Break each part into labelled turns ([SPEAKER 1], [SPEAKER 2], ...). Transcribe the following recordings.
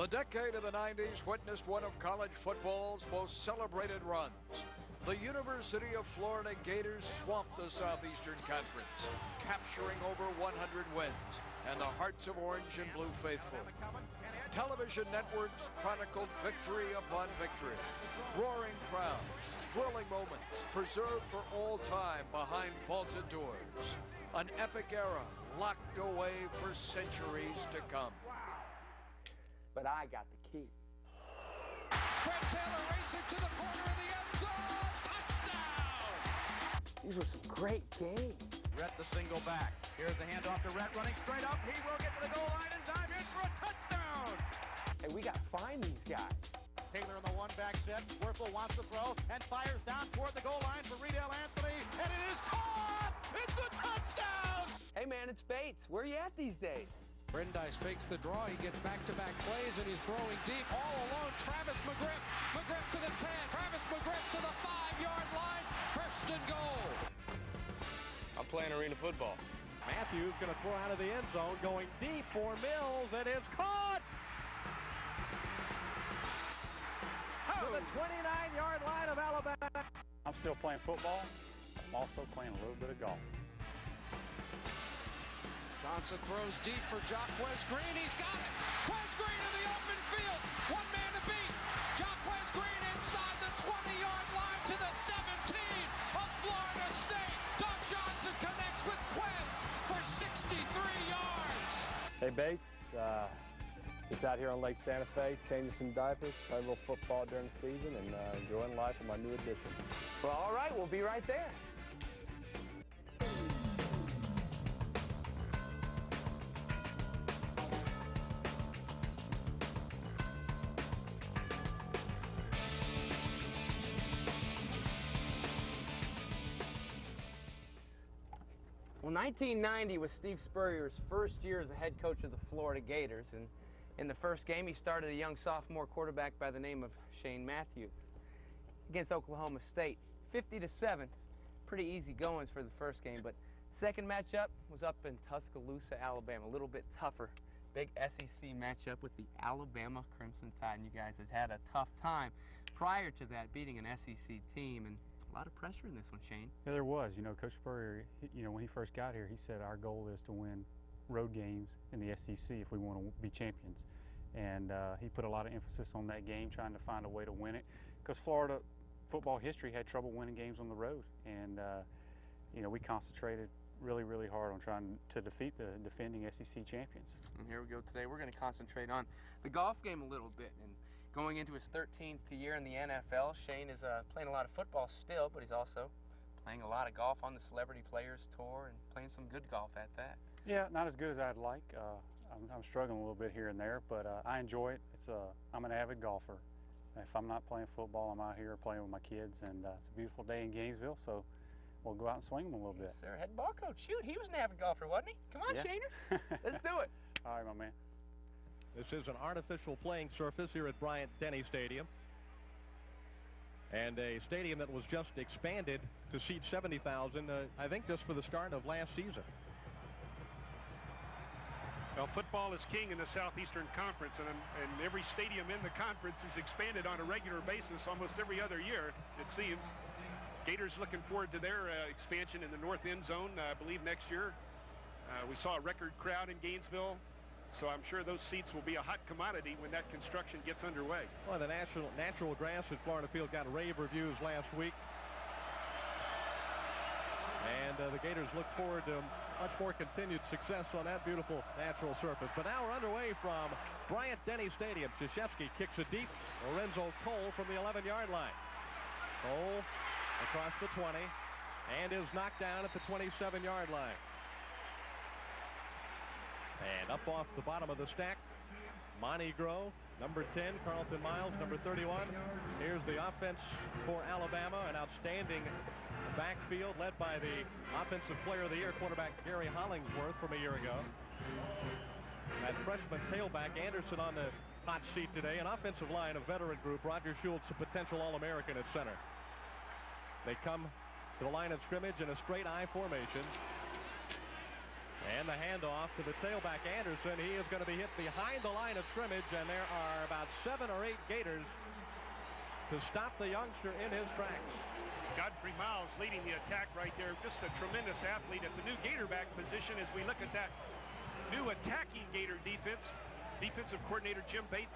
[SPEAKER 1] The decade of the 90s witnessed one of college football's most celebrated runs. The University of Florida Gators swamped the Southeastern Conference, capturing over 100 wins and the hearts of orange and blue faithful. Television networks chronicled victory upon victory, roaring crowds, thrilling moments, preserved for all time behind vaulted doors. An epic era locked away for centuries to come.
[SPEAKER 2] But I got the key.
[SPEAKER 3] Fred Taylor racing to the corner of the end zone. Touchdown!
[SPEAKER 2] These were some great games.
[SPEAKER 4] Rhett the single back. Here's the handoff to Rhett running straight up. He will get to the goal line and dive in for a touchdown.
[SPEAKER 2] And we got to find these guys.
[SPEAKER 4] Taylor in the one-back set. Werfel wants to throw and fires down toward the goal line for Reidel Anthony. And it is caught! It's a touchdown!
[SPEAKER 2] Hey, man, it's Bates. Where you at these days?
[SPEAKER 3] Brandeis fakes the draw. He gets back-to-back plays, and he's throwing deep all alone. Travis McGriff. McGriff to the 10. Travis McGriff to the 5-yard line. First and goal.
[SPEAKER 5] I'm playing arena football.
[SPEAKER 4] Matthews going to throw out of the end zone, going deep for Mills, and it's caught! To the 29-yard line of Alabama.
[SPEAKER 6] I'm still playing football. I'm also playing a little bit of golf.
[SPEAKER 3] Johnson throws deep for Jacquez Green. He's got it. Quez Green in the open field. One man to beat. Jacquez Green inside the 20-yard line to the 17 of Florida State. Doug Johnson connects with Quez for 63 yards.
[SPEAKER 7] Hey, Bates. Just out here on Lake Santa Fe, changing some diapers, playing a little football during the season, and enjoying life in my new addition.
[SPEAKER 2] Well, all right, we'll be right there. Well, 1990 was Steve Spurrier's first year as a head coach of the Florida Gators, and in the first game he started a young sophomore quarterback by the name of Shane Matthews against Oklahoma State. 50-7, pretty easy goings for the first game, but second matchup was up in Tuscaloosa, Alabama, a little bit tougher. Big SEC matchup with the Alabama Crimson Tide, and you guys had had a tough time prior to that beating an SEC team, and a lot of pressure in this one, Shane.
[SPEAKER 6] Yeah, there was. You know, Coach Spurrier, when he first got here, he said our goal is to win road games in the SEC if we want to be champions. And he put a lot of emphasis on that game, trying to find a way to win it, because Florida football history had trouble winning games on the road. And, we concentrated really, really hard on trying to defeat the defending SEC champions.
[SPEAKER 2] And here we go today. We're going to concentrate on the golf game a little bit. And going into his 13th year in the NFL, Shane is playing a lot of football still, but he's also playing a lot of golf on the Celebrity Players Tour and playing some good golf at that.
[SPEAKER 6] Yeah, not as good as I'd like. I'm struggling a little bit here and there, but I enjoy it. I'm an avid golfer. If I'm not playing football, I'm out here playing with my kids, and it's a beautiful day in Gainesville, so we'll go out and swing them a little bit.
[SPEAKER 2] Yes, sir. Head ball coach. Shoot, he was an avid golfer, wasn't he? Come on,
[SPEAKER 6] yeah.
[SPEAKER 2] Shaner. Let's do it.
[SPEAKER 6] All right, my man.
[SPEAKER 4] This is an artificial playing surface here at Bryant-Denny Stadium, and a stadium that was just expanded to seat 70,000, I think just for the start of last season.
[SPEAKER 8] Well, football is king in the Southeastern Conference, and every stadium in the conference is expanded on a regular basis almost every other year, it seems. Gators looking forward to their expansion in the north end zone, I believe, next year. We saw a record crowd in Gainesville, so I'm sure those seats will be a hot commodity when that construction gets underway.
[SPEAKER 4] Well, the natural grass at Florida Field got rave reviews last week. And the Gators look forward to much more continued success on that beautiful natural surface. But now we're underway from Bryant-Denny Stadium. Krzyzewski kicks it deep. Lorenzo Cole from the 11-yard line. Cole across the 20 and is knocked down at the 27-yard line. And up off the bottom of the stack, Montegro, number 10, Carlton Miles, number 31. Here's the offense for Alabama, an outstanding backfield led by the Offensive Player of the Year quarterback Gary Hollingsworth from a year ago. That freshman tailback Anderson on the hot seat today. An offensive line, a veteran group. Roger Schultz, a potential All-American at center. They come to the line of scrimmage in a straight I formation. And the handoff to the tailback Anderson. He is going to be hit behind the line of scrimmage, and there are about 7 or 8 Gators to stop the youngster in his tracks.
[SPEAKER 8] Godfrey Miles leading the attack right there. Just a tremendous athlete at the new Gator back position as we look at that new attacking Gator defense. Defensive coordinator Jim Bates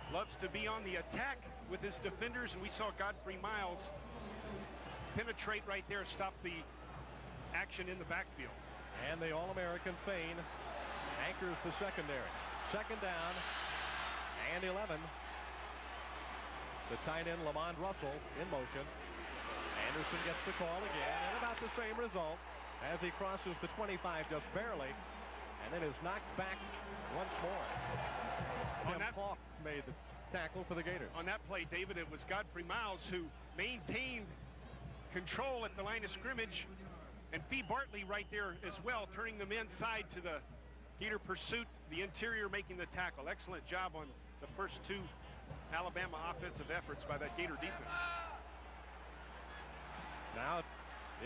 [SPEAKER 8] loves to be on the attack with his defenders, and we saw Godfrey Miles penetrate right there, stop the action in the backfield.
[SPEAKER 4] And the All-American Fain anchors the secondary. Second down and 11. The tight end Lamond Russell in motion. Anderson gets the call again, and about the same result as he crosses the 25 just barely, and then is knocked back once more. Tim Falk made the tackle for the Gators.
[SPEAKER 8] On that play, David, it was Godfrey Miles who maintained control at the line of scrimmage, and Fee Bartley right there as well, turning them inside to the Gator pursuit, the interior making the tackle. Excellent job on the first 2 Alabama offensive efforts by that Gator defense.
[SPEAKER 4] Now it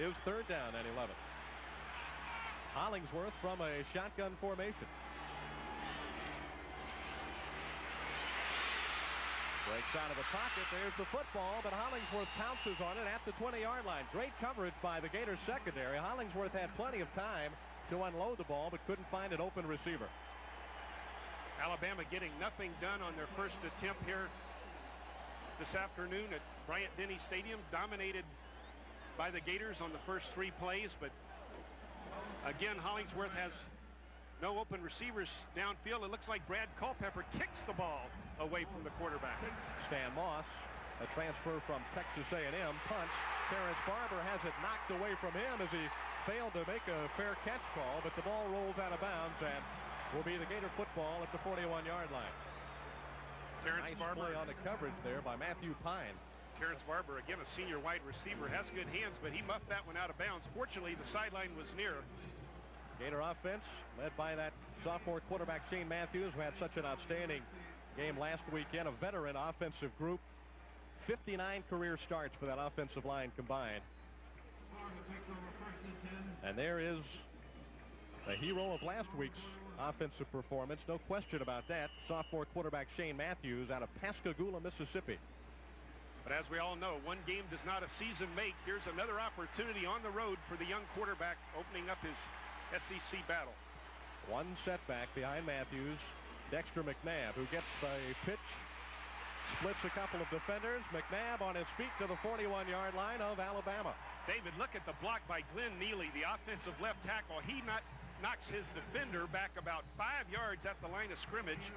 [SPEAKER 4] is third down and 11. Hollingsworth from a shotgun formation. Breaks out of the pocket. There's the football, but Hollingsworth pounces on it at the 20-yard line. Great coverage by the Gators secondary. Hollingsworth had plenty of time to unload the ball, but couldn't find an open receiver.
[SPEAKER 8] Alabama getting nothing done on their first attempt here this afternoon at Bryant-Denny Stadium. Dominated by the Gators on the first 3 plays, but again, Hollingsworth has no open receivers downfield. It looks like Brad Culpepper kicks the ball away from the quarterback.
[SPEAKER 4] Stan Moss, a transfer from Texas A&M, punts. Terrence Barber has it knocked away from him as he failed to make a fair catch call, but the ball rolls out of bounds and will be the Gator football at the 41-yard line.
[SPEAKER 8] Terrence
[SPEAKER 4] Nice
[SPEAKER 8] Barber
[SPEAKER 4] play on the coverage there by Matthew Pine.
[SPEAKER 8] Terrence Barber, again a senior wide receiver, has good hands, but he muffed that one out of bounds. Fortunately, the sideline was near.
[SPEAKER 4] Gator offense led by that sophomore quarterback Shane Matthews, who had such an outstanding game last weekend. A veteran offensive group. 59 career starts for that offensive line combined. And there is the hero of last week's offensive performance, no question about that. Sophomore quarterback Shane Matthews out of Pascagoula, Mississippi.
[SPEAKER 8] But as we all know, one game does not a season make. Here's another opportunity on the road for the young quarterback, opening up his SEC battle.
[SPEAKER 4] One setback behind Matthews. Dexter McNabb, who gets the pitch, splits a couple of defenders. McNabb on his feet to the 41-yard line of Alabama.
[SPEAKER 8] David, look at the block by Glenn Neely, the offensive left tackle. He knocks his defender back about 5 yards at the line of scrimmage.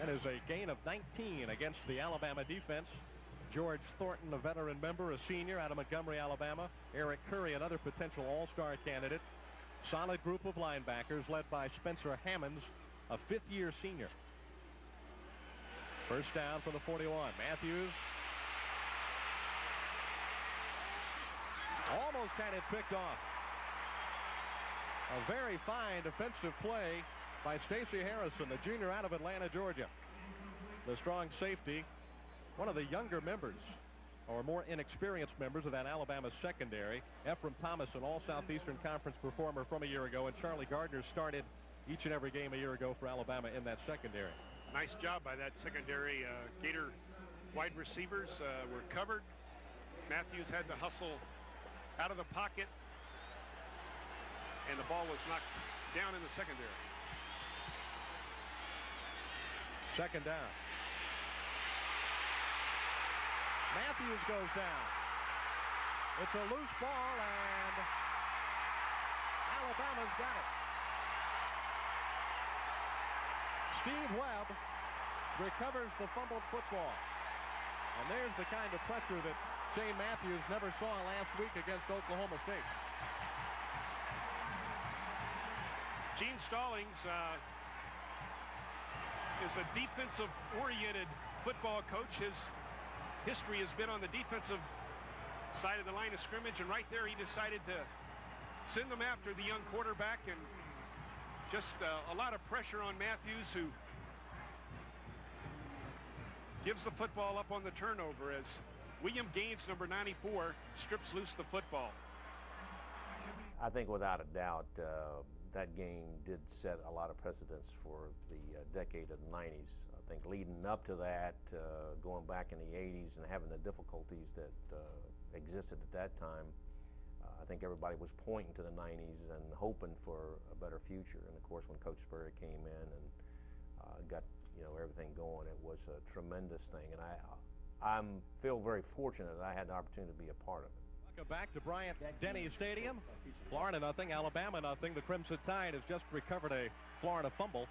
[SPEAKER 4] That is a gain of 19 against the Alabama defense. George Thornton, a veteran member, a senior out of Montgomery, Alabama. Eric Curry, another potential all-star candidate. Solid group of linebackers led by Spencer Hammonds, a fifth-year senior. First down for the 41. Matthews almost had it picked off. A very fine defensive play by Stacey Harrison, the junior out of Atlanta, Georgia. The strong safety, one of the younger members, or more inexperienced members of that Alabama secondary. Ephraim Thomas, an all-Southeastern Conference performer from a year ago, and Charlie Gardner started each and every game a year ago for Alabama in that secondary.
[SPEAKER 8] Nice job by that secondary. Gator wide receivers were covered. Matthews had to hustle out of the pocket, and the ball was knocked down in the secondary.
[SPEAKER 4] Second down. Matthews goes down. It's a loose ball, and Alabama's got it. Steve Webb recovers the fumbled football. And there's the kind of pressure that Shane Matthews never saw last week against Oklahoma State.
[SPEAKER 8] Gene Stallings is a defensive-oriented football coach. His history has been on the defensive side of the line of scrimmage, and right there he decided to send them after the young quarterback, and just a lot of pressure on Matthews, who gives the football up on the turnover as William Gaines, number 94, strips loose the football.
[SPEAKER 9] I think without a doubt that game did set a lot of precedents for the decade of the 90s. I think leading up to that, going back in the 80s and having the difficulties that existed at that time, I think everybody was pointing to the 90s and hoping for a better future. And of course, when Coach Spurrier came in and got everything going, it was a tremendous thing. And I feel very fortunate that I had the opportunity to be a part of it.
[SPEAKER 4] Welcome back to Bryant-Denny Stadium. Florida nothing, Alabama nothing. The Crimson Tide has just recovered a Florida fumble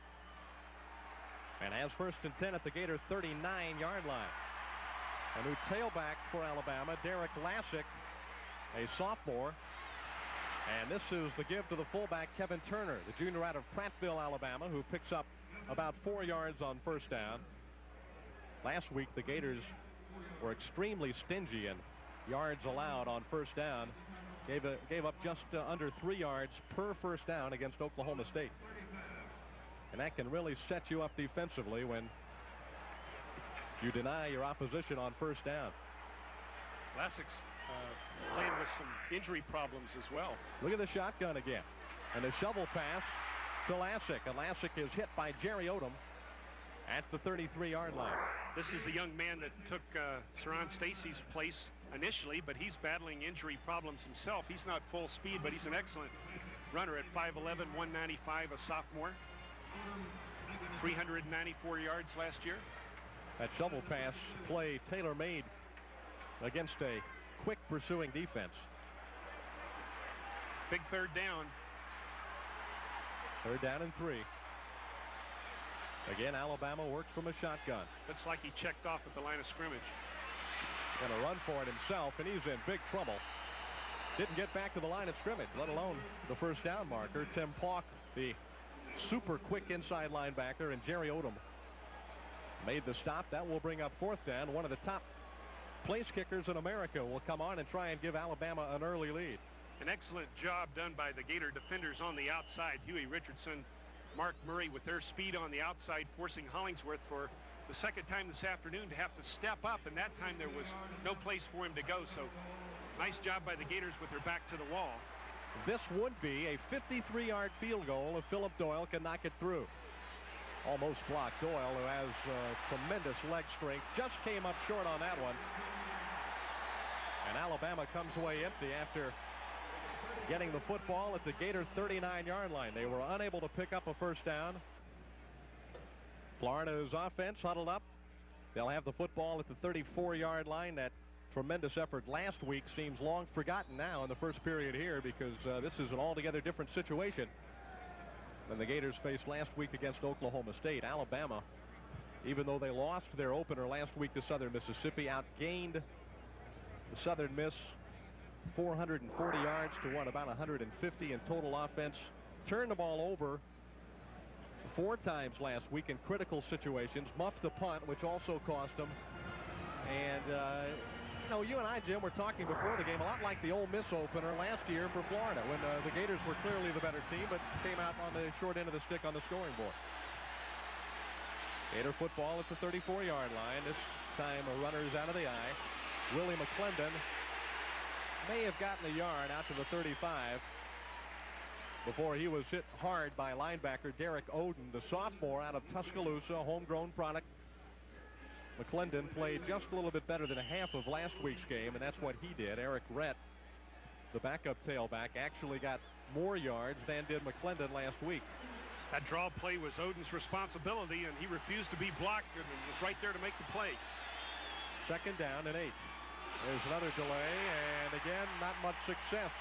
[SPEAKER 4] and has 1st and 10 at the Gator 39-yard line. A new tailback for Alabama, Derek Lassick, a sophomore. And this is the give to the fullback, Kevin Turner, the junior out of Prattville, Alabama, who picks up about 4 yards on 1st down. Last week, the Gators were extremely stingy in yards allowed on 1st down. Gave up just under 3 yards per 1st down against Oklahoma State. And that can really set you up defensively when you deny your opposition on 1st down.
[SPEAKER 8] Lassick's playing with some injury problems as well.
[SPEAKER 4] Look at the shotgun again. And a shovel pass to Lassick. And Lassick is hit by Jerry Odom at the 33-yard line.
[SPEAKER 8] This is a young man that took Saran Stacy's place initially, but he's battling injury problems himself. He's not full speed, but he's an excellent runner at 5'11", 195, a sophomore. 394 yards last year.
[SPEAKER 4] That shovel pass play tailor-made against a quick pursuing defense.
[SPEAKER 8] Big 3rd down.
[SPEAKER 4] 3rd down and 3. Again, Alabama works from a shotgun.
[SPEAKER 8] Looks like he checked off at the line of scrimmage.
[SPEAKER 4] Going to run for it himself, and he's in big trouble. Didn't get back to the line of scrimmage, let alone the 1st down marker. Tim Pauk, the super quick inside linebacker, and Jerry Odom made the stop. That will bring up 4th down. One of the top place kickers in America will come on and try and give Alabama an early lead.
[SPEAKER 8] An excellent job done by the Gator defenders on the outside. Huey Richardson, Mark Murray with their speed on the outside, forcing Hollingsworth for the 2nd time this afternoon to have to step up, and that time there was no place for him to go. So nice job by the Gators with their back to the wall.
[SPEAKER 4] This would be a 53-yard field goal if Philip Doyle can knock it through. Almost blocked. Doyle, who has tremendous leg strength, just came up short on that one. And Alabama comes away empty after getting the football at the Gator 39-yard line. They were unable to pick up a 1st down. Florida's offense huddled up. They'll have the football at the 34-yard line. That tremendous effort last week seems long forgotten now in the 1st period here, because this is an altogether different situation than the Gators faced last week against Oklahoma State. Alabama, even though they lost their opener last week to Southern Mississippi, outgained the Southern Miss 440 yards to about 150 in total offense. Turned the ball over 4 times last week in critical situations. Muffed a punt, which also cost them. And you and I, Jim, were talking before the game a lot like the Ole Miss opener last year for Florida, when the Gators were clearly the better team, but came out on the short end of the stick on the scoring board. Gator football at the 34-yard line. This time a runner's out of the eye. Willie McClendon may have gotten a yard out to the 35 before he was hit hard by linebacker Derek Oden, the sophomore out of Tuscaloosa, homegrown product. McClendon played just a little bit better than a half of last week's game, and that's what he did. Eric Rett, the backup tailback, actually got more yards than did McClendon last week.
[SPEAKER 8] That draw play was Oden's responsibility, and he refused to be blocked and was right there to make the play.
[SPEAKER 4] 2nd down and 8. There's another delay, and again, not much success.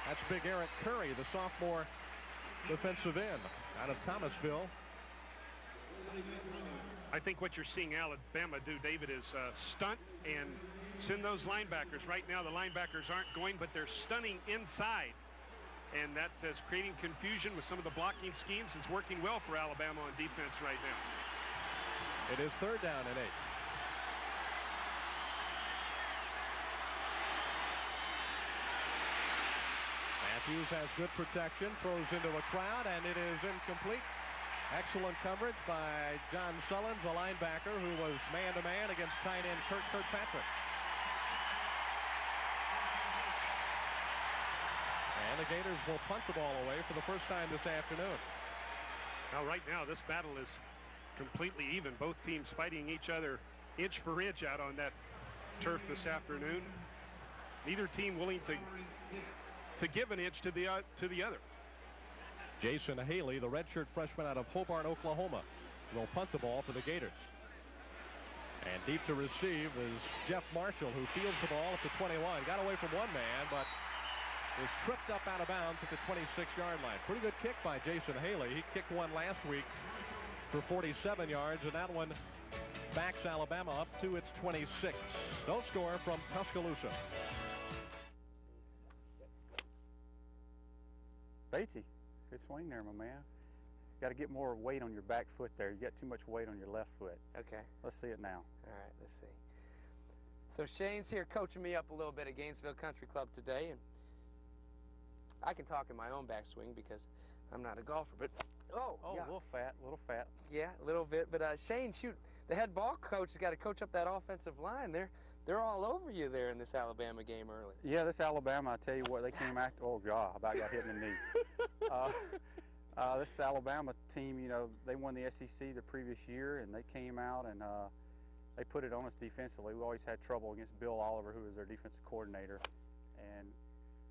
[SPEAKER 4] That's big Eric Curry, the sophomore defensive end out of Thomasville.
[SPEAKER 8] I think what you're seeing Alabama do, David, is stunt and send those linebackers. Right now, the linebackers aren't going, but they're stunning inside. And that is creating confusion with some of the blocking schemes. It's working well for Alabama on defense right now.
[SPEAKER 4] It is 3rd down and 8. Matthews has good protection, throws into a crowd, and it is incomplete. Excellent coverage by John Sullins, a linebacker who was man-to-man against tight end Kirk Kirkpatrick. And And the Gators will punt the ball away for the first time this afternoon.
[SPEAKER 8] Now, right now, this battle is completely even. Both teams fighting each other inch for inch out on that turf this afternoon. Neither team willing to give an inch to the other.
[SPEAKER 4] Jason Haley, the redshirt freshman out of Hobart, Oklahoma, will punt the ball for the Gators. And deep to receive is Jeff Marshall, who fields the ball at the 21. Got away from one man, but is tripped up out of bounds at the 26-yard line. Pretty good kick by Jason Haley. He kicked one last week for 47 yards, and that one backs Alabama up to its 26. No score from Tuscaloosa.
[SPEAKER 6] Batesy, good swing there, my man. Got to get more weight on your back foot there. You got too much weight on your left foot.
[SPEAKER 2] Okay.
[SPEAKER 6] Let's see it now.
[SPEAKER 2] All right, let's see. So Shane's here coaching me up a little bit at Gainesville Country Club today, and I can talk in my own backswing because I'm not a golfer, but
[SPEAKER 6] Oh,
[SPEAKER 2] yeah.
[SPEAKER 6] a little fat.
[SPEAKER 2] Yeah, a little bit. But Shane, shoot, the head ball coach has got to coach up that offensive line. They're all over you there in this Alabama game early.
[SPEAKER 6] Yeah, this Alabama, I tell you what, they came out. Oh God, I about got hit in the knee. This Alabama team, you know, they won the SEC the previous year, and they came out and they put it on us defensively. We always had trouble against Bill Oliver, who was their defensive coordinator, and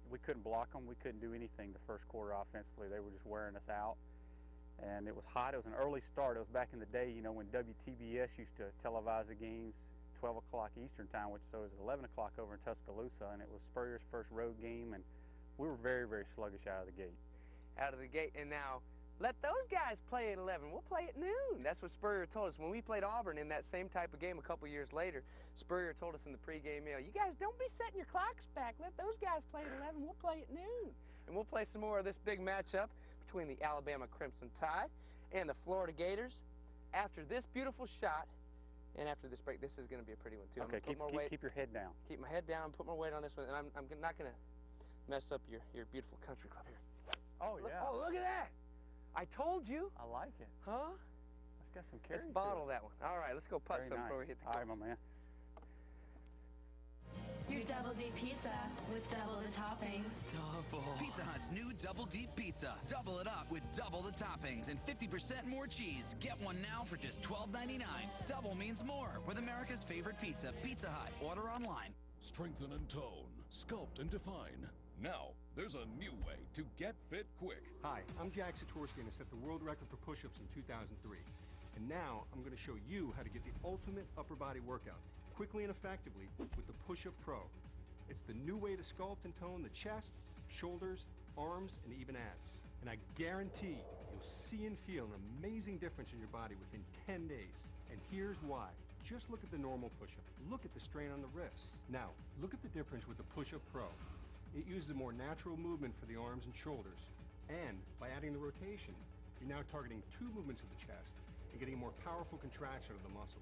[SPEAKER 6] we couldn't block them. We couldn't do anything the first quarter offensively. They were just wearing us out. And it was hot. It was an early start. It was back in the day, you know, when WTBS used to televise the games 12 o'clock Eastern time, which so it was 11 o'clock over in Tuscaloosa, and it was Spurrier's first road game, and we were very, very sluggish out of the gate.
[SPEAKER 2] Out of the gate, and now let those guys play at 11. We'll play at noon. That's what Spurrier told us. When we played Auburn in that same type of game a couple years later, Spurrier told us in the pregame meal, you guys don't be setting your clocks back. Let those guys play at 11. We'll play at noon. And we'll play some more of this big matchup between the Alabama Crimson Tide and the Florida Gators after this beautiful shot. And after this break, this is going to be a pretty one, too.
[SPEAKER 6] Okay, keep your head down.
[SPEAKER 2] Keep my head down, put more weight on this one, and I'm not going to mess up your beautiful country club here.
[SPEAKER 6] Oh, yeah.
[SPEAKER 2] Oh, look at that. I told you.
[SPEAKER 6] I like it.
[SPEAKER 2] Huh?
[SPEAKER 6] It's got some carry.
[SPEAKER 2] Let's bottle that one. All right, let's go putt some before we hit the
[SPEAKER 6] All right, my man.
[SPEAKER 10] Your Double Deep Pizza with double the toppings.
[SPEAKER 11] Double. Pizza Hut's new Double Deep Pizza. Double it up with double the toppings and 50% more cheese. Get one now for just $12.99. Double means more with America's favorite pizza, Pizza Hut. Order online.
[SPEAKER 12] Strengthen and tone, sculpt and define. Now, there's a new way to get fit quick.
[SPEAKER 13] Hi, I'm Jack Satorsky, and I set the world record for push-ups in 2003. And now I'm going to show you how to get the ultimate upper body workout quickly and effectively with the Push-Up Pro. It's the new way to sculpt and tone the chest, shoulders, arms, and even abs. And I guarantee you'll see and feel an amazing difference in your body within 10 days. And here's why. Just look at the normal push-up. Look at the strain on the wrists. Now, look at the difference with the Push-Up Pro. It uses a more natural movement for the arms and shoulders. And by adding the rotation, you're now targeting 2 movements of the chest and getting a more powerful contraction of the muscle.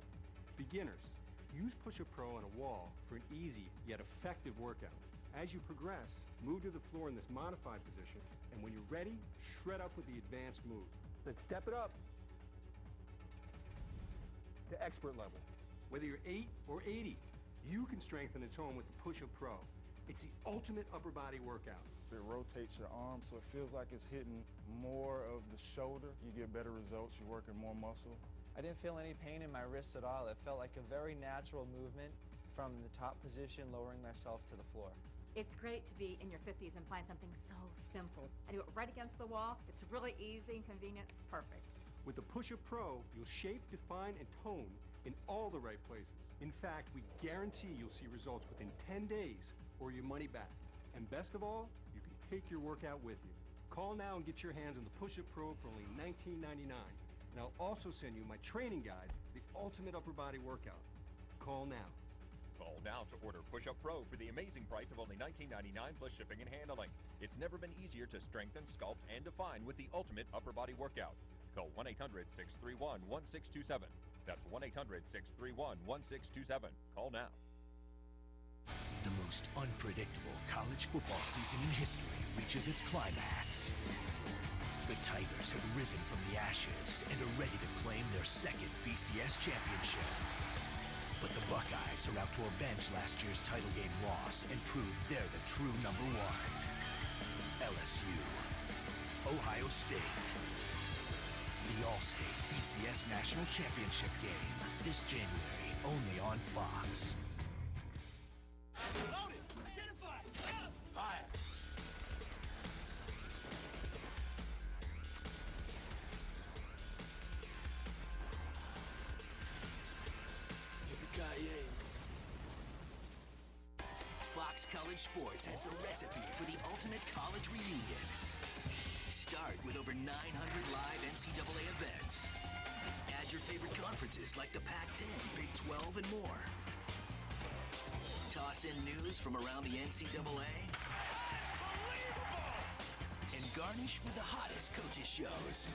[SPEAKER 13] Beginners, use Push-Up Pro on a wall for an easy yet effective workout. As you progress, move to the floor in this modified position, and when you're ready, shred up with the advanced move. Then step it up to expert level. Whether you're 8 or 80, you can strengthen and tone with the Push-Up Pro. It's the ultimate upper body workout.
[SPEAKER 14] It rotates your arm, so it feels like it's hitting more of the shoulder. You get better results, you're working more muscle.
[SPEAKER 15] I didn't feel any pain in my wrists at all. It felt like a very natural movement from the top position, lowering myself to the floor.
[SPEAKER 16] It's great to be in your 50s and find something so simple. I do it right against the wall. It's really easy and convenient. It's perfect.
[SPEAKER 13] With the Push-Up Pro, you'll shape, define, and tone in all the right places. In fact, we guarantee you'll see results within 10 days or your money back. And best of all, you can take your workout with you. Call now and get your hands on the Push-Up Pro for only $19.99. And I'll also send you my training guide, The Ultimate Upper Body Workout. Call now.
[SPEAKER 17] Call now to order Push-Up Pro for the amazing price of only $19.99 plus shipping and handling. It's never been easier to strengthen, sculpt, and define with the Ultimate Upper Body Workout. Call 1-800-631-1627. That's 1-800-631-1627. Call now.
[SPEAKER 18] The most unpredictable college football season in history reaches its climax. The Tigers have risen from the ashes and are ready to claim their second BCS championship. But the Buckeyes are out to avenge last year's title game loss and prove they're the true #1. LSU. Ohio State. The All-State BCS National Championship game. This January, only on Fox.
[SPEAKER 19] Loaded! Identify! Fire!
[SPEAKER 18] Yippee-ki-yay. Fox College Sports has the recipe for the ultimate college reunion. Start with over 900 live NCAA events. Add your favorite conferences like the Pac-10, Big 12, and more. Toss in news from around the NCAA. And garnish with the hottest coaches shows.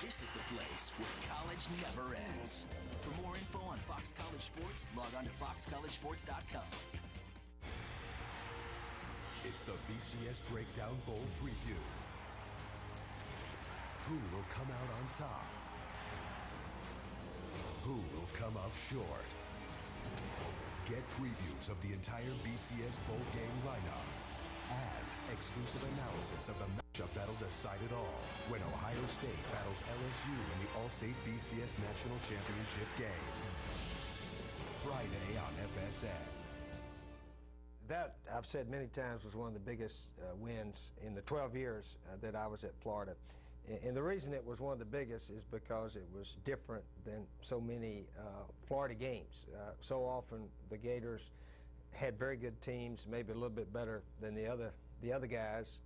[SPEAKER 18] This is the place where college never ends. For more info on Fox College Sports, log on to foxcollegesports.com.
[SPEAKER 20] It's the BCS Breakdown Bowl Preview. Who will come out on top? Who will come up short? Get previews of the entire BCS Bowl game lineup and exclusive analysis of the matchup that'll decide it all when Ohio State battles LSU in the All-State BCS National Championship game. Friday on FSN.
[SPEAKER 21] That, I've said many times, was one of the biggest wins in the 12 years that I was at Florida. And the reason it was one of the biggest is because it was different than so many Florida games. So often the Gators had very good teams, maybe a little bit better than the other guys,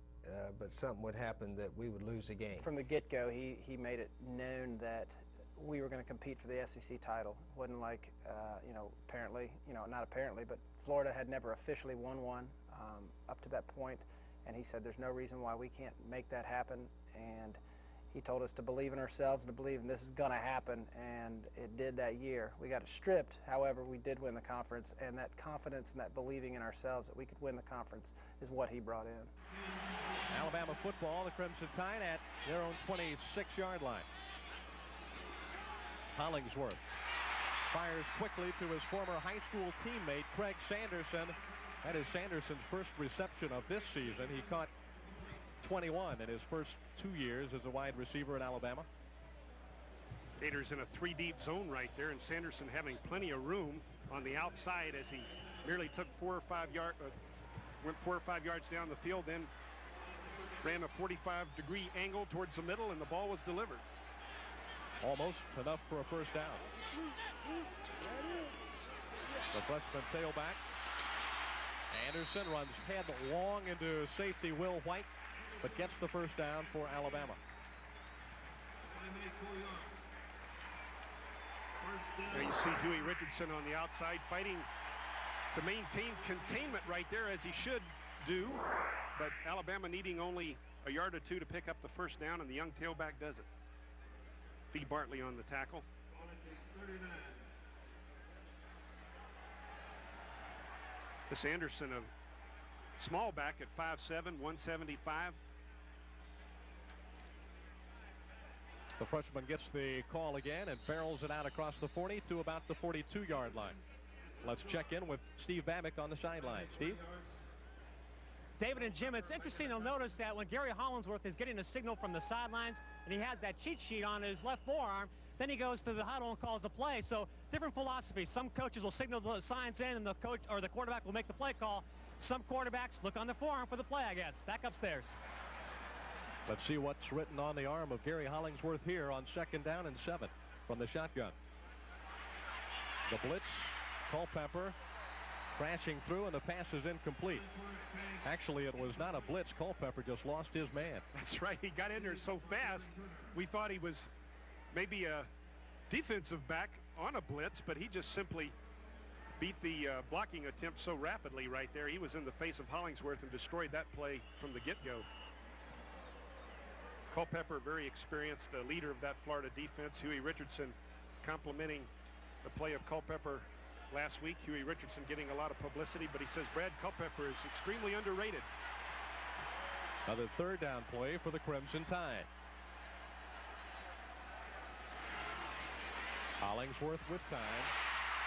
[SPEAKER 21] but something would happen that we would lose a game.
[SPEAKER 22] From the get-go, he made it known that we were going to compete for the SEC title. It wasn't like, apparently, not apparently, but Florida had never officially won one up to that point, and he said there's no reason why we can't make that happen, and he told us to believe in ourselves and to believe in this is going to happen, and it did that year. We got it stripped, however, we did win the conference, and that confidence and that believing in ourselves that we could win the conference is what he brought in.
[SPEAKER 4] Alabama football, the Crimson Tide at their own 26-yard line. Hollingsworth fires quickly to his former high school teammate, Craig Sanderson. That is Sanderson's first reception of this season. He caught 21 in his first 2 years as a wide receiver at Alabama.
[SPEAKER 8] Gators in a 3-deep zone right there, and Sanderson having plenty of room on the outside as he merely took 4 or 5 yards, went 4 or 5 yards down the field, then ran a 45-degree angle towards the middle, and the ball was delivered.
[SPEAKER 4] Almost enough for a first down. The freshman tailback. Anderson runs headlong into safety Will White, but gets the first down for Alabama.
[SPEAKER 8] Now you see Huey Richardson on the outside fighting to maintain containment right there, as he should do, but Alabama needing only a yard or two to pick up the first down, and the young tailback does it. Fee Bartley on the tackle. This Anderson, a small back at 5'7", 175.
[SPEAKER 4] The freshman gets the call again and barrels it out across the 40 to about the 42-yard line. Let's check in with Steve Bamick on the sideline. Steve?
[SPEAKER 23] David and Jim, it's interesting to notice that when Gary Hollingsworth is getting a signal from the sidelines and he has that cheat sheet on his left forearm, then he goes to the huddle and calls the play. So different philosophies. Some coaches will signal the signs in and the coach or the quarterback will make the play call. Some quarterbacks look on the forearm for the play, I guess. Back upstairs.
[SPEAKER 4] Let's see what's written on the arm of Gary Hollingsworth here on 2nd down and 7 from the shotgun. The blitz, Culpepper crashing through, and the pass is incomplete. Actually, it was not a blitz. Culpepper just lost his man.
[SPEAKER 8] That's right. He got in there so fast, we thought he was maybe a defensive back on a blitz, but he just simply beat the blocking attempt so rapidly right there. He was in the face of Hollingsworth and destroyed that play from the get-go. Culpepper, very experienced leader of that Florida defense. Huey Richardson complimenting the play of Culpepper last week. Huey Richardson getting a lot of publicity, but he says Brad Culpepper is extremely underrated.
[SPEAKER 4] Another 3rd down play for the Crimson Tide. Hollingsworth with time.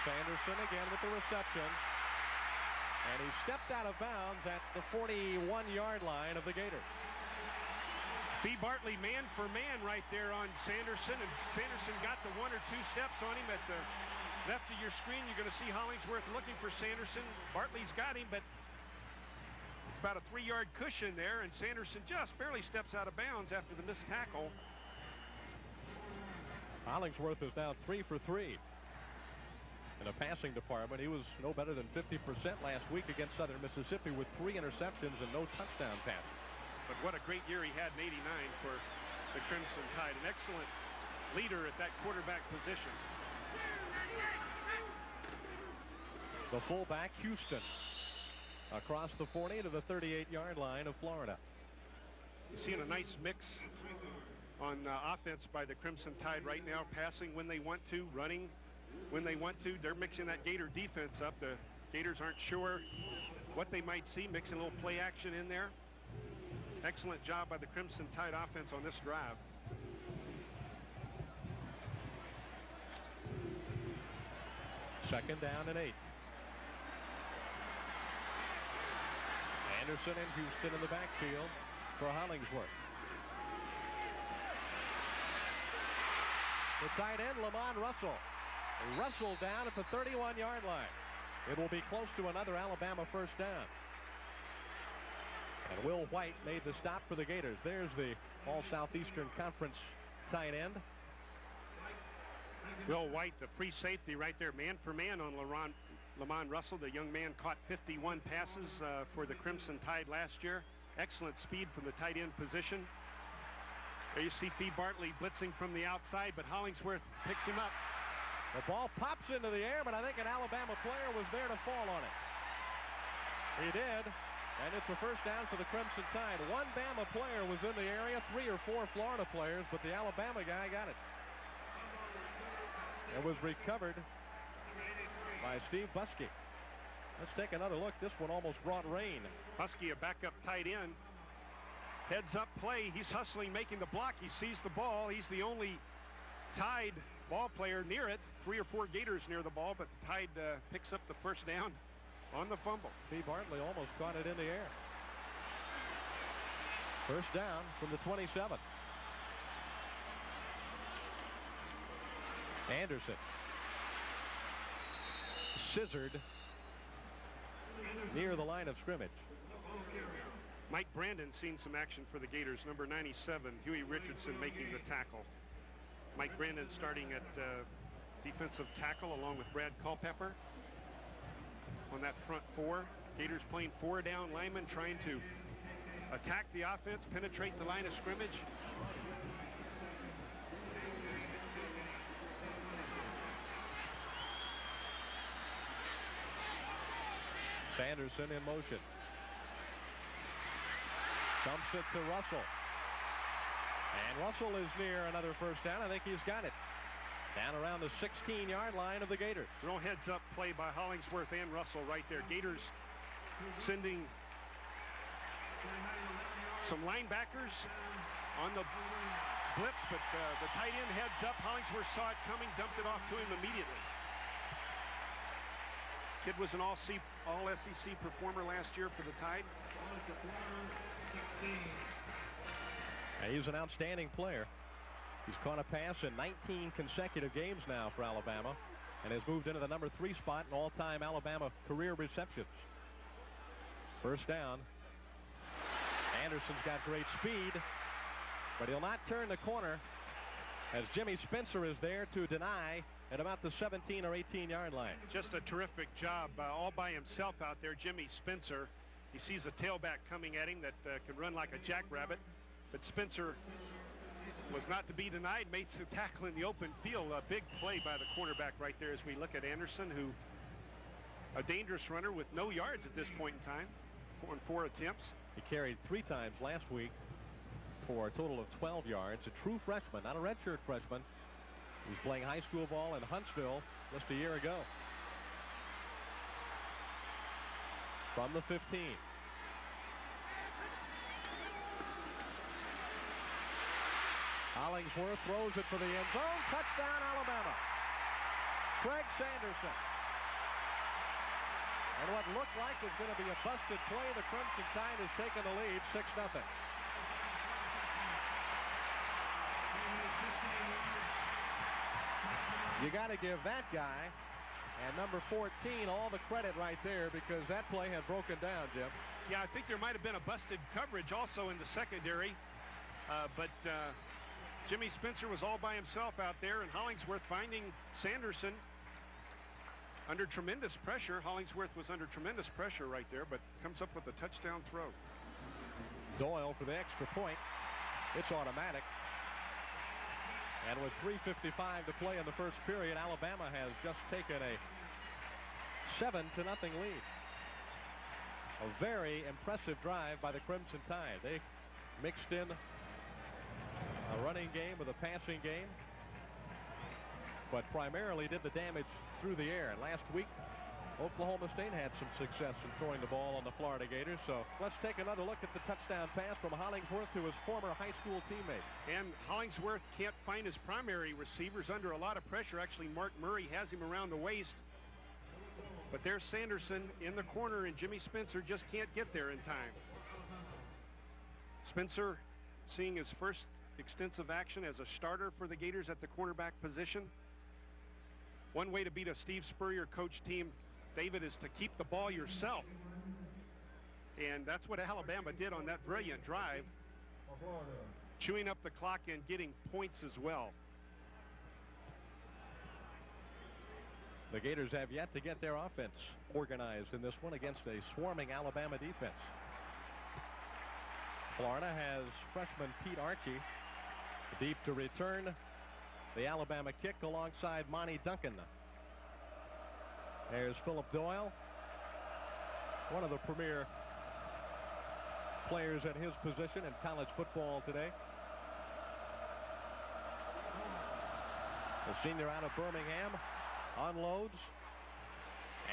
[SPEAKER 4] Sanderson again with the reception. And he stepped out of bounds at the 41-yard line of the Gators.
[SPEAKER 8] Fee Bartley man for man right there on Sanderson, and Sanderson got the 1 or 2 steps on him. At the left of your screen, you're going to see Hollingsworth looking for Sanderson. Bartley's got him, but it's about a 3-yard cushion there, and Sanderson just barely steps out of bounds after the missed tackle.
[SPEAKER 4] Hollingsworth is now 3 for 3 in a passing department. He was no better than 50% last week against Southern Mississippi with 3 interceptions and no touchdown passes.
[SPEAKER 8] But what a great year he had in '89 for the Crimson Tide. An excellent leader at that quarterback position.
[SPEAKER 4] The fullback, Houston, across the 40 to the 38-yard line of Florida.
[SPEAKER 8] You're seeing a nice mix on offense by the Crimson Tide right now, passing when they want to, running when they want to. They're mixing that Gator defense up. The Gators aren't sure what they might see, mixing a little play action in there. Excellent job by the Crimson Tide offense on this drive.
[SPEAKER 4] Second down and 8. Anderson and Houston in the backfield for Hollingsworth. The tight end, Lamont Russell. Russell down at the 31-yard line. It will be close to another Alabama first down. And Will White made the stop for the Gators. There's the All-Southeastern Conference tight end.
[SPEAKER 8] Will White, the free safety right there, man for man on Lamont Russell. The young man caught 51 passes for the Crimson Tide last year. Excellent speed from the tight end position. There you see Fee Bartley blitzing from the outside, but Hollingsworth picks him up.
[SPEAKER 4] The ball pops into the air, but I think an Alabama player was there to fall on it. He did. And it's a first down for the Crimson Tide. 1 Bama player was in the area, 3 or 4 Florida players, but the Alabama guy got it. It was recovered by Steve Buskey. Let's take another look. This one almost brought rain.
[SPEAKER 8] Buskey, a backup tight end. Heads up play. He's hustling, making the block. He sees the ball. He's the only Tide ball player near it. 3 or 4 Gators near the ball, but the Tide picks up the first down on the fumble.
[SPEAKER 4] Fee Bartley almost caught it in the air. First down from the 27. Anderson scissored near the line of scrimmage.
[SPEAKER 8] Mike Brandon seen some action for the Gators. Number 97, Huey Richardson, making the tackle. Mike Brandon starting at defensive tackle along with Brad Culpepper on that front 4. Gators playing 4 down linemen, trying to attack the offense, penetrate the line of scrimmage.
[SPEAKER 4] Sanderson in motion. Dumps it to Russell. And Russell is near another first down. I think he's got it. Down around the 16-yard line of the Gators.
[SPEAKER 8] No heads-up play by Hollingsworth and Russell right there. Gators sending some linebackers on the blitz, but the tight end heads up. Hollingsworth saw it coming, dumped it off to him immediately. Kid was an all-SEC performer last year for the Tide.
[SPEAKER 4] He's an outstanding player. He's caught a pass in 19 consecutive games now for Alabama and has moved into the number 3 spot in all-time Alabama career receptions. First down. Anderson's got great speed, but he'll not turn the corner as Jimmy Spencer is there to deny at about the 17 or 18-yard line.
[SPEAKER 8] Just a terrific job all by himself out there, Jimmy Spencer. He sees a tailback coming at him that can run like a jackrabbit, but Spencer was not to be denied, makes the tackle in the open field. A big play by the cornerback right there as we look at Anderson, who a dangerous runner with no yards at this point in time on 4 attempts.
[SPEAKER 4] He carried 3 times last week for a total of 12 yards. A true freshman, not a redshirt freshman. He was playing high school ball in Huntsville just a year ago. From the 15. Hollingsworth throws it for the end zone. Touchdown, Alabama. Craig Sanderson. And what looked like was going to be a busted play, the Crimson Tide has taken the lead 6-0. You got to give that guy and number 14 all the credit right there, because that play had broken down, Jim.
[SPEAKER 8] Yeah, I think there might have been a busted coverage also in the secondary, but Jimmy Spencer was all by himself out there, and Hollingsworth finding Sanderson under tremendous pressure. Hollingsworth was under tremendous pressure right there, but comes up with a touchdown throw.
[SPEAKER 4] Doyle for the extra point. It's automatic. And with 3:55 to play in the first period, Alabama has just taken a 7-0 lead. A very impressive drive by the Crimson Tide. They mixed in a running game with a passing game, but primarily did the damage through the air. And last week, Oklahoma State had some success in throwing the ball on the Florida Gators. So let's take another look at the touchdown pass from Hollingsworth to his former high school teammate.
[SPEAKER 8] And Hollingsworth can't find his primary receivers under a lot of pressure. Actually, Mark Murray has him around the waist. But there's Sanderson in the corner, and Jimmy Spencer just can't get there in time. Spencer seeing his first extensive action as a starter for the Gators at the cornerback position. One way to beat a Steve Spurrier coach team, David, is to keep the ball yourself. And that's what Alabama did on that brilliant drive, chewing up the clock and getting points as well.
[SPEAKER 4] The Gators have yet to get their offense organized in this one against a swarming Alabama defense. Florida has freshman Pete Archie deep to return the Alabama kick alongside Monty Duncan. There's Philip Doyle, one of the premier players at his position in college football today. The senior out of Birmingham unloads,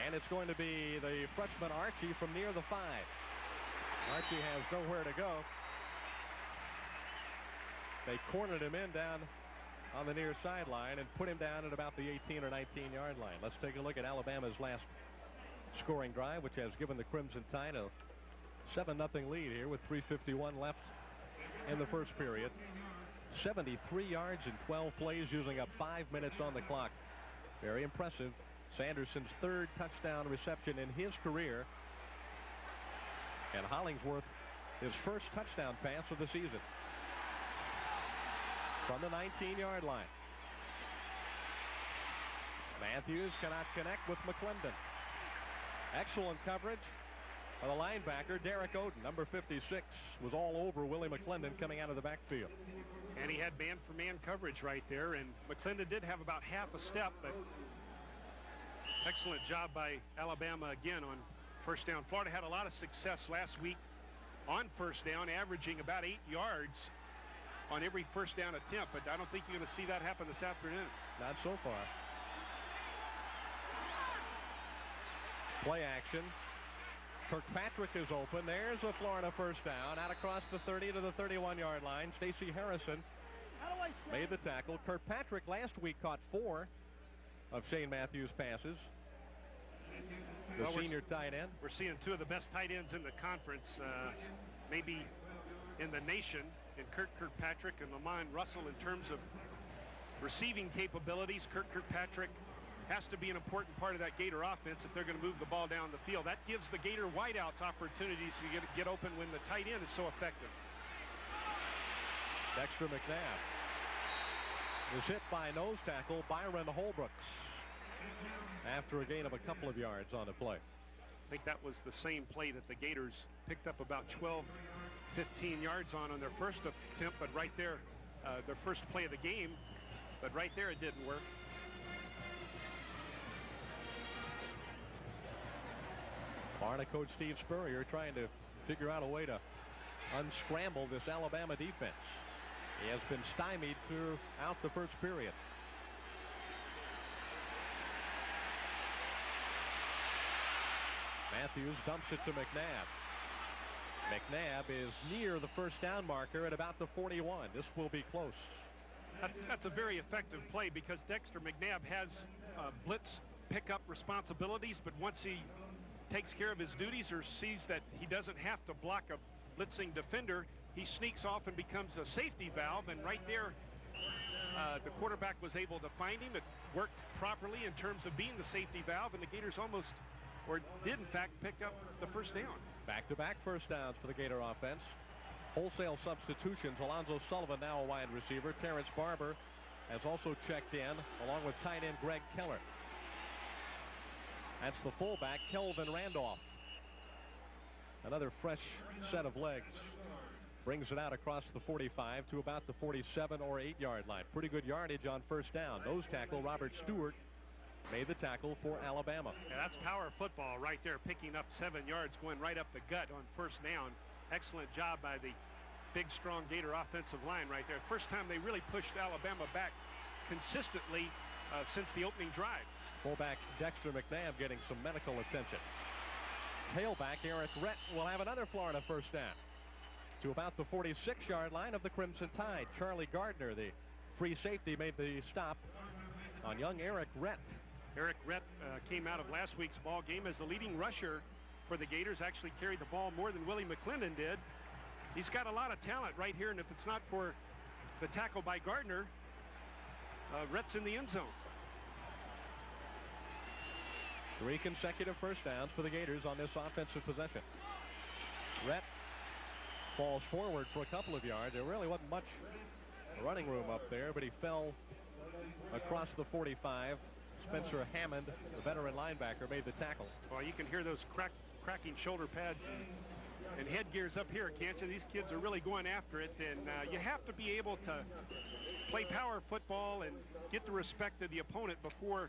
[SPEAKER 4] and it's going to be the freshman Archie from near the 5. Archie has nowhere to go. They cornered him in down on the near sideline and put him down at about the 18 or 19 yard line. Let's take a look at Alabama's last scoring drive, which has given the Crimson Tide a 7-0 lead here with 3:51 left in the first period. 73 yards in 12 plays, using up 5 minutes on the clock. Very impressive. Sanderson's third touchdown reception in his career, and Hollingsworth his first touchdown pass of the season from the 19-yard line. Matthews cannot connect with McClendon. Excellent coverage of the linebacker Derek Oden. Number 56 was all over Willie McClendon coming out of the backfield.
[SPEAKER 8] And he had man-for-man coverage right there, and McClendon did have about half a step, but excellent job by Alabama again on first down. Florida had a lot of success last week on first down, averaging about 8 yards on every first down attempt, but I don't think you're going to see that happen this afternoon.
[SPEAKER 4] Not so far. Play action. Kirkpatrick is open. There's a Florida first down out across the 30 to the 31-yard line. Stacey Harrison made the tackle. Kirkpatrick last week caught 4 of Shane Matthews' passes. The senior tight end.
[SPEAKER 8] We're seeing 2 of the best tight ends in the conference, maybe in the nation, in Kirk Kirkpatrick and Lamont Russell in terms of receiving capabilities. Kirk Kirkpatrick has to be an important part of that Gator offense if they're going to move the ball down the field. That gives the Gator wideouts opportunities to get open when the tight end is so effective.
[SPEAKER 4] Dexter McNabb is hit by nose tackle Byron Holbrooks after a gain of a couple of yards on the play.
[SPEAKER 8] I think that was the same play that the Gators picked up about 12-15 yards on their first attempt, but right there, their first play of the game, but right there it didn't work.
[SPEAKER 4] Florida coach Steve Spurrier trying to figure out a way to unscramble this Alabama defense. He has been stymied throughout the first period. Matthews dumps it to McNabb. McNabb is near the first down marker at about the 41. This will be close.
[SPEAKER 8] That's a very effective play because Dexter McNabb has blitz pickup responsibilities, but once he takes care of his duties or sees that he doesn't have to block a blitzing defender, he sneaks off and becomes a safety valve, and right there The quarterback was able to find him. It worked properly in terms of being the safety valve, and the Gators almost, or did in fact, pick up the first down.
[SPEAKER 4] Back-to-back first downs for the Gator offense. Wholesale substitutions. Alonzo Sullivan now a wide receiver. Terrence Barber has also checked in, along with tight end Greg Keller. That's the fullback, Kelvin Randolph. Another fresh set of legs. Brings it out across the 45 to about the 47 or 8-yard line. Pretty good yardage on first down. Nose tackle Robert Stewart made the tackle for Alabama.
[SPEAKER 8] Yeah, that's power football right there, picking up 7 yards, going right up the gut on first down. Excellent job by the big, strong Gator offensive line right there. First time they really pushed Alabama back consistently since the opening drive.
[SPEAKER 4] Fullback Dexter McNabb getting some medical attention. Tailback Eric Rett will have another Florida first down to about the 46-yard line of the Crimson Tide. Charlie Gardner, the free safety, made the stop on young Eric Rett.
[SPEAKER 8] Eric Rett came out of last week's ball game as the leading rusher for the Gators. Actually carried the ball more than Willie McClendon did. He's got a lot of talent right here, and if it's not for the tackle by Gardner, Rett's in the end zone.
[SPEAKER 4] 3 consecutive first downs for the Gators on this offensive possession. Rett falls forward for a couple of yards. There really wasn't much running room up there, but he fell across the 45. Spencer Hammond, the veteran linebacker, made the tackle.
[SPEAKER 8] Well, you can hear those cracking shoulder pads and headgears up here, can't you? These kids are really going after it, and you have to be able to play power football and get the respect of the opponent before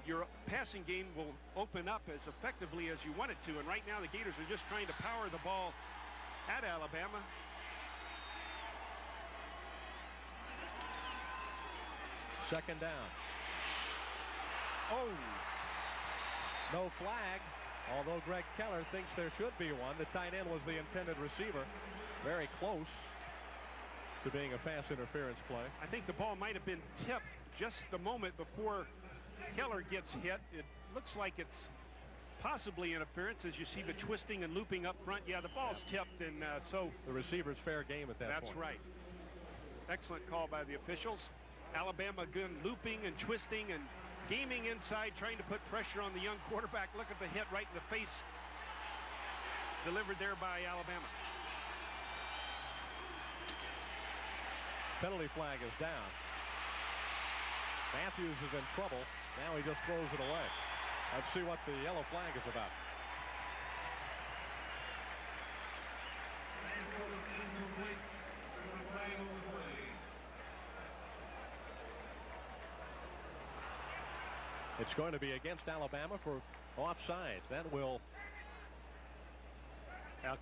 [SPEAKER 8] your passing game will open up as effectively as you want it to. And right now the Gators are just trying to power the ball at Alabama.
[SPEAKER 4] Second down.
[SPEAKER 8] Oh,
[SPEAKER 4] no flag, although Greg Keller thinks there should be one. The tight end was the intended receiver. Very close to being a pass interference play.
[SPEAKER 8] I think the ball might have been tipped just the moment before Keller gets hit. It looks like it's possibly interference as you see the twisting and looping up front. Yeah, the ball's tipped, and so
[SPEAKER 4] the receiver's fair game at that point.
[SPEAKER 8] That's right. Excellent call by the officials. Alabama again looping and twisting and gaming inside, trying to put pressure on the young quarterback. Look at the hit right in the face delivered there by Alabama.
[SPEAKER 4] Penalty flag is down. Matthews is in trouble. Now he just throws it away. Let's see what the yellow flag is about. It's going to be against Alabama for offsides. That will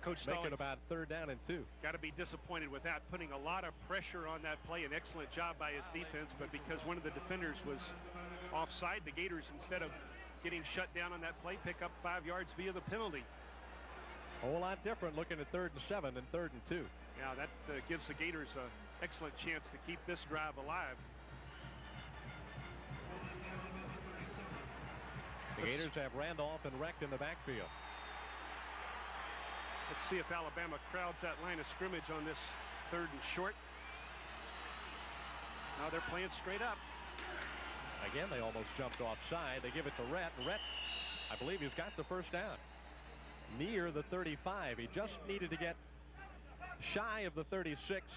[SPEAKER 8] Coach
[SPEAKER 4] make it about 3rd down and 2.
[SPEAKER 8] Got to be disappointed with that, putting a lot of pressure on that play. An excellent job by his defense, but because one of the defenders was offside, the Gators, instead of getting shut down on that play, pick up 5 yards via the penalty.
[SPEAKER 4] A whole lot different looking at 3rd and 7 and 3rd and 2.
[SPEAKER 8] Yeah, that gives the Gators an excellent chance to keep this drive alive.
[SPEAKER 4] The Gators have Randolph and Recht in the backfield.
[SPEAKER 8] Let's see if Alabama crowds that line of scrimmage on this 3rd and short. Now they're playing straight up.
[SPEAKER 4] Again, they almost jumped offside. They give it to Rett. Rett, I believe he's got the first down. Near the 35. He just needed to get shy of the 36.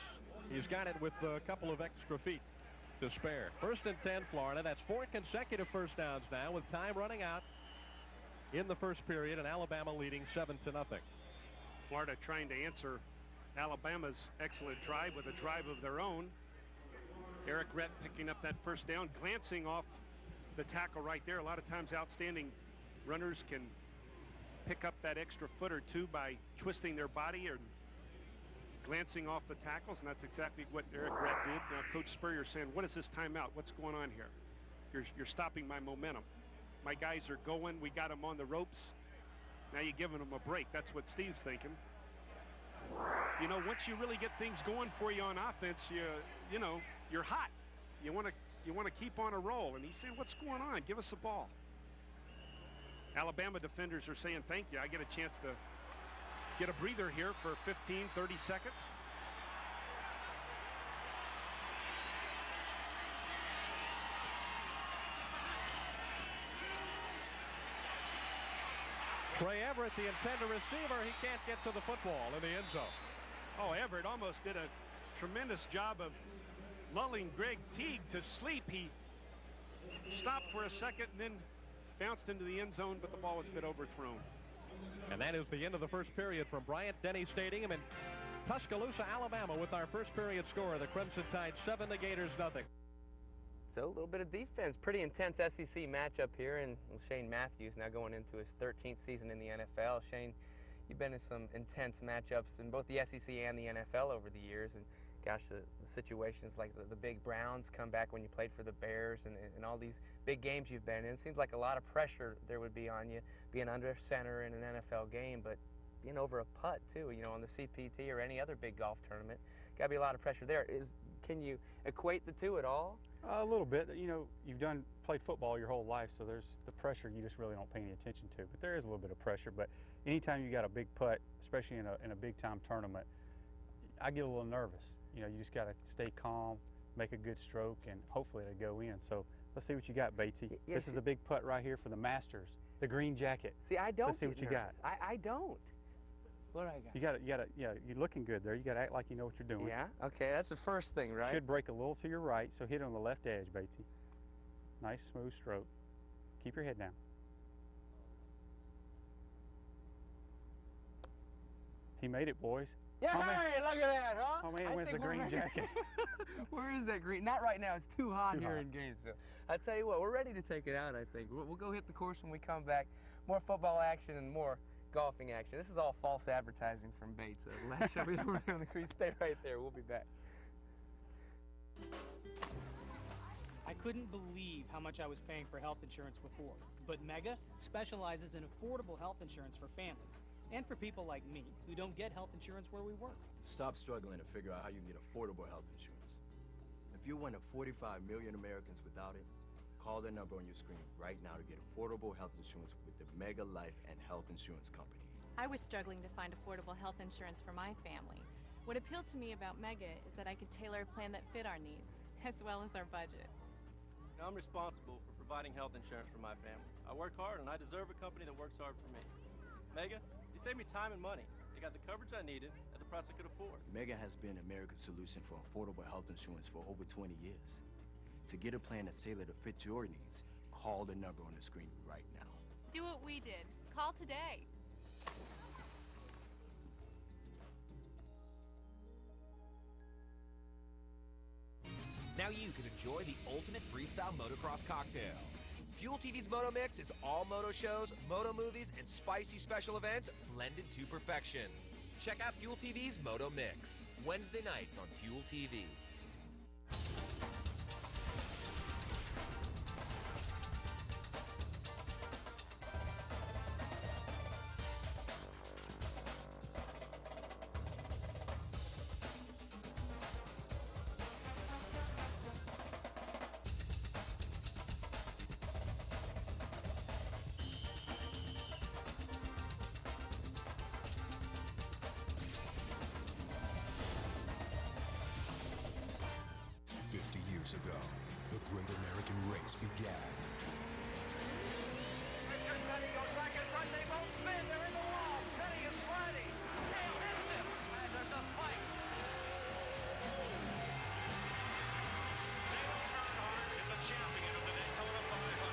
[SPEAKER 4] He's got it with a couple of extra feet to spare. 1st and 10 Florida. That's 4 consecutive first downs now with time running out in the first period and Alabama leading 7-0.
[SPEAKER 8] Florida trying to answer Alabama's excellent drive with a drive of their own. Eric Rett picking up that first down, glancing off the tackle right there. A lot of times outstanding runners can pick up that extra foot or two by twisting their body or glancing off the tackles, and that's exactly what Eric Rett did. Now Coach Spurrier saying, what is this timeout? What's going on here? You're stopping my momentum. My guys are going. We got them on the ropes. Now you're giving them a break. That's what Steve's thinking. You know, once you really get things going for you on offense, you know, you're hot. You want to keep on a roll. And he's saying, what's going on? Give us the ball. Alabama defenders are saying, thank you. I get a chance to get a breather here for 15, 30 seconds.
[SPEAKER 4] Trey Everett, the intended receiver, he can't get to the football in the end zone.
[SPEAKER 8] Oh, Everett almost did a tremendous job of lulling Greg Teague to sleep. He stopped for a second and then bounced into the end zone, but the ball was a bit overthrown.
[SPEAKER 4] And that is the end of the first period from Bryant-Denny Stadium in Tuscaloosa, Alabama, with our first period score. The Crimson Tide 7, the Gators nothing.
[SPEAKER 2] So a little bit of defense. Pretty intense SEC matchup here, and Shane Matthews now going into his 13th season in the NFL. Shane, you've been in some intense matchups in both the SEC and the NFL over the years, and gosh, the situations like the big Browns come back when you played for the Bears, and all these big games you've been in. It seems like a lot of pressure there would be on you, being under center in an NFL game, but being over a putt too, you know, on the CPT or any other big golf tournament. Got to be a lot of pressure there. Can you equate the two at all?
[SPEAKER 6] A little bit. You know, you've played football your whole life, so there's the pressure you just really don't pay any attention to. But there is a little bit of pressure. But anytime you got a big putt, especially in a big time tournament, I get a little nervous. You know, you just got to stay calm, make a good stroke, and hopefully it'll go in. So let's see what you got, Batesy.
[SPEAKER 2] Yes,
[SPEAKER 6] this is the big putt right here for the Masters, the green jacket.
[SPEAKER 2] See, I don't.
[SPEAKER 6] Let's see what you got.
[SPEAKER 2] I don't. What do I got?
[SPEAKER 6] Yeah, you're looking good there. You got to act like you know what you're doing.
[SPEAKER 2] Yeah. Okay, that's the first thing, right?
[SPEAKER 6] Should break a little to your right, so hit it on the left edge, Batesy. Nice smooth stroke. Keep your head down. He made it, boys.
[SPEAKER 2] Yeah, hey, look at that, huh?
[SPEAKER 6] Oh man, where's the green jacket?
[SPEAKER 2] Where is that green? Not right now. It's too hot here in Gainesville. I tell you what, we're ready to take it out. I think we'll go hit the course when we come back. More football action and more golfing action. This is all false advertising from Bates. Last show we were on the crease. Stay right there. We'll be back.
[SPEAKER 1] I couldn't believe how much I was paying for health insurance before, but Mega specializes in affordable health insurance for families and for people like me who don't get health insurance where we work.
[SPEAKER 3] Stop struggling to figure out how you can get affordable health insurance. If you're one of 45 million Americans without it, call the number on your screen right now to get affordable health insurance with the Mega Life and Health Insurance Company.
[SPEAKER 5] I was struggling to find affordable health insurance for my family. What appealed to me about Mega is that I could tailor a plan that fit our needs, as well as our budget.
[SPEAKER 24] I'm responsible for providing health insurance for my family. I worked hard and I deserve a company that works hard for me. Mega, you saved me time and money. They got the coverage I needed at the price I could afford.
[SPEAKER 3] Mega has been America's solution for affordable health insurance for over 20 years. To get a plan that's tailored to fit your needs, call the number on the screen right now.
[SPEAKER 5] Do what we did. Call today.
[SPEAKER 25] Now you can enjoy the ultimate freestyle motocross cocktail. Fuel TV's Moto Mix is all moto shows, moto movies, and spicy special events blended to perfection. Check out Fuel TV's Moto Mix, Wednesday nights on Fuel TV.
[SPEAKER 20] Ago, the Great American Race began.
[SPEAKER 19] Richard Petty goes back in front. They both spin. They're in the wall. Petty is ready. Dale hits him. And there's a fight. Dale Earnhardt is the champion of the Daytona 500.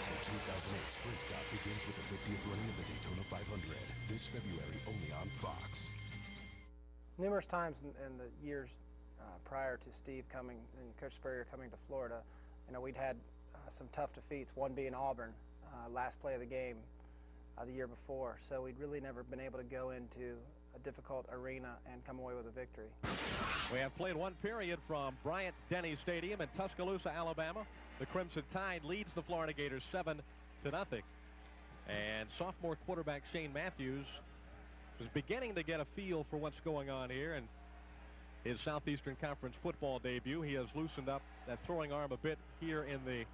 [SPEAKER 20] The 2008 Sprint Cup begins with the 50th running of the Daytona 500 this February only on Fox.
[SPEAKER 22] Numerous times in the years prior to Steve coming and Coach Spurrier coming to Florida, you know, we'd had some tough defeats, one being Auburn, last play of the game the year before. So we'd really never been able to go into a difficult arena and come away with a victory.
[SPEAKER 4] We have played one period from Bryant-Denny Stadium in Tuscaloosa, Alabama. The Crimson Tide leads the Florida Gators 7-0. And sophomore quarterback Shane Matthews is beginning to get a feel for what's going on here in his Southeastern Conference football debut. He has loosened up that throwing arm a bit here in the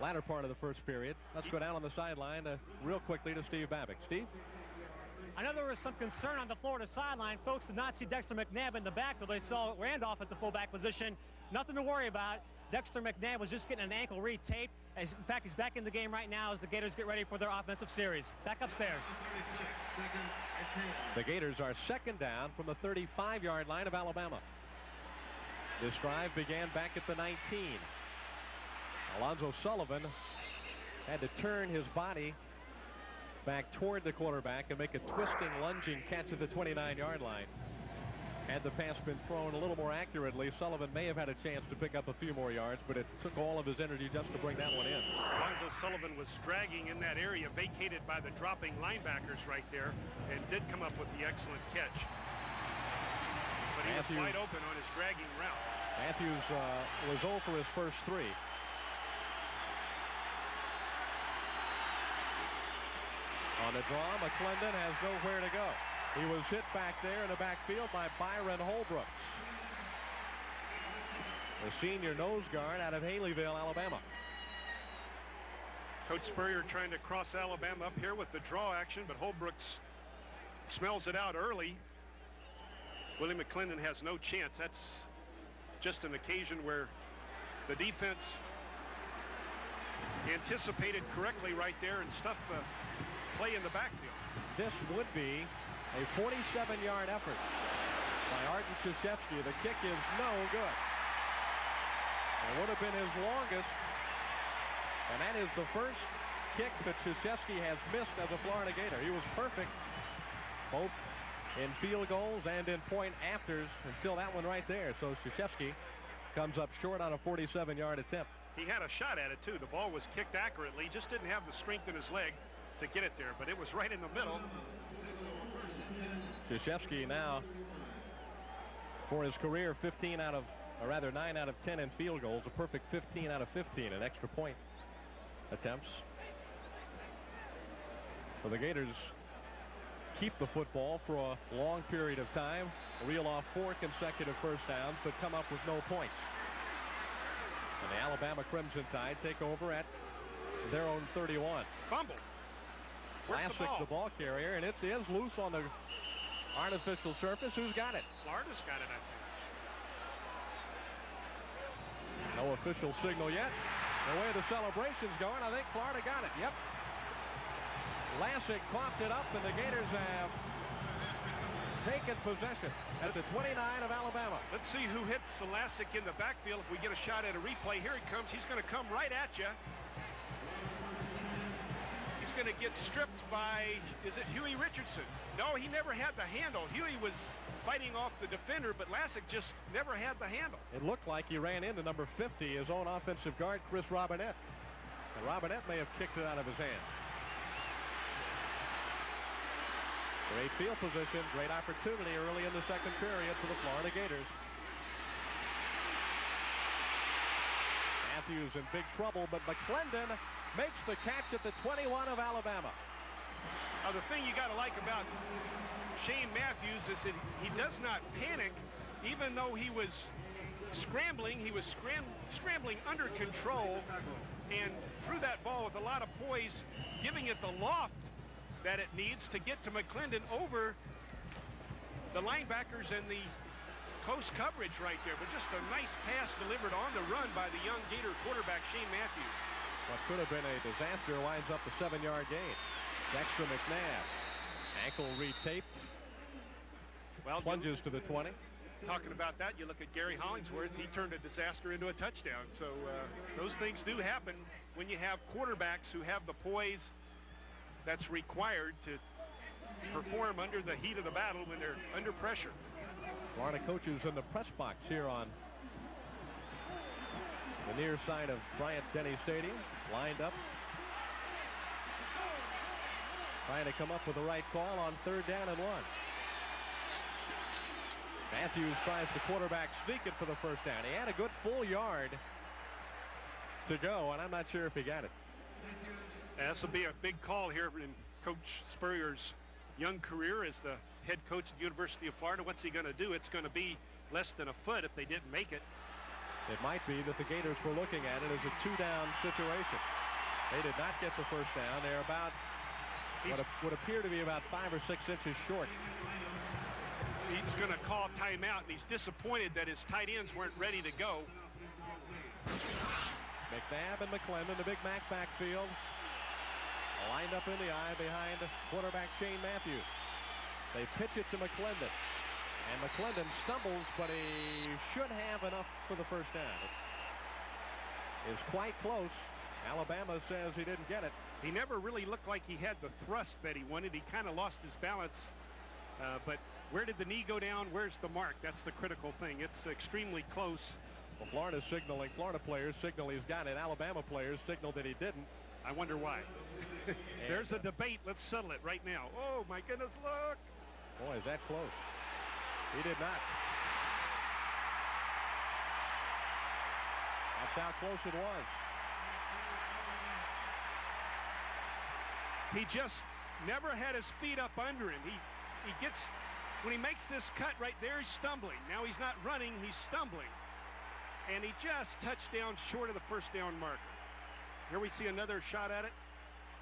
[SPEAKER 4] latter part of the first period. Let's go down on the sideline real quickly to Steve Babick. Steve?
[SPEAKER 23] I know there was some concern on the Florida sideline. Folks did not see Dexter McNabb in the backfield. They saw Randolph at the fullback position. Nothing to worry about. Dexter McNabb was just getting an ankle retaped. In fact, he's back in the game right now as the Gators get ready for their offensive series. Back upstairs.
[SPEAKER 4] The Gators are second down from the 35-yard line of Alabama. This drive began back at the 19. Alonzo Sullivan had to turn his body back toward the quarterback and make a twisting, lunging catch at the 29-yard line. Had the pass been thrown a little more accurately, Sullivan may have had a chance to pick up a few more yards, but it took all of his energy just to bring that one in.
[SPEAKER 8] Alonzo Sullivan was dragging in that area, vacated by the dropping linebackers right there, and did come up with the excellent catch. But he was wide open on his dragging route.
[SPEAKER 4] Matthews was 0 for his first 3. On the draw, McClendon has nowhere to go. He was hit back there in the backfield by Byron Holbrooks, the senior nose guard out of Haleyville, Alabama.
[SPEAKER 8] Coach Spurrier trying to cross Alabama up here with the draw action, but Holbrooks smells it out early. Willie McClendon has no chance. That's just an occasion where the defense anticipated correctly right there and stuffed the play in the backfield.
[SPEAKER 4] This would be a 47-yard effort by Arden Krzyzewski. The kick is no good. It would have been his longest, and that is the first kick that Krzyzewski has missed as a Florida Gator. He was perfect both in field goals and in point afters until that one right there. So Krzyzewski comes up short on a 47-yard attempt.
[SPEAKER 8] He had a shot at it too. The ball was kicked accurately, just didn't have the strength in his leg to get it there, but it was right in the middle.
[SPEAKER 4] Krzyzewski now, for his career, 9 out of 10 in field goals, a perfect 15 out of 15 in extra point attempts. So the Gators keep the football for a long period of time, reel off 4 consecutive first downs, but come up with no points. And the Alabama Crimson Tide take over at their own 31.
[SPEAKER 8] Fumble. Where's
[SPEAKER 4] Classic, the ball carrier, and it is loose on the artificial surface. Who's got it?
[SPEAKER 8] Florida's got it, I think.
[SPEAKER 4] No official signal yet. The way the celebration's going, I think Florida got it. Yep. Lassick coughed it up, and the Gators have taken possession at the 29 of Alabama.
[SPEAKER 8] Let's see who hits Lassick in the backfield. If we get a shot at a replay, here he comes. He's going to come right at you. He's going to get stripped by, is it Huey Richardson? No, he never had the handle. Huey was fighting off the defender, but Lassick just never had the handle.
[SPEAKER 4] It looked like he ran into number 50, his own offensive guard, Chris Robinette. And Robinette may have kicked it out of his hand. Great field position, great opportunity early in the second period for the Florida Gators. Matthews in big trouble, but McClendon makes the catch at the 21 of Alabama.
[SPEAKER 8] Now the thing you got to like about Shane Matthews is that he does not panic, even though he was scrambling. He was scrambling under control and threw that ball with a lot of poise, giving it the loft that it needs to get to McClendon over the linebackers and the close coverage right there. But just a nice pass delivered on the run by the young Gator quarterback, Shane Matthews.
[SPEAKER 4] What could have been a disaster winds up a 7-yard gain. Dexter McNabb, ankle retaped.
[SPEAKER 8] Well,
[SPEAKER 4] plunges to the 20.
[SPEAKER 8] Talking about that, you look at Gary Hollingsworth. He turned a disaster into a touchdown. So those things do happen when you have quarterbacks who have the poise that's required to perform under the heat of the battle when they're under pressure.
[SPEAKER 4] Florida coaches in the press box here on the near side of Bryant-Denny Stadium, lined up, trying to come up with the right call on 3rd down and 1. Matthews tries the quarterback sneak it for the first down. He had a good full yard to go, and I'm not sure if he got it.
[SPEAKER 8] Yeah, this will be a big call here in Coach Spurrier's young career as the head coach at the University of Florida. What's he going to do? It's going to be less than a foot if they didn't make it.
[SPEAKER 4] It might be that the Gators were looking at it as a 2-down situation. They did not get the first down. They're about what would appear to be about 5 or 6 inches short.
[SPEAKER 8] He's going to call timeout, and he's disappointed that his tight ends weren't ready to go.
[SPEAKER 4] McNabb and McClendon, the Big Mac backfield, lined up in the eye behind quarterback Shane Matthews. They pitch it to McClendon, and McClendon stumbles, but he should have enough for the first down. It is quite close. Alabama says he didn't get it.
[SPEAKER 8] He never really looked like he had the thrust that he wanted. He kind of lost his balance. But where did the knee go down? Where's the mark? That's the critical thing. It's extremely close.
[SPEAKER 4] Well, Florida's signaling, Florida players signal he's got it. Alabama players signal that he didn't.
[SPEAKER 8] I wonder why. There's a debate. Let's settle it right now. Oh, my goodness, look.
[SPEAKER 4] Boy, is that close. He did not. That's how close it was.
[SPEAKER 8] He just never had his feet up under him. He gets, when he makes this cut right there, he's stumbling. Now he's not running, he's stumbling. And he just touched down short of the first down marker. Here we see another shot at it.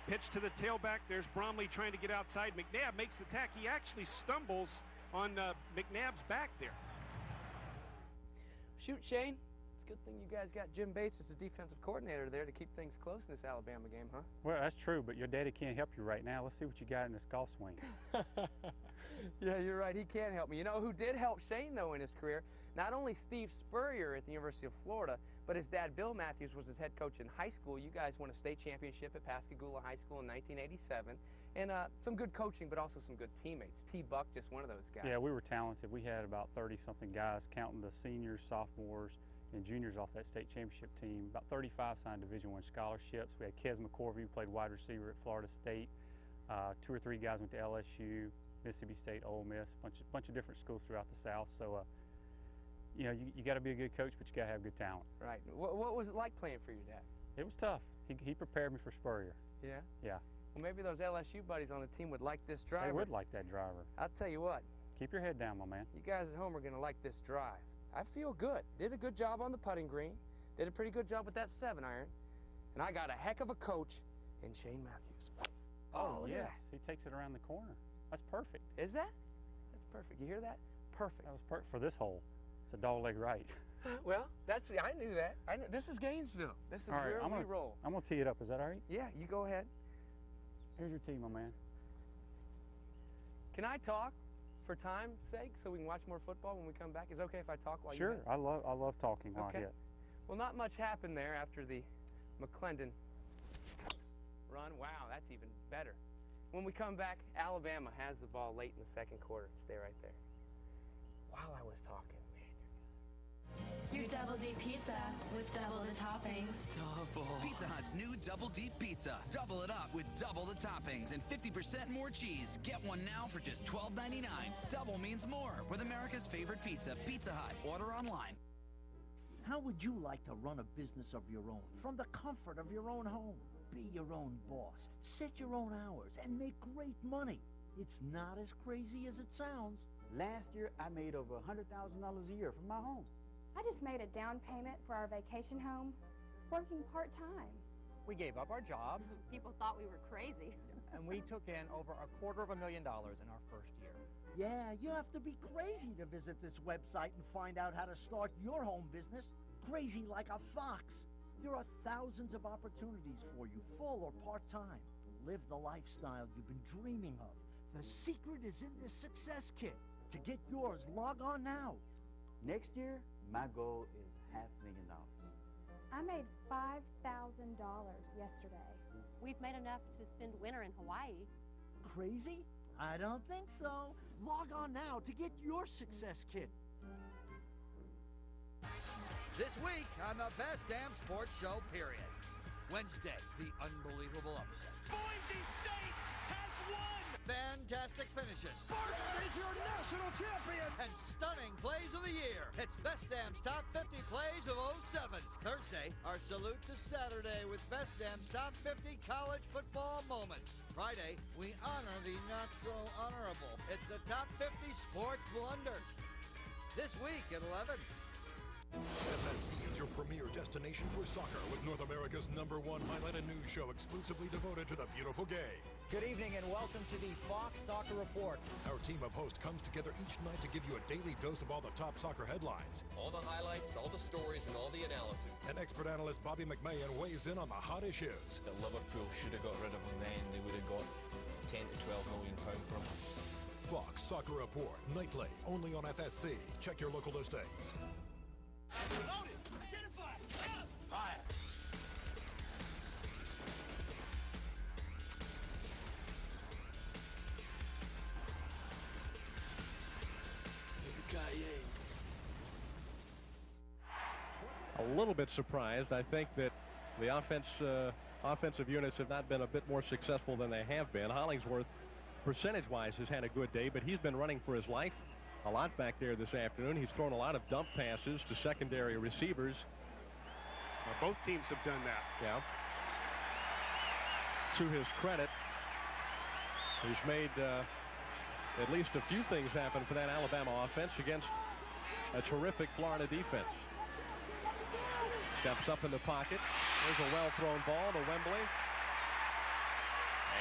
[SPEAKER 8] Pitch to the tailback. There's Bromley trying to get outside. McNabb makes the tack. He actually stumbles on McNabb's back there.
[SPEAKER 2] Shoot, Shane. It's a good thing you guys got Jim Bates as the defensive coordinator there to keep things close in this Alabama game, huh?
[SPEAKER 6] Well, that's true, but your daddy can't help you right now. Let's see what you got in this golf swing.
[SPEAKER 2] Yeah, you're right. He can't help me. You know who did help Shane, though, in his career? Not only Steve Spurrier at the University of Florida, but his dad, Bill Matthews, was his head coach in high school. You guys won a state championship at Pascagoula High School in 1987. And some good coaching, but also some good teammates. T. Buck, just one of those guys.
[SPEAKER 6] Yeah, we were talented. We had about 30-something guys, counting the seniors, sophomores, and juniors off that state championship team. About 35 signed Division I scholarships. We had Kes McCorvey, who played wide receiver at Florida State. 2 or 3 guys went to LSU, Mississippi State, Ole Miss, bunch of different schools throughout the South. So, you know, you got to be a good coach, but you got to have good talent.
[SPEAKER 2] Right. What was it like playing for your dad?
[SPEAKER 6] It was tough. He prepared me for Spurrier.
[SPEAKER 2] Yeah?
[SPEAKER 6] Yeah.
[SPEAKER 2] Well, maybe those LSU buddies on the team would like this driver.
[SPEAKER 6] They would like that driver.
[SPEAKER 2] I'll tell you what.
[SPEAKER 6] Keep your head down, my man.
[SPEAKER 2] You guys at home are going to like this drive. I feel good. Did a good job on the putting green. Did a pretty good job with that 7-iron. And I got a heck of a coach in Shane Matthews.
[SPEAKER 6] Oh, yes. He takes it around the corner. That's perfect.
[SPEAKER 2] Is that? That's perfect. You hear that? Perfect.
[SPEAKER 6] That was perfect for this hole. It's a dog leg right.
[SPEAKER 2] Well, I knew that. I knew. This is Gainesville. This is where we roll.
[SPEAKER 6] I'm going to tee it up. Is that all right?
[SPEAKER 2] Yeah, you go ahead.
[SPEAKER 6] Here's your tee, my man.
[SPEAKER 2] Can I talk for time's sake so we can watch more football when we come back? Is it okay if I talk while you
[SPEAKER 6] Sure. I love talking while I hit.
[SPEAKER 2] Well, not much happened there after the McClendon run. Wow, that's even better. When we come back, Alabama has the ball late in the second quarter. Stay right there. While I was talking,
[SPEAKER 7] Your Double D pizza with double the toppings.
[SPEAKER 9] Double. Pizza Hut's new Double Deep Pizza. Double it up with double the toppings and 50% more cheese. Get one now for just $12.99. Double means more with America's favorite pizza, Pizza Hut. Order online.
[SPEAKER 10] How would you like to run a business of your own from the comfort of your own home? Be your own boss, set your own hours, and make great money. It's not as crazy as it sounds.
[SPEAKER 11] Last year, I made over $100,000 a year from my home.
[SPEAKER 12] I just made a down payment for our vacation home, working part-time.
[SPEAKER 26] We gave up our jobs.
[SPEAKER 16] People thought we were crazy.
[SPEAKER 11] And we took in over $250,000 in our first year.
[SPEAKER 10] Yeah, you have to be crazy to visit this website and find out how to start your home business. Crazy like a fox. There are thousands of opportunities for you, full or part-time. Live the lifestyle you've been dreaming of. The secret is in this success kit. To get yours, log on now.
[SPEAKER 11] Next year, my goal is $500,000.
[SPEAKER 12] I made $5,000 yesterday.
[SPEAKER 27] We've made enough to spend winter in Hawaii.
[SPEAKER 10] Crazy? I don't think so. Log on now to get your success kit.
[SPEAKER 28] This week on the Best Damn Sports Show, period. Wednesday, the unbelievable upsets.
[SPEAKER 19] Boise State has won!
[SPEAKER 28] Fantastic finishes.
[SPEAKER 19] Spartan is your national champion!
[SPEAKER 28] And stunning plays of the year. It's Best Damn's Top 50 Plays of 07. Thursday, our salute to Saturday with Best Damn's Top 50 College Football Moments. Friday, we honor the not-so-honorable. It's the Top 50 Sports Blunders. This week at 11.
[SPEAKER 20] FSC is your premier destination for soccer with North America's #1 highlighted news show exclusively devoted to the beautiful game.
[SPEAKER 1] Good evening and welcome to the Fox Soccer Report.
[SPEAKER 13] Our team of hosts comes together each night to give you a daily dose of all the top soccer headlines.
[SPEAKER 14] All the highlights, all the stories, and all the analysis.
[SPEAKER 13] And expert analyst Bobby McMahon weighs in on the hot issues.
[SPEAKER 15] That Liverpool should have got rid of him then. They would have got 10 to 12 million pound from him.
[SPEAKER 13] Fox Soccer Report, nightly, only on FSC. Check your local listings.
[SPEAKER 19] Loaded! Identify! Fire!
[SPEAKER 4] A little bit surprised. I think that the offensive units have not been a bit more successful than they have been. Hollingsworth, percentage-wise, has had a good day, but he's been running for his life a lot back there this afternoon. He's thrown a lot of dump passes to secondary receivers.
[SPEAKER 8] Both teams have done that.
[SPEAKER 4] Yeah. To his credit, he's made at least a few things happen for that Alabama offense against a terrific Florida defense. Steps up in the pocket. There's a well-thrown ball to Wembley.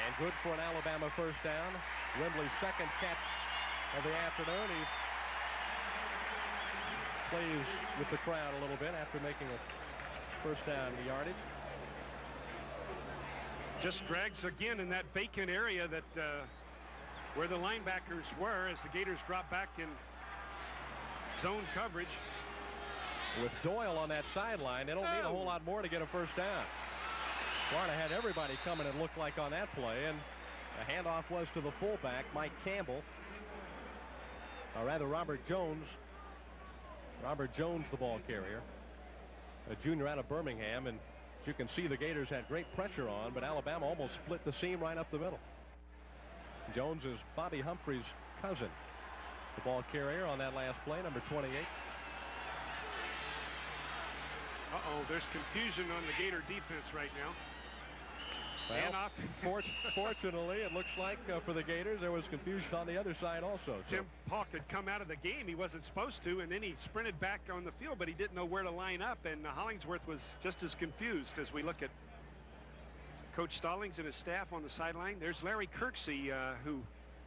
[SPEAKER 4] And good for an Alabama first down. Wembley's second catch of the afternoon. He plays with the crowd a little bit after making a first down yardage.
[SPEAKER 8] Just drags again in that vacant area that where the linebackers were as the Gators drop back in zone coverage.
[SPEAKER 4] With Doyle on that sideline, they don't need a whole lot more to get a first down. Florida had everybody coming, it looked like, on that play, and the handoff was to the fullback, Mike Campbell. Or rather, Robert Jones. Robert Jones, the ball carrier. A junior out of Birmingham, and as you can see, the Gators had great pressure on, but Alabama almost split the seam right up the middle. Jones is Bobby Humphrey's cousin. The ball carrier on that last play, number 28.
[SPEAKER 8] There's confusion on the Gator defense right now.
[SPEAKER 4] Well, fortunately, it looks like for the Gators, there was confusion on the other side also.
[SPEAKER 8] Tim Paulk had come out of the game. He wasn't supposed to, and then he sprinted back on the field, but he didn't know where to line up, and Hollingsworth was just as confused as we look at Coach Stallings and his staff on the sideline. There's Larry Kirksey, who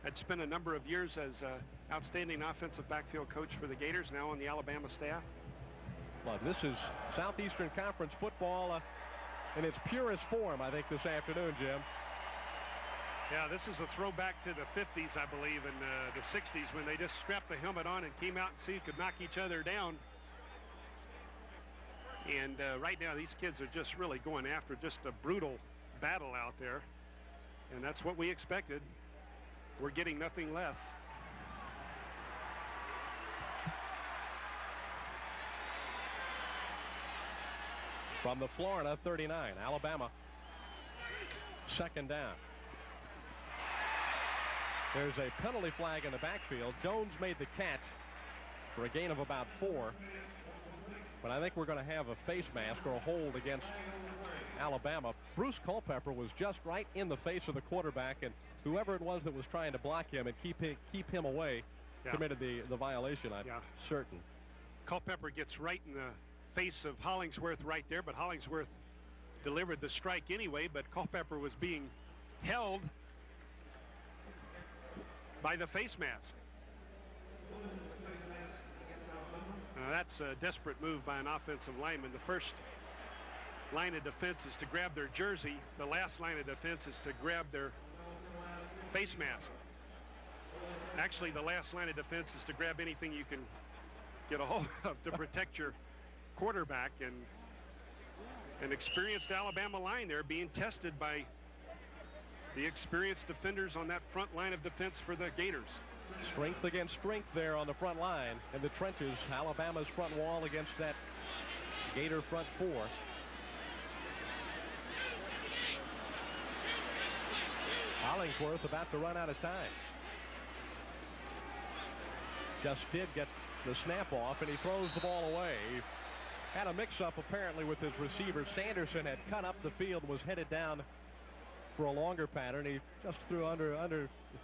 [SPEAKER 8] had spent a number of years as outstanding offensive backfield coach for the Gators, now on the Alabama staff.
[SPEAKER 4] Well, this is Southeastern Conference football in its purest form, I think, this afternoon, Jim.
[SPEAKER 8] Yeah, this is a throwback to the 50s, I believe, and the 60s when they just strapped the helmet on and came out and see who could knock each other down. And right now, these kids are just really going after just a brutal battle out there. And that's what we expected. We're getting nothing less.
[SPEAKER 4] From the Florida 39, Alabama, second down. There's a penalty flag in the backfield. Jones made the catch for a gain of about 4. But I think we're going to have a face mask or a hold against Alabama. Bruce Culpepper was just right in the face of the quarterback, and whoever it was that was trying to block him and keep him away committed the violation, I'm certain.
[SPEAKER 8] Culpepper gets right in the face of Hollingsworth right there, but Hollingsworth delivered the strike anyway, but Culpepper was being held by the face mask. Now that's a desperate move by an offensive lineman. The first line of defense is to grab their jersey. The last line of defense is to grab their face mask. Actually, the last line of defense is to grab anything you can get a hold of to protect your quarterback, and an experienced Alabama line there being tested by the experienced defenders on that front line of defense for the Gators.
[SPEAKER 4] Strength against strength there on the front line in the trenches. Alabama's front wall against that Gator front four. Hollingsworth about to run out of time. Just did get the snap off, and he throws the ball away. He had a mix-up apparently with his receiver. Sanderson had cut up the field and was headed down for a longer pattern. He just threw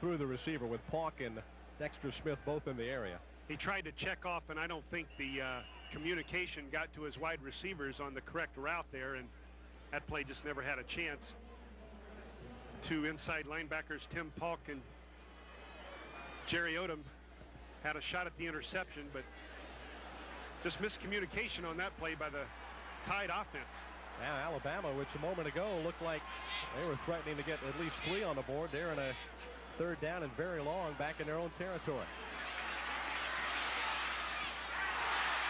[SPEAKER 4] through the receiver with Paulk and Dexter Smith both in the area.
[SPEAKER 8] He tried to check off, and I don't think the communication got to his wide receivers on the correct route there, and that play just never had a chance. two inside linebackers, Tim Polk and Jerry Odom, had a shot at the interception, but just miscommunication on that play by the Tide offense.
[SPEAKER 4] Now Alabama, which a moment ago looked like they were threatening to get at least 3 on the board. They're in a third down and very long back in their own territory.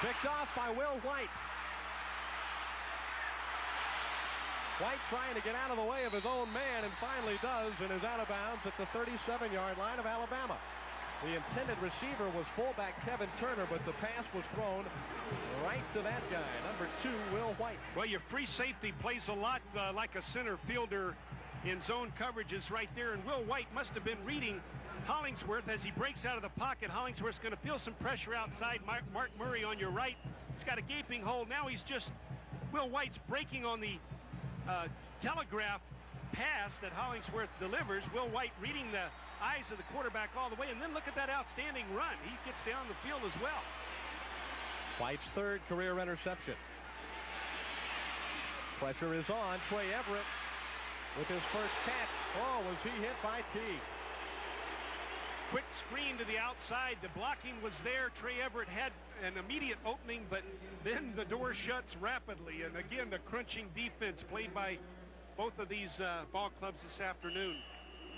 [SPEAKER 4] Picked off by Will White. White trying to get out of the way of his own man, and finally does, and is out of bounds at the 37-yard line of Alabama. The intended receiver was fullback Kevin Turner, but the pass was thrown right to that guy, number 2, Will White.
[SPEAKER 8] Well, your free safety plays a lot like a center fielder in zone coverages right there, and Will White must have been reading Hollingsworth as he breaks out of the pocket. Hollingsworth's going to feel some pressure outside. Mark Murray on your right. He's got a gaping hole. Now he's just, Will White's breaking on the telegraph pass that Hollingsworth delivers. Will White reading the eyes of the quarterback all the way, and then look at that outstanding run. He gets down the field as well.
[SPEAKER 4] White's 3rd career interception. Pressure is on. Trey Everett with his first catch. Oh, was he hit by Teague?
[SPEAKER 8] Quick screen to the outside. The blocking was there. Trey Everett had an immediate opening, but then the door shuts rapidly. And again, the crunching defense played by both of these ball clubs this afternoon.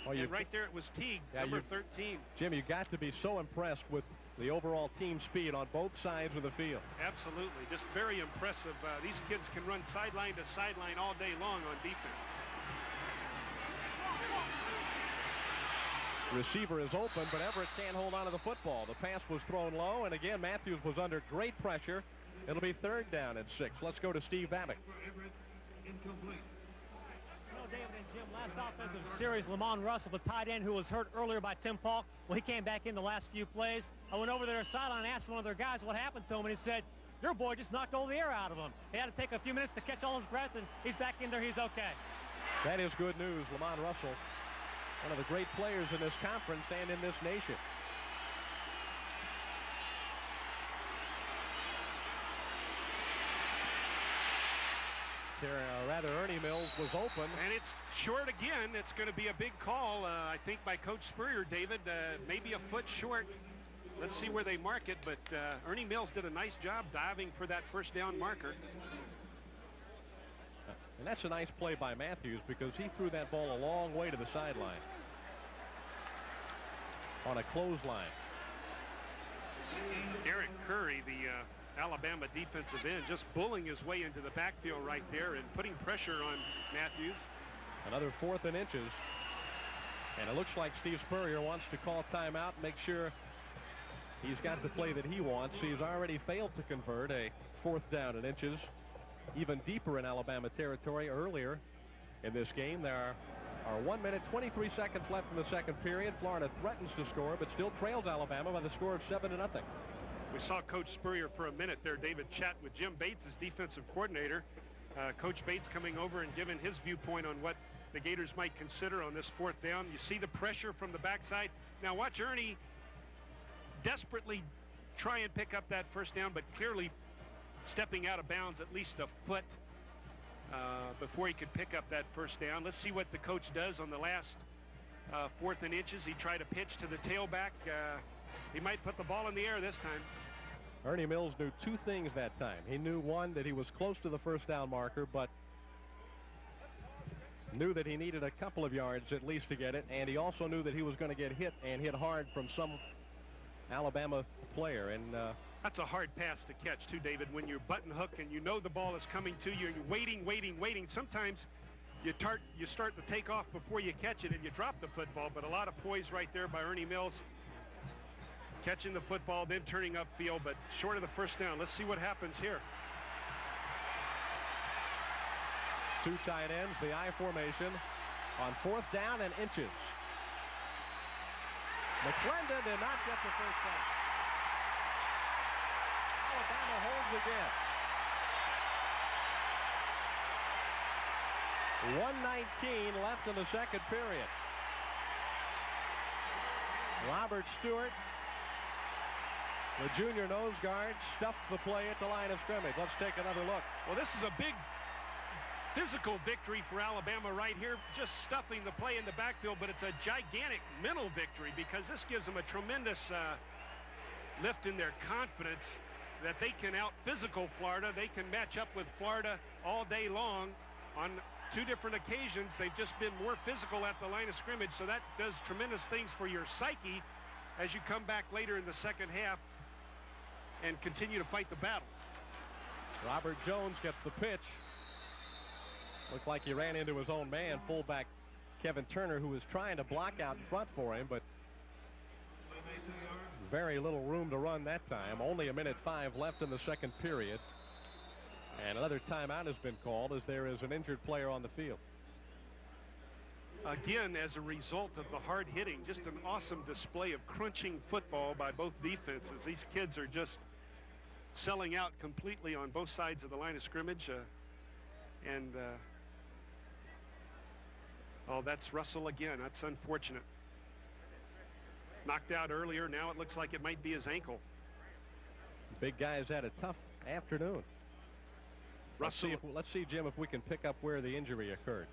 [SPEAKER 8] Oh, and right there it was Teague, number 13.
[SPEAKER 4] Jim, you got to be so impressed with the overall team speed on both sides of the field.
[SPEAKER 8] Absolutely. Just very impressive. These kids can run sideline to sideline all day long on defense.
[SPEAKER 4] Receiver is open, but Everett can't hold on to the football. The pass was thrown low, and again, Matthews was under great pressure. It'll be 3rd down and 6. Let's go to Steve Babbitt.
[SPEAKER 23] David and Jim, last offensive series, Lamont Russell, the tight end who was hurt earlier by Tim Polk, well, he came back in the last few plays. I went over there sideline and asked one of their guys what happened to him, and he said, your boy just knocked all the air out of him. He had to take a few minutes to catch all his breath, and he's back in there. He's okay.
[SPEAKER 4] That is good news. Lamont Russell, one of the great players in this conference and in this nation. Ernie Mills was open.
[SPEAKER 8] And it's short again. It's going to be a big call, I think, by Coach Spurrier, David. Maybe a foot short. Let's see where they mark it, but Ernie Mills did a nice job diving for that first down marker.
[SPEAKER 4] And that's a nice play by Matthews, because he threw that ball a long way to the sideline on a clothesline.
[SPEAKER 8] Eric Curry, the Alabama defensive end, just bullying his way into the backfield right there and putting pressure on Matthews.
[SPEAKER 4] Another 4th and inches. And it looks like Steve Spurrier wants to call timeout, make sure he's got the play that he wants. He's already failed to convert a 4th down and inches, even deeper in Alabama territory earlier in this game. There are 1 minute 23 seconds left in the second period. Florida threatens to score, but still trails Alabama by the score of 7-0.
[SPEAKER 8] We saw Coach Spurrier for a minute there, David, chat with Jim Bates, his defensive coordinator. Coach Bates coming over and giving his viewpoint on what the Gators might consider on this 4th down. You see the pressure from the backside. Now watch Ernie desperately try and pick up that first down, but clearly stepping out of bounds at least a foot before he could pick up that first down. Let's see what the coach does on the last 4th and inches. He tried to pitch to the tailback. He might put the ball in the air this time.
[SPEAKER 4] Ernie Mills knew 2 things that time. He knew, one, that he was close to the first down marker, but knew that he needed a couple of yards at least to get it, and he also knew that he was going to get hit, and hit hard, from some Alabama player. And
[SPEAKER 8] that's a hard pass to catch too, David, when you're button hook and you know the ball is coming to you and you're waiting. Sometimes you start to take off before you catch it and you drop the football, but a lot of poise right there by Ernie Mills, catching the football, then turning upfield, but short of the first down. Let's see what happens here.
[SPEAKER 4] 2 tight ends, the I formation on 4th down and inches. McClendon did not get the first down. Alabama holds again. 1:19 left in the second period. Robert Stewart, the junior nose guard, stuffed the play at the line of scrimmage. Let's take another look.
[SPEAKER 8] Well, this is a big physical victory for Alabama right here, just stuffing the play in the backfield, but it's a gigantic mental victory because this gives them a tremendous lift in their confidence that they can out-physical Florida. They can match up with Florida all day long. On 2 different occasions, they've just been more physical at the line of scrimmage, so that does tremendous things for your psyche as you come back later in the second half and continue to fight the battle.
[SPEAKER 4] Robert Jones gets the pitch. Looked like he ran into his own man, fullback Kevin Turner, who was trying to block out in front for him, but very little room to run that time. Only 1:05 left in the second period. And another timeout has been called as there is an injured player on the field.
[SPEAKER 8] Again, as a result of the hard hitting, just an awesome display of crunching football by both defenses. These kids are just selling out completely on both sides of the line of scrimmage. Oh, that's Russell again. That's unfortunate. Knocked out earlier. Now it looks like it might be his ankle.
[SPEAKER 4] Big guy's had a tough afternoon.
[SPEAKER 8] Russell.
[SPEAKER 4] Let's see, Jim, if we can pick up where the injury occurred.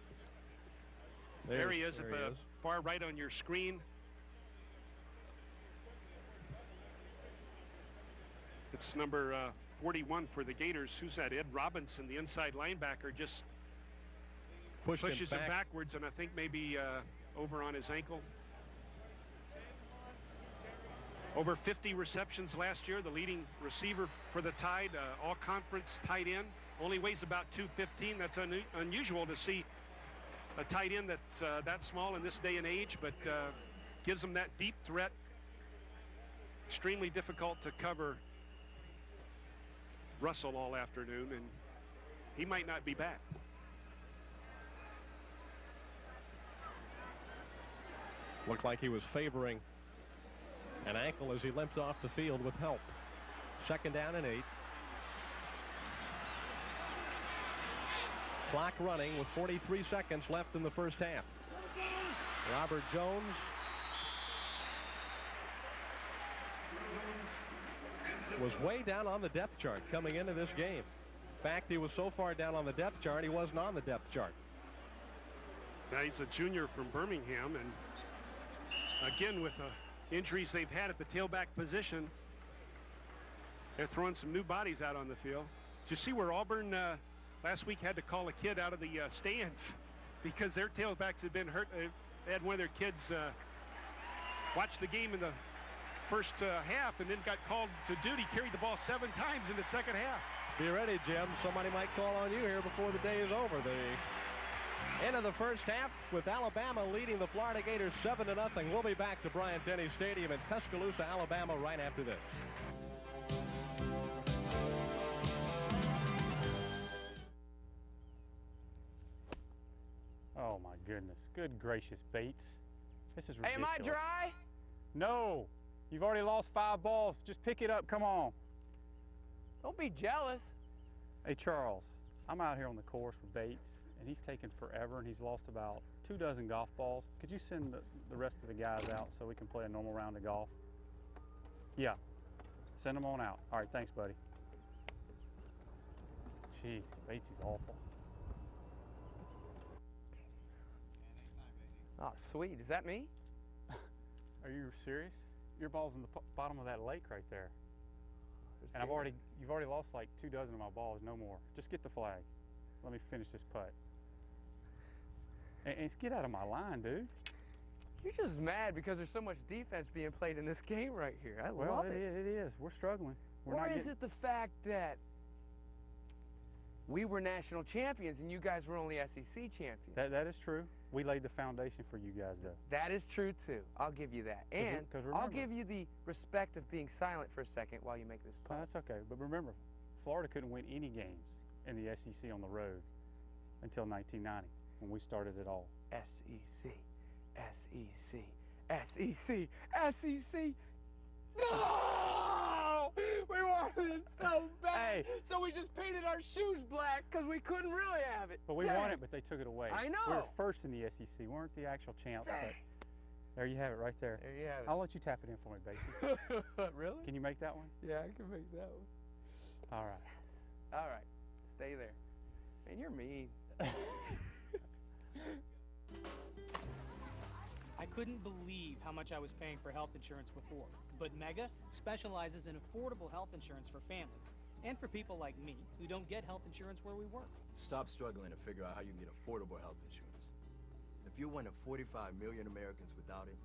[SPEAKER 8] There he is at the far right on your screen. It's number 41 for the Gators. Who's that? Ed Robinson, the inside linebacker, just pushes him backwards, and I think maybe over on his ankle. Over 50 receptions last year, the leading receiver for the Tide, all-conference tight end. Only weighs about 215. That's unusual to see a tight end that's that small in this day and age, but gives them that deep threat. Extremely difficult to cover Russell all afternoon, and he might not be back.
[SPEAKER 4] Looked like he was favoring an ankle as he limped off the field with help. 2nd down and 8. Clock running with 43 seconds left in the first half. Robert Jones was way down on the depth chart coming into this game. In fact, he was so far down on the depth chart, he wasn't on the depth chart.
[SPEAKER 8] Now he's a junior from Birmingham, and again with the injuries they've had at the tailback position, they're throwing some new bodies out on the field. Did you see where Auburn last week had to call a kid out of the stands because their tailbacks had been hurt? They had one of their kids watch the game in the first half and then got called to duty, carried the ball 7 times in the second half.
[SPEAKER 4] Be ready, Jim. Somebody might call on you here before the day is over. The end of the first half with Alabama leading the Florida Gators 7-0. We'll be back to Bryant-Denny Stadium in Tuscaloosa, Alabama right after this.
[SPEAKER 6] Oh my goodness. Good gracious, Bates. This is ridiculous.
[SPEAKER 2] Hey, am I dry?
[SPEAKER 6] No. You've already lost 5 balls. Just pick it up. Come on.
[SPEAKER 2] Don't be jealous.
[SPEAKER 6] Hey, Charles, I'm out here on the course with Bates, and he's taken forever, and he's lost about 2 dozen golf balls. Could you send the rest of the guys out so we can play a normal round of golf? Yeah. Send them on out. All right, thanks, buddy. Jeez, Bates is awful.
[SPEAKER 2] Oh, sweet. Is that me?
[SPEAKER 6] Are you serious? Your ball's in the bottom of that lake right there. And you've already lost like 2 dozen of my balls, no more. Just get the flag. Let me finish this putt. And get out of my line, dude.
[SPEAKER 2] You're just mad because there's so much defense being played in this game right here. I love it.
[SPEAKER 6] It is. We're struggling.
[SPEAKER 2] Or is it the fact that we were national champions and you guys were only SEC champions?
[SPEAKER 6] That is true. We laid the foundation for you guys, though.
[SPEAKER 2] That is true, too. I'll give you that. And
[SPEAKER 6] remember,
[SPEAKER 2] I'll give you the respect of being silent for a second while you make this putt.
[SPEAKER 6] No, that's okay. But remember, Florida couldn't win any games in the SEC on the road until 1990 when we started it all.
[SPEAKER 2] SEC, SEC, SEC, SEC. No! We wanted it so bad.
[SPEAKER 6] Hey.
[SPEAKER 2] So we just painted our shoes black because we couldn't really have it.
[SPEAKER 6] But we won it, but they took it away.
[SPEAKER 2] I know.
[SPEAKER 6] We were first in the SEC. We weren't the actual champs. But there you have it right there.
[SPEAKER 2] There you have it.
[SPEAKER 6] I'll let you tap it in for me, Basie.
[SPEAKER 2] Really?
[SPEAKER 6] Can you make that one?
[SPEAKER 2] Yeah, I can make that one.
[SPEAKER 6] All right.
[SPEAKER 2] All right. Stay there. Man, you're mean.
[SPEAKER 3] I couldn't believe how much I was paying for health insurance before, but Mega specializes in affordable health insurance for families and for people like me who don't get health insurance where we work.
[SPEAKER 5] Stop struggling to figure out how you can get affordable health insurance. If you're one of 45 million Americans without it,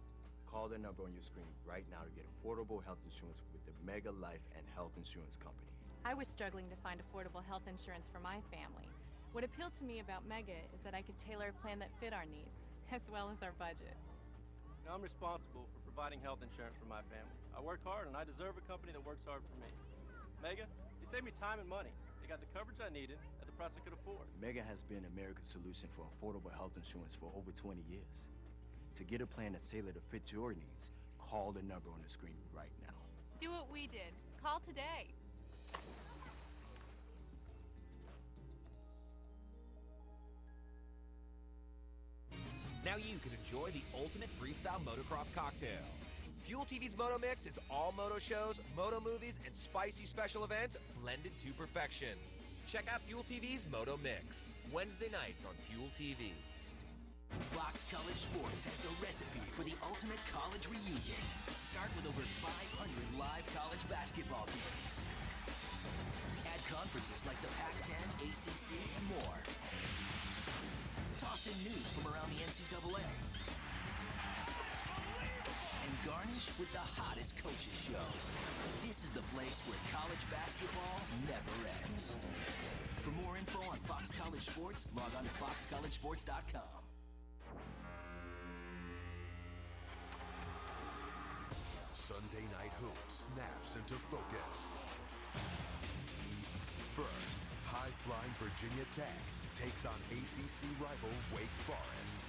[SPEAKER 5] call the number on your screen right now to get affordable health insurance with the Mega Life and Health Insurance Company.
[SPEAKER 17] I was struggling to find affordable health insurance for my family. What appealed to me about Mega is that I could tailor a plan that fit our needs, as well as our budget.
[SPEAKER 18] Now, I'm responsible for providing health insurance for my family. I work hard, and I deserve a company that works hard for me. Mega, they saved me time and money. They got the coverage I needed at the price I could afford.
[SPEAKER 5] Mega has been America's solution for affordable health insurance for over 20 years. To get a plan that's tailored to fit your needs, call the number on the screen right now.
[SPEAKER 17] Do what we did. Call today.
[SPEAKER 21] Now you can enjoy the ultimate freestyle motocross cocktail. Fuel TV's Moto Mix is all moto shows, moto movies, and spicy special events blended to perfection. Check out Fuel TV's Moto Mix, Wednesday nights on Fuel TV.
[SPEAKER 9] Fox College Sports has the recipe for the ultimate college reunion. Start with over 500 live college basketball games. Add conferences like the Pac-10, ACC, and more. Toss in news from around the NCAA. And garnish with the hottest coaches shows. This is the place where college basketball never ends. For more info on Fox College Sports, log on to foxcollegesports.com.
[SPEAKER 20] Sunday Night Hoops snaps into focus. First, high-flying Virginia Tech takes on ACC rival Wake Forest.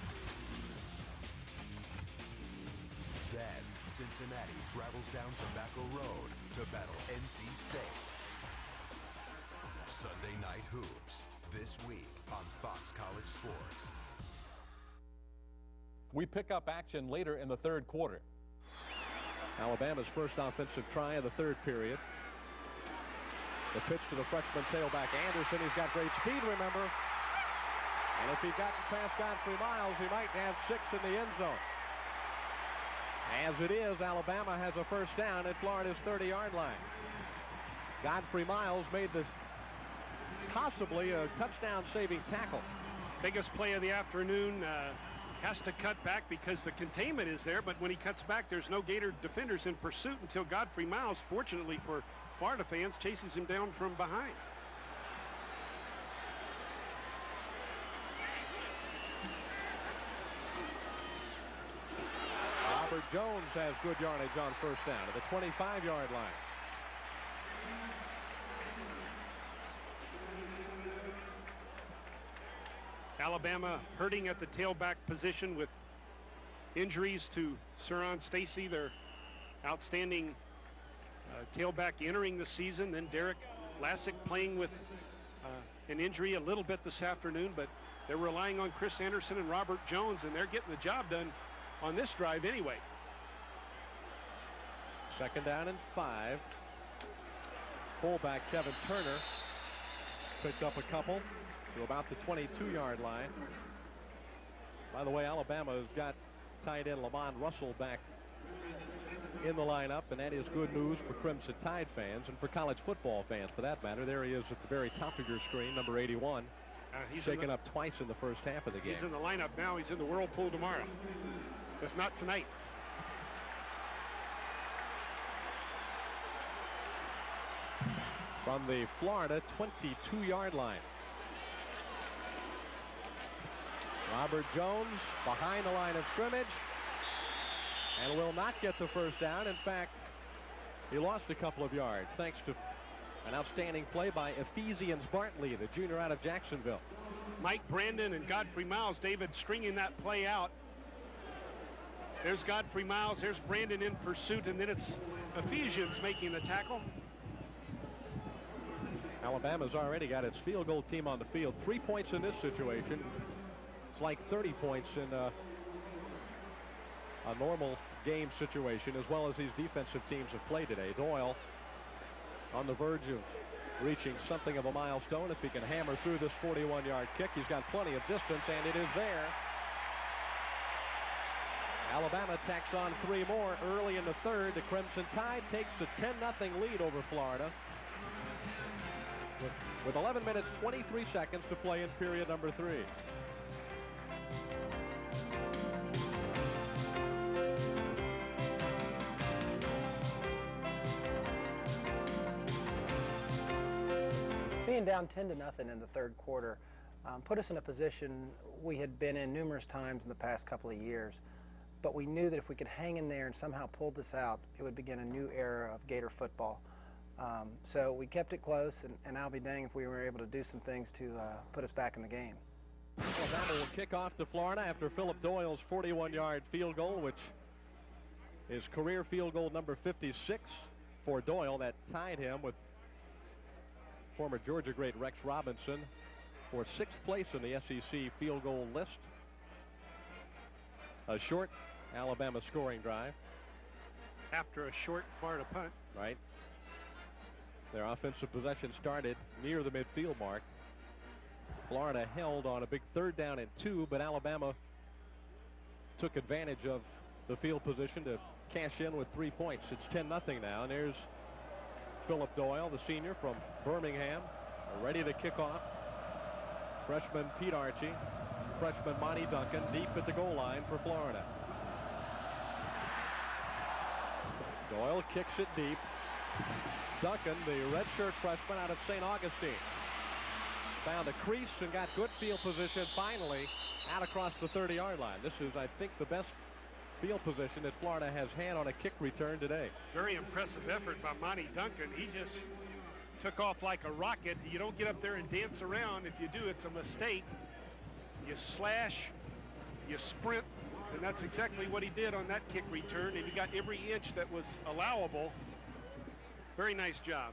[SPEAKER 20] Then, Cincinnati travels down Tobacco Road to battle NC State. Sunday Night Hoops, this week on Fox College Sports.
[SPEAKER 4] We pick up action later in the third quarter. Alabama's first offensive try of the third period. The pitch to the freshman tailback Anderson. He's got great speed, remember. And if he got past Godfrey Miles, he might have 6 in the end zone. As it is, Alabama has a first down at Florida's 30-yard line. Godfrey Miles made this possibly a touchdown-saving tackle.
[SPEAKER 8] Biggest play of the afternoon. Has to cut back because the containment is there, but when he cuts back, there's no Gator defenders in pursuit until Godfrey Miles, fortunately for Florida fans, chases him down from behind.
[SPEAKER 4] Robert Jones has good yardage on first down at the 25-yard line.
[SPEAKER 8] Alabama hurting at the tailback position with injuries to Suron Stacy, their outstanding tailback entering the season. Then Derek Lassick playing with an injury a little bit this afternoon, but they're relying on Chris Anderson and Robert Jones, and they're getting the job done on this drive anyway.
[SPEAKER 4] Second down and 5. Fullback Kevin Turner picked up a couple to about the 22-yard line. By the way, Alabama has got tight end Lamont Russell back in the lineup, and that is good news for Crimson Tide fans and for college football fans for that matter. There he is at the very top of your screen, number 81. He's shaken up twice in the first half of the game.
[SPEAKER 8] He's in the lineup now. He's in the Whirlpool tomorrow, if not tonight.
[SPEAKER 4] From the Florida 22-yard line. Robert Jones behind the line of scrimmage and will not get the first down. In fact, he lost a couple of yards thanks to an outstanding play by Ephesians Bartley, the junior out of Jacksonville.
[SPEAKER 8] Mike Brandon and Godfrey Miles, David, stringing that play out. There's Godfrey Miles, there's Brandon in pursuit, and then it's Ephesians making the tackle.
[SPEAKER 4] Alabama's already got its field goal team on the field. 3 points in this situation. It's like 30 points in a normal game situation, as well as these defensive teams have played today. Doyle on the verge of reaching something of a milestone if he can hammer through this 41-yard kick. He's got plenty of distance, and it is there. Alabama tacks on 3 more early in the third. The Crimson Tide takes a 10-0 lead over Florida with 11 minutes 23 seconds to play in period number 3.
[SPEAKER 7] Being down 10-0 in the third quarter put us in a position we had been in numerous times in the past couple of years. But we knew that if we could hang in there and somehow pull this out, it would begin a new era of Gator football. So we kept it close, and I'll be dang if we were able to do some things to put us back in the game.
[SPEAKER 4] Alabama will kick off to Florida after Philip Doyle's 41-yard field goal, which is career field goal number 56 for Doyle. That tied him with former Georgia great Rex Robinson for 6th place in the SEC field goal list. A short Alabama scoring drive.
[SPEAKER 8] After a short Florida punt.
[SPEAKER 4] Right. Their offensive possession started near the midfield mark. Florida held on a big 3rd down and 2, but Alabama took advantage of the field position to cash in with 3 points. It's 10-0 now, and there's Philip Doyle, the senior from Birmingham, ready to kick off. Freshman Pete Archie, freshman Monty Duncan deep at the goal line for Florida. Doyle kicks it deep. Duncan, the redshirt freshman out of St. Augustine, found a crease and got good field position finally out across the 30-yard line. This is, I think, the best field position that Florida has had on a kick return today.
[SPEAKER 8] Very impressive effort by Monty Duncan. He just took off like a rocket. You don't get up there and dance around. If you do, it's a mistake. You slash, you sprint, and that's exactly what he did on that kick return, and he got every inch that was allowable. Very nice job.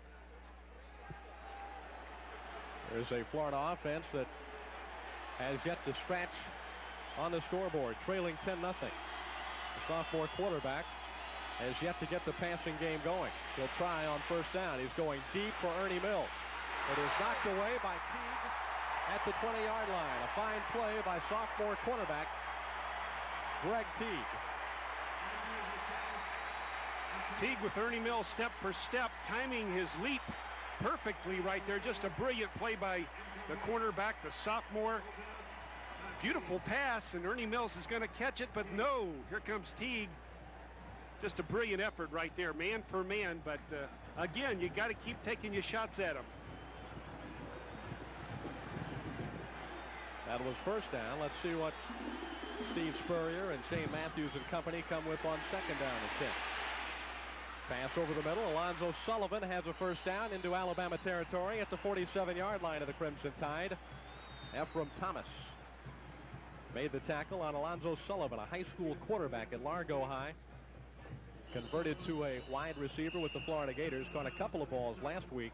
[SPEAKER 4] There's a Florida offense that has yet to scratch on the scoreboard, trailing 10-0. The sophomore quarterback has yet to get the passing game going. He'll try on 1st down. He's going deep for Ernie Mills. It is knocked away by Teague at the 20-yard line. A fine play by sophomore quarterback Greg Teague.
[SPEAKER 8] Teague with Ernie Mills step for step, timing his leap perfectly right there. Just a brilliant play by the cornerback, the sophomore. Beautiful pass, and Ernie Mills is going to catch it, but no, here comes Teague. Just a brilliant effort right there, man for man, but again, you got to keep taking your shots at him.
[SPEAKER 4] That was 1st down. Let's see what Steve Spurrier and Shane Matthews and company come with on 2nd down and 10. Pass over the middle. Alonzo Sullivan has a 1st down into Alabama territory at the 47-yard line of the Crimson Tide. Ephraim Thomas made the tackle on Alonzo Sullivan, a high school quarterback at Largo High. Converted to a wide receiver with the Florida Gators. Caught a couple of balls last week.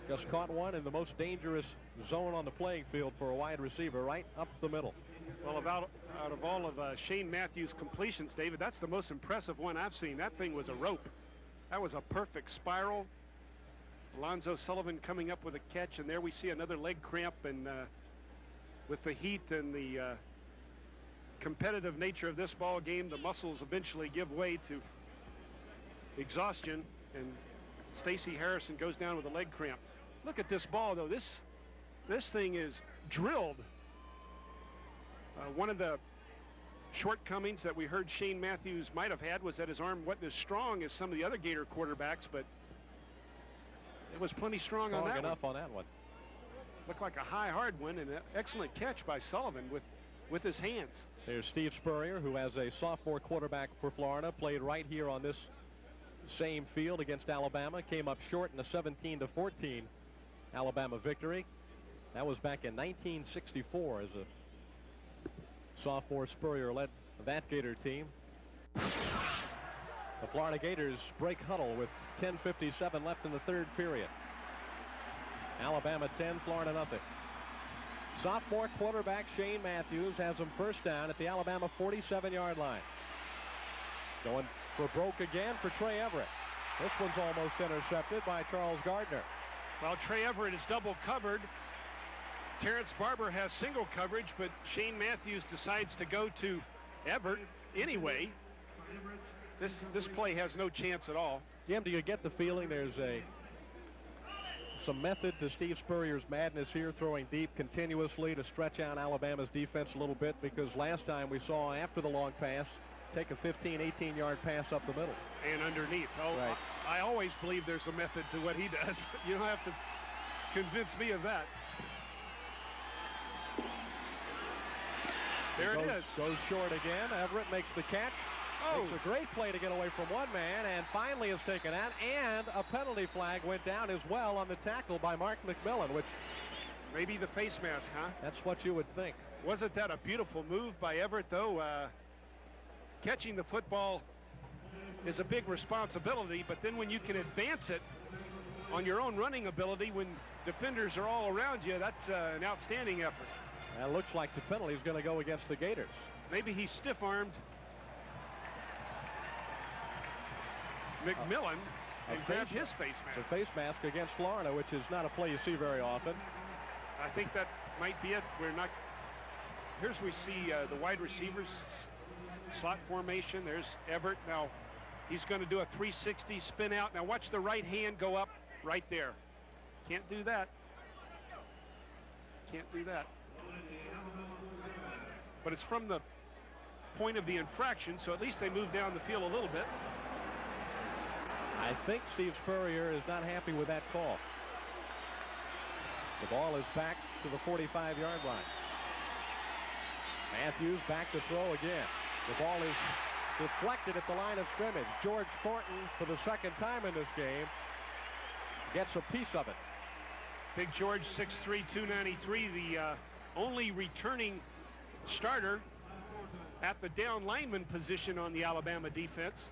[SPEAKER 4] Just caught one in the most dangerous zone on the playing field for a wide receiver, right up the middle.
[SPEAKER 8] Well, out of all of Shane Matthews' completions, David, that's the most impressive one I've seen. That thing was a rope. That was a perfect spiral. Alonzo Sullivan coming up with a catch, and there we see another leg cramp, and with the heat and the competitive nature of this ball game, the muscles eventually give way to exhaustion, and Stacey Harrison goes down with a leg cramp. Look at this ball, though. This thing is drilled. One of the shortcomings that we heard Shane Matthews might have had was that his arm wasn't as strong as some of the other Gator quarterbacks, but it was plenty strong on that
[SPEAKER 4] enough one. On that one.
[SPEAKER 8] Looked like a high, hard one, and an excellent catch by Sullivan with his hands.
[SPEAKER 4] There's Steve Spurrier, who has a sophomore quarterback for Florida, played right here on this same field against Alabama, came up short in a 17-14 Alabama victory. That was back in 1964 as a sophomore. Spurrier led that Gator team. The Florida Gators break huddle with 10:57 left in the third period. Alabama 10, Florida nothing. Sophomore quarterback Shane Matthews has him 1st down at the Alabama 47-yard line. Going for broke again for Trey Everett. This one's almost intercepted by Charles Gardner.
[SPEAKER 8] Well, Trey Everett is double covered. Terrence Barber has single coverage, but Shane Matthews decides to go to Everett anyway. This play has no chance at all.
[SPEAKER 4] Jim, do you get the feeling there's some method to Steve Spurrier's madness here, throwing deep continuously to stretch out Alabama's defense a little bit? Because last time we saw, after the long pass, take a 15, 18-yard pass up the middle.
[SPEAKER 8] And underneath. Oh,
[SPEAKER 4] right.
[SPEAKER 8] I always believe there's a method to what he does. You don't have to convince me of that. There it is.
[SPEAKER 4] Goes short again. Everett makes the catch.
[SPEAKER 8] Oh.
[SPEAKER 4] Makes a great play to get away from one man, and finally is taken out. And a penalty flag went down as well on the tackle by Mark McMillan, which...
[SPEAKER 8] Maybe the face mask, huh?
[SPEAKER 4] That's what you would think.
[SPEAKER 8] Wasn't that a beautiful move by Everett, though? Catching the football is a big responsibility, but then when you can advance it on your own running ability, when defenders are all around you, that's an outstanding effort.
[SPEAKER 4] That looks like the penalty is going to go against the Gators.
[SPEAKER 8] Maybe he stiff-armed McMillan and grabbed his face mask.
[SPEAKER 4] It's a face mask against Florida, which is not a play you see very often.
[SPEAKER 8] I think that might be it. Here's we see the wide receivers slot formation. There's Everett. Now he's going to do a 360 spin out. Now watch the right hand go up right there. Can't do that. Can't do that. But it's from the point of the infraction, so at least they move down the field a little bit.
[SPEAKER 4] I think Steve Spurrier is not happy with that call. The ball is back to the 45-yard line. Matthews back to throw again. The ball is deflected at the line of scrimmage. George Thornton, for the second time in this game, gets a piece of it.
[SPEAKER 8] Big George, 6'3", 293, the only returning starter at the down lineman position on the Alabama defense.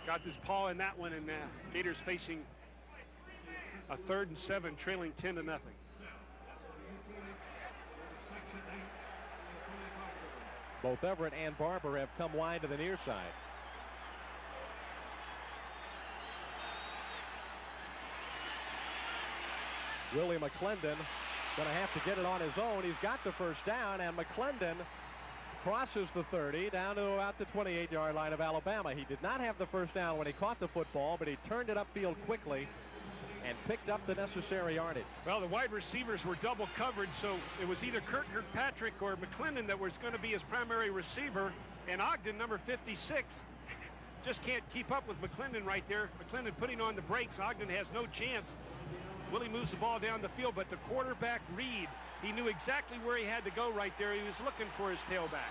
[SPEAKER 8] Got his paw in that one, and Gators facing a 3rd and 7, trailing 10-0.
[SPEAKER 4] Both Everett and Barber have come wide to the near side. Willie McClendon going to have to get it on his own. He's got the first down, and McClendon crosses the 30 down to about the 28-yard line of Alabama. He did not have the first down when he caught the football, but he turned it upfield quickly and picked up the necessary yardage.
[SPEAKER 8] Well, the wide receivers were double covered, so it was either Kirkpatrick or McClendon that was going to be his primary receiver, and Ogden, number 56, just can't keep up with McClendon right there. McClendon putting on the brakes. Ogden has no chance. Willie moves the ball down the field, but the quarterback, Reed, he knew exactly where he had to go right there. He was looking for his tailback.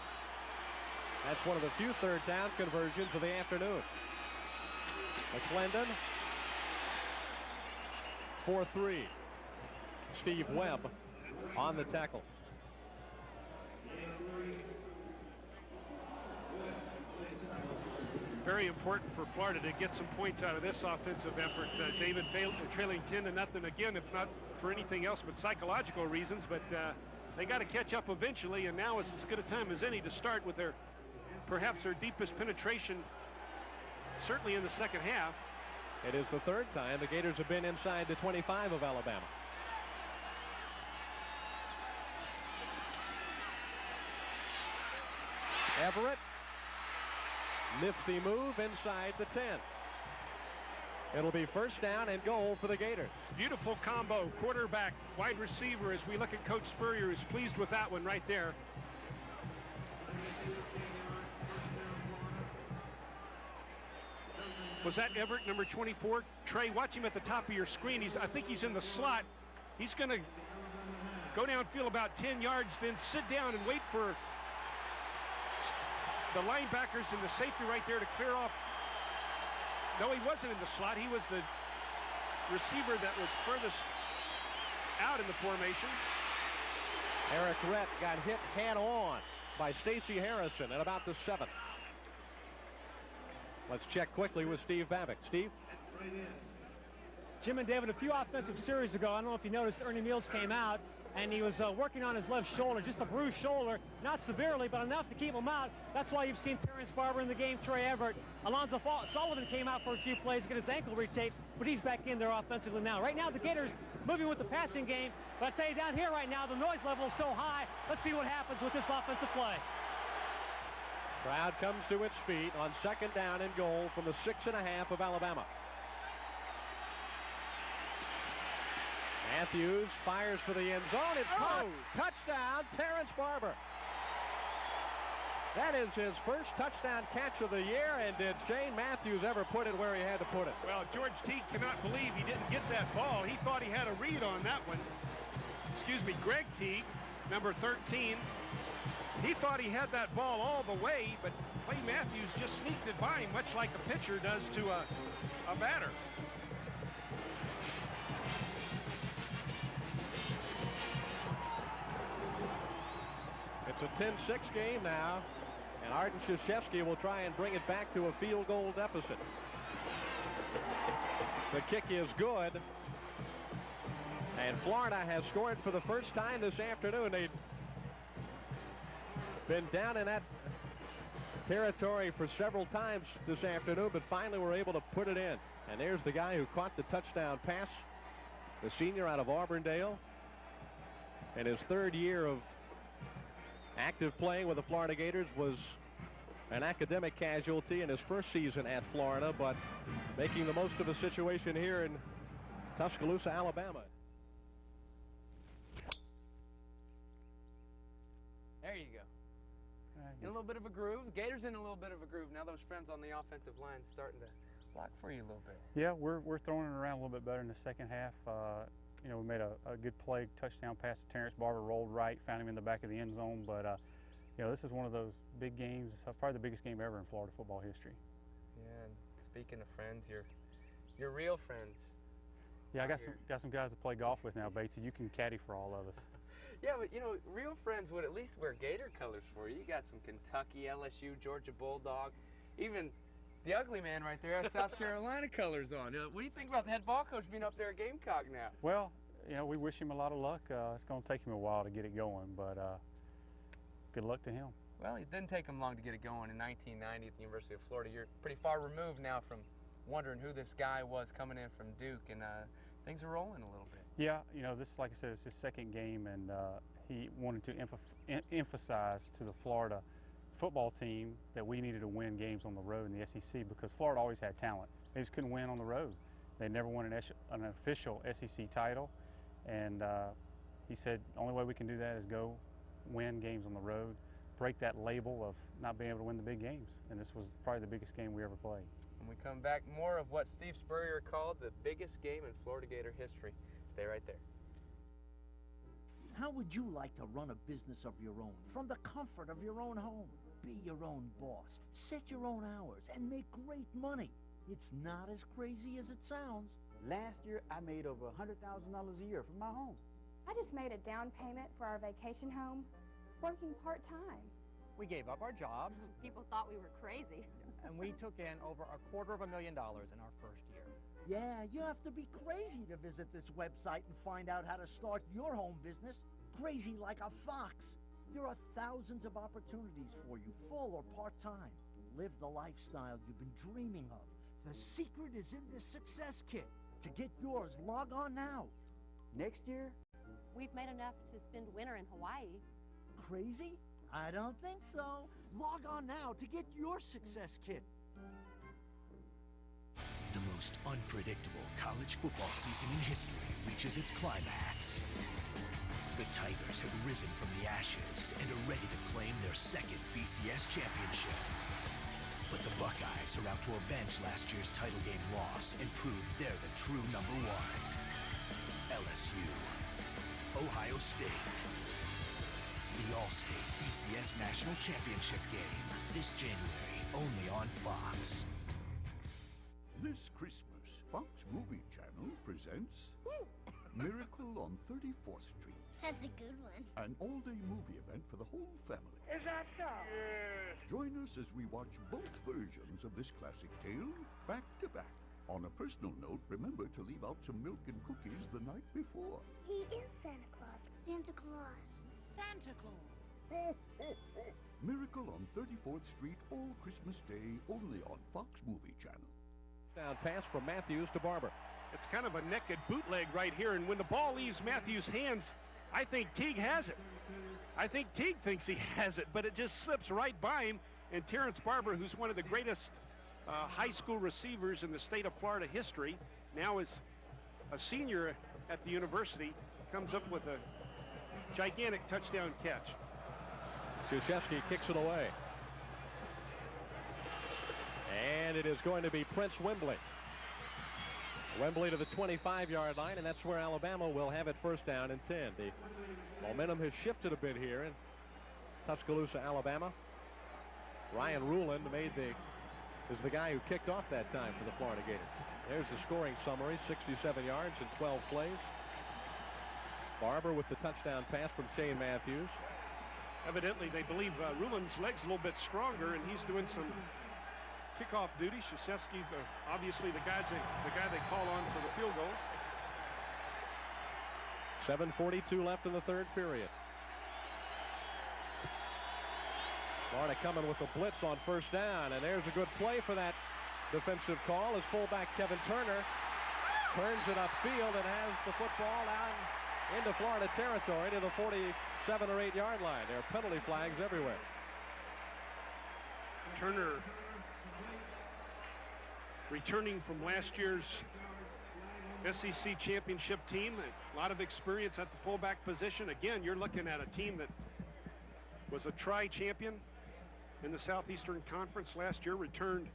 [SPEAKER 4] That's one of the few third down conversions of the afternoon. McClendon, 4-3. Steve Webb on the tackle.
[SPEAKER 8] Very important for Florida to get some points out of this offensive effort. David trailing 10-0 again, if not for anything else but psychological reasons, but they got to catch up eventually, and now is as good a time as any to start with perhaps their deepest penetration, certainly in the second half.
[SPEAKER 4] It is the third time the Gators have been inside the 25 of Alabama. Everett, nifty move inside the 10. It'll be first down and goal for the Gators.
[SPEAKER 8] Beautiful combo, quarterback, wide receiver, as we look at Coach Spurrier, who's pleased with that one right there. Was that Everett, number 24? Trey, watch him at the top of your screen. I think he's in the slot. He's going to go downfield about 10 yards, then sit down and wait for the linebackers and the safety right there to clear off. No, he wasn't in the slot. He was the receiver that was furthest out in the formation.
[SPEAKER 4] Eric Rett got hit head on by Stacey Harrison at about the 7th. Let's check quickly with Steve Babick. Steve?
[SPEAKER 23] Jim and David, a few offensive series ago, I don't know if you noticed, Ernie Mills came out and he was working on his left shoulder, just a bruised shoulder, not severely, but enough to keep him out. That's why you've seen Terrence Barber in the game, Trey Everett. Alonzo Sullivan came out for a few plays to get his ankle retaped, but he's back in there offensively now. Right now, the Gators moving with the passing game, but I tell you, down here right now, the noise level is so high. Let's see what happens with this offensive play.
[SPEAKER 4] Crowd comes to its feet on 2nd down and goal from the 6.5 of Alabama. Matthews fires for the end zone. It's caught. Touchdown, Terrence Barber. That is his first touchdown catch of the year, and did Shane Matthews ever put it where he had to put it?
[SPEAKER 8] Well, George Teague cannot believe he didn't get that ball. He thought he had a read on that one. Excuse me, Greg Teague, number 13. He thought he had that ball all the way, but Clay Matthews just sneaked it by him, much like a pitcher does to a batter.
[SPEAKER 4] It's a 10-6 game now, and Arden Krzyzewski will try and bring it back to a field goal deficit. The kick is good, and Florida has scored for the first time this afternoon. They've been down in that territory for several times this afternoon, but finally were able to put it in. And there's the guy who caught the touchdown pass, the senior out of Auburndale, in his 3rd year of active playing with the Florida Gators. Was an academic casualty in his first season at Florida, but making the most of a situation here in Tuscaloosa, Alabama.
[SPEAKER 2] There you go. In a little bit of a groove. The Gators in a little bit of a groove. Now those friends on the offensive line starting to block for you a little bit.
[SPEAKER 6] Yeah, we're throwing it around a little bit better in the second half. You know, we made a good play, touchdown pass to Terrence Barber, rolled right, found him in the back of the end zone. But, you know, this is one of those big games, probably the biggest game ever in Florida football history.
[SPEAKER 2] Yeah, and speaking of friends, you're real friends.
[SPEAKER 6] Yeah, I got some guys to play golf with now, Batesy. You can caddy for all of us.
[SPEAKER 2] Yeah, but, you know, real friends would at least wear Gator colors for you. You got some Kentucky, LSU, Georgia Bulldog, even the ugly man right there has South Carolina colors on. What do you think about the head ball coach being up there at Gamecock now?
[SPEAKER 6] Well, you know, we wish him a lot of luck. It's going to take him a while to get it going, but good luck to him.
[SPEAKER 2] Well, it didn't take him long to get it going in 1990 at the University of Florida. You're pretty far removed now from wondering who this guy was coming in from Duke, and things are rolling a little bit.
[SPEAKER 6] Yeah, you know, this, like I said, it's his 2nd game, and he wanted to emphasize to the Florida football team that we needed to win games on the road in the SEC because Florida always had talent. They just couldn't win on the road. They never won an official SEC title, and he said the only way we can do that is go win games on the road, break that label of not being able to win the big games, and this was probably the biggest game we ever played.
[SPEAKER 2] When we come back, more of what Steve Spurrier called the biggest game in Florida Gator history. Stay right there.
[SPEAKER 10] How would you like to run a business of your own from the comfort of your own home? Be your own boss, set your own hours, and make great money. It's not as crazy as it sounds.
[SPEAKER 11] Last year, I made over $100,000 a year from my home.
[SPEAKER 12] I just made a down payment for our vacation home, working part-time.
[SPEAKER 16] We gave up our jobs.
[SPEAKER 17] People thought we were crazy.
[SPEAKER 16] And we took in over $250,000 in our first year.
[SPEAKER 10] Yeah, you have to be crazy to visit this website and find out how to start your home business. Crazy like a fox. There are thousands of opportunities for you, full or part-time. Live the lifestyle you've been dreaming of. The secret is in this success kit. To get yours, log on now.
[SPEAKER 11] Next year,
[SPEAKER 22] we've made enough to spend winter in Hawaii.
[SPEAKER 10] Crazy? I don't think so. Log on now to get your success kit.
[SPEAKER 20] The most unpredictable college football season in history reaches its climax. The Tigers have risen from the ashes and are ready to claim their 2nd BCS championship. But the Buckeyes are out to avenge last year's title game loss and prove they're the true #1. LSU, Ohio State. The All-State BCS National Championship game this January only on Fox.
[SPEAKER 24] This Christmas, Fox Movie Channel presents Miracle on 34th Street.
[SPEAKER 25] That's a good one.
[SPEAKER 24] An all-day movie event for the whole family.
[SPEAKER 25] Is that so?
[SPEAKER 24] Yes. Join us as we watch both versions of this classic tale back to back. On a personal note, remember to leave out some milk and cookies the night before.
[SPEAKER 1] He is Santa Claus. Santa Claus. Santa Claus.
[SPEAKER 24] Miracle on 34th Street all Christmas Day, only on Fox Movie Channel.
[SPEAKER 4] Down pass from Matthews to Barber.
[SPEAKER 8] It's kind of a naked bootleg right here, and when the ball leaves Matthews' hands, I think Teague has it. I think Teague thinks he has it, but it just slips right by him, and Terrence Barber, who's one of the greatest high school receivers in the state of Florida history, now is a senior at the university, comes up with a gigantic touchdown catch.
[SPEAKER 4] Krzyzewski kicks it away. And it is going to be Prince Wembley. Wembley to the 25-yard line, and that's where Alabama will have it first down and 10. The momentum has shifted a bit here in Tuscaloosa, Alabama. Ryan Ruland is the guy who kicked off that time for the Florida Gators. There's the scoring summary, 67 yards in 12 plays. Barber with the touchdown pass from Shane Matthews.
[SPEAKER 8] Evidently, they believe Ruland's leg's a little bit stronger, and he's doing some kickoff duty. Krzyzewski, obviously the guy they call on for the field goals.
[SPEAKER 4] 7:42 left in the third period. Florida coming with a blitz on first down, and there's a good play for that defensive call as fullback Kevin Turner turns it upfield and has the football down into Florida territory to the 47 or 8 yard line. There are penalty flags everywhere.
[SPEAKER 8] Turner returning from last year's SEC championship team, a lot of experience at the fullback position. Again, you're looking at a team that was a tri-champion in the Southeastern Conference last year, returned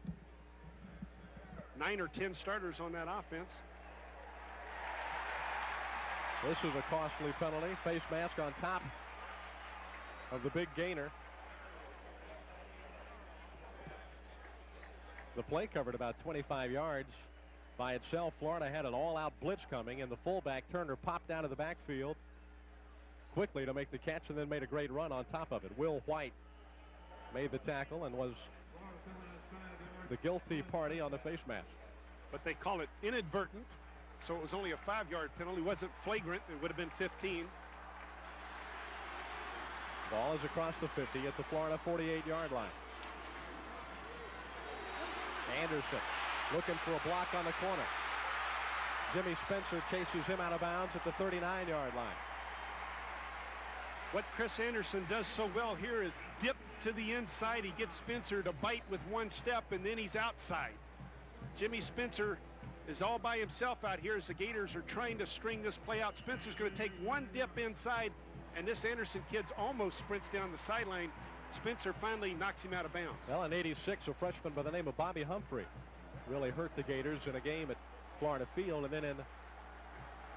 [SPEAKER 8] 9 or 10 starters on that offense.
[SPEAKER 4] This is a costly penalty. Face mask on top of the big gainer. The play covered about 25 yards by itself. Florida had an all-out blitz coming, and the fullback Turner popped out of the backfield quickly to make the catch and then made a great run on top of it. Will White made the tackle and was the guilty party on the face mask.
[SPEAKER 8] But they call it inadvertent, so it was only a 5-yard penalty. It wasn't flagrant. It would have been 15.
[SPEAKER 4] Ball is across the 50 at the Florida 48-yard line. Anderson looking for a block on the corner. Jimmy Spencer chases him out of bounds at the 39-yard line.
[SPEAKER 8] What Chris Anderson does so well here is dip to the inside. He gets Spencer to bite with one step, and then he's outside. Jimmy Spencer is all by himself out here as the Gators are trying to string this play out. Spencer's going to take one dip inside, and this Anderson kid's almost sprints down the sideline. Spencer finally knocks him out of bounds.
[SPEAKER 4] Well, in '86, a freshman by the name of Bobby Humphrey really hurt the Gators in a game at Florida Field, and then in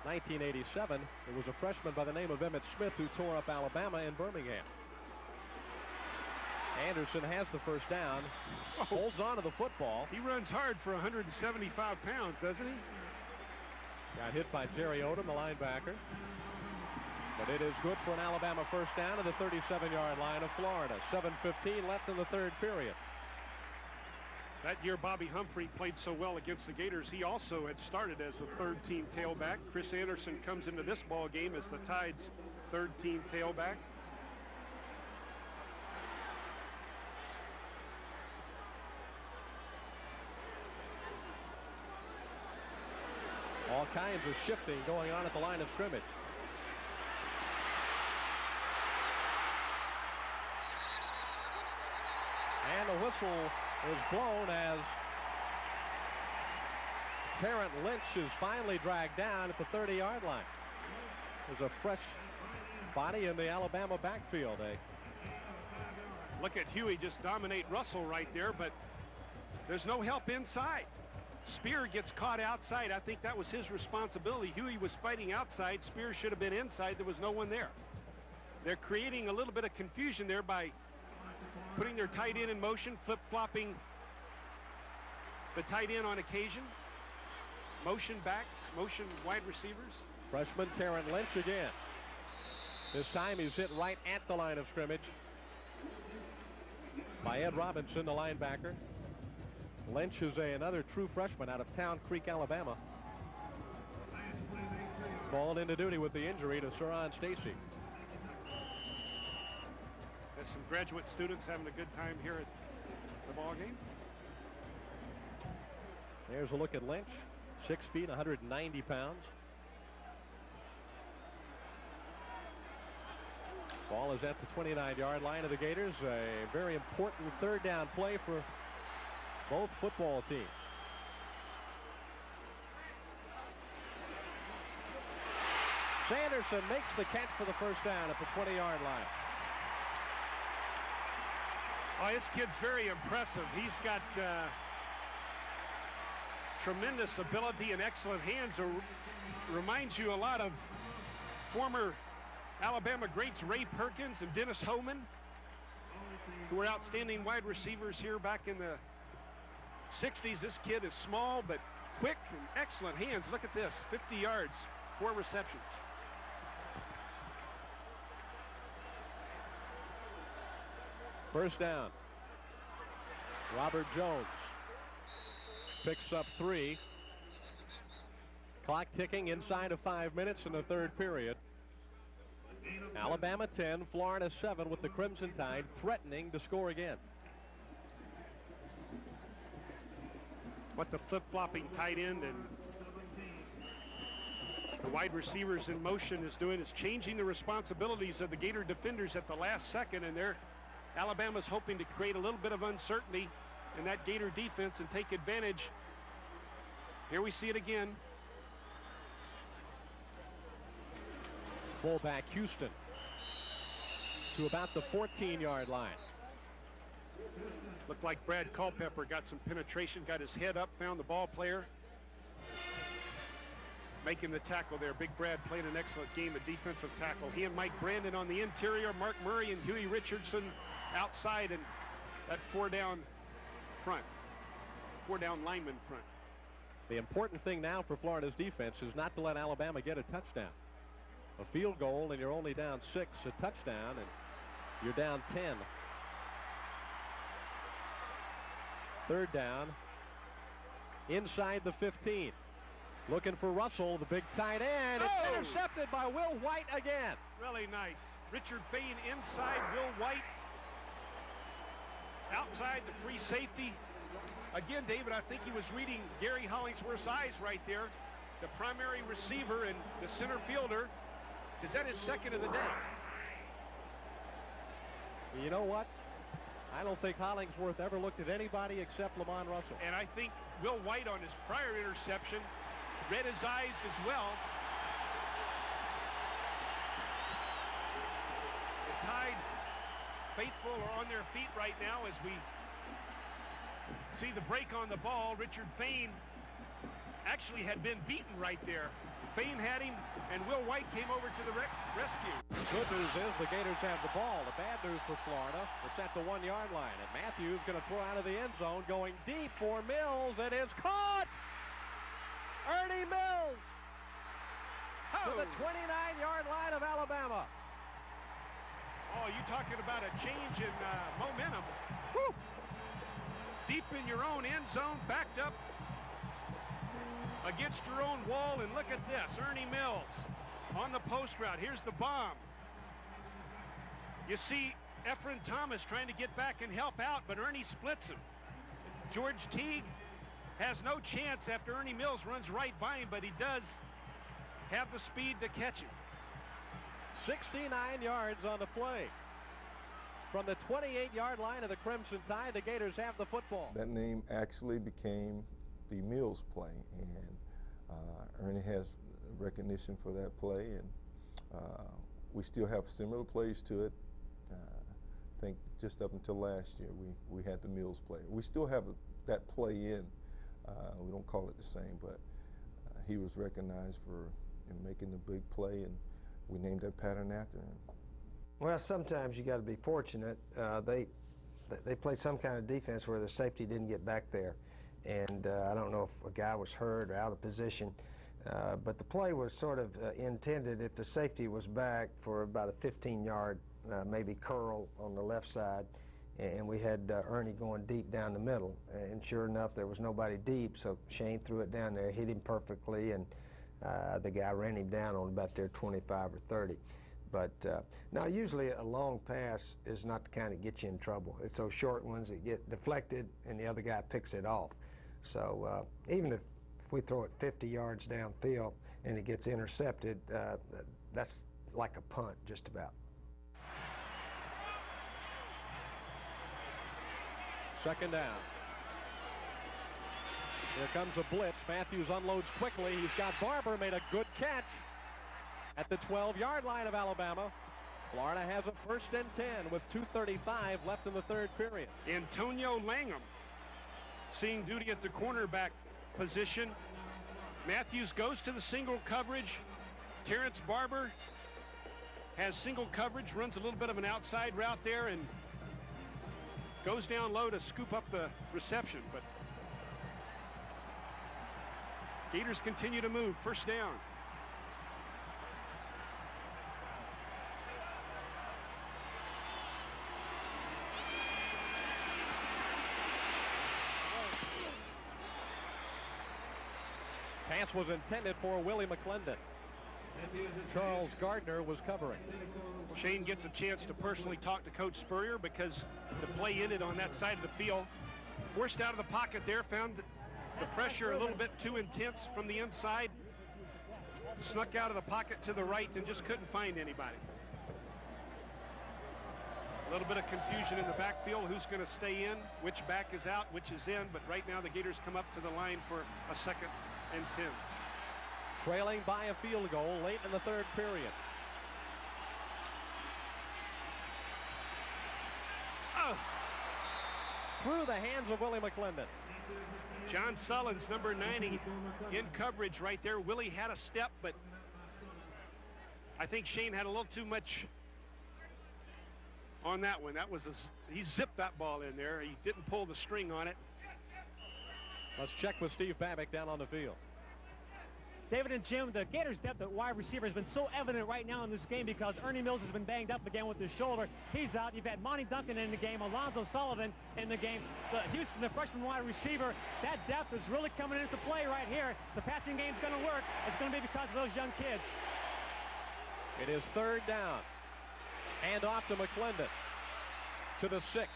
[SPEAKER 4] 1987, it was a freshman by the name of Emmitt Smith who tore up Alabama in Birmingham. Anderson has the first down, holds on to the football.
[SPEAKER 8] He runs hard for 175 pounds, doesn't he?
[SPEAKER 4] Got hit by Jerry Odom, the linebacker. But it is good for an Alabama first down to the 37-yard line of Florida. 7:15 left in the third period.
[SPEAKER 8] That year, Bobby Humphrey played so well against the Gators. He also had started as the third-team tailback. Chris Anderson comes into this ball game as the Tide's third-team tailback.
[SPEAKER 4] All kinds of shifting going on at the line of scrimmage. And the whistle is blown as Tarrant Lynch is finally dragged down at the 30-yard line. There's a fresh body in the Alabama backfield.
[SPEAKER 8] Look at Huey just dominate Russell right there, but there's no help inside. Spear gets caught outside. I think that was his responsibility. Huey was fighting outside. Spear should have been inside. There was no one there. They're creating a little bit of confusion there by putting their tight end in motion, flip-flopping the tight end on occasion. Motion backs, motion wide receivers.
[SPEAKER 4] Freshman Tarrant Lynch again. This time he's hit right at the line of scrimmage by Ed Robinson, the linebacker. Lynch is another true freshman out of Town Creek, Alabama. Called into duty with the injury to Saran Stacy.
[SPEAKER 8] There's some graduate students having a good time here at the ball game.
[SPEAKER 4] There's a look at Lynch, 6 feet, 190 pounds. Ball is at the 29-yard line of the Gators. A very important third down play for both football teams. Sanderson makes the catch for the first down at the 20-yard line.
[SPEAKER 8] Oh, this kid's very impressive. He's got tremendous ability and excellent hands. Reminds you a lot of former Alabama greats Ray Perkins and Dennis Homan, who were outstanding wide receivers here back in the 60s. This kid is small but quick and excellent hands. Look at this, 50 yards, 4 receptions.
[SPEAKER 4] First down. Robert Jones picks up 3. Clock ticking inside of 5 minutes in the third period. Alabama 10, Florida 7, with the Crimson Tide threatening to score again.
[SPEAKER 8] What the flip-flopping tight end and the wide receivers in motion is doing is changing the responsibilities of the Gator defenders at the last second, and Alabama's hoping to create a little bit of uncertainty in that Gator defense and take advantage. Here we see it again.
[SPEAKER 4] Fullback Houston to about the 14-yard line.
[SPEAKER 8] Looked like Brad Culpepper got some penetration, got his head up, found the ball player, making the tackle there. Big Brad played an excellent game at defensive tackle. He and Mike Brandon on the interior, Mark Murray and Huey Richardson outside, and that 4-down front, 4-down lineman front.
[SPEAKER 4] The important thing now for Florida's defense is not to let Alabama get a touchdown. A field goal and you're only down 6, a touchdown and you're down 10. Third down inside the 15. Looking for Russell, the big tight end. It's intercepted by Will White again.
[SPEAKER 8] Really nice. Richard Fain inside, Will White outside the free safety. Again, David, I think he was reading Gary Hollingsworth's eyes right there. The primary receiver and the center fielder. Is that his second of the day?
[SPEAKER 4] You know what? I don't think Hollingsworth ever looked at anybody except Lamont Russell.
[SPEAKER 8] And I think Will White on his prior interception read his eyes as well. The Tide faithful are on their feet right now as we see the break on the ball. Richard Fain actually had been beaten right there. Fain had him, and Will White came over to the rescue.
[SPEAKER 4] The good news is the Gators have the ball. The bad news for Florida, it's at the 1-yard line, and Matthews going to throw out of the end zone, going deep for Mills. It is caught! Ernie Mills to the 29-yard line of Alabama.
[SPEAKER 8] Oh, you talking about a change in momentum. Woo! Deep in your own end zone, backed up against your own wall, and look at this. Ernie Mills on the post route. Here's the bomb. You see Efren Thomas trying to get back and help out, but Ernie splits him. George Teague has no chance after Ernie Mills runs right by him, but he does have the speed to catch him.
[SPEAKER 4] 69 yards on the play. From the 28-yard line of the Crimson Tide, the Gators have the football.
[SPEAKER 13] That name actually became the Mills play, and Ernie has recognition for that play, and we still have similar plays to it. I think just up until last year we had the Mills play. We still have that play in. We don't call it the same, but he was recognized for making the big play, and we named that pattern after him.
[SPEAKER 14] Well, sometimes you got to be fortunate. They played some kind of defense where the safety didn't get back there. And I don't know if a guy was hurt or out of position, but the play was sort of intended if the safety was back for about a 15-yard maybe curl on the left side, and we had Ernie going deep down the middle. And sure enough, there was nobody deep, so Shane threw it down there, hit him perfectly, and the guy ran him down on about there 25 or 30. But now usually a long pass is not the kind that gets you in trouble. It's those short ones that get deflected and the other guy picks it off. So even if we throw it 50 yards downfield and it gets intercepted, that's like a punt just about.
[SPEAKER 4] Second down. Here comes a blitz. Matthews unloads quickly. He's got Barber, made a good catch at the 12-yard line of Alabama. Florida has a 1st and 10 with 2:35 left in the third period.
[SPEAKER 8] Antonio Langham seeing duty at the cornerback position. Matthews goes to the single coverage. Terrence Barber has single coverage, runs a little bit of an outside route there and goes down low to scoop up the reception. But Gators continue to move. First down.
[SPEAKER 4] Pass was intended for Willie McClendon. Charles Gardner was covering.
[SPEAKER 8] Shane gets a chance to personally talk to Coach Spurrier because the play ended on that side of the field. Forced out of the pocket there, found the pressure a little bit too intense from the inside. Snuck out of the pocket to the right and just couldn't find anybody. A little bit of confusion in the backfield. Who's going to stay in? Which back is out? Which is in? But right now the Gators come up to the line for a 2nd and 10.
[SPEAKER 4] Trailing by a field goal late in the third period.
[SPEAKER 8] Oh.
[SPEAKER 4] Through the hands of Willie McClendon.
[SPEAKER 8] John Sullins, number 90, in coverage right there. Willie had a step, but I think Shane had a little too much on that one. That was he zipped that ball in there. He didn't pull the string on it.
[SPEAKER 4] Let's check with Steve Babick down on the field.
[SPEAKER 23] David and Jim, the Gators' depth at wide receiver has been so evident right now in this game because Ernie Mills has been banged up again with his shoulder. He's out. You've had Monty Duncan in the game, Alonzo Sullivan in the game. Houston, the freshman wide receiver, that depth is really coming into play right here. The passing game's going to work. It's going to be because of those young kids.
[SPEAKER 4] It is 3rd down. Hand off to McClendon. To the 6.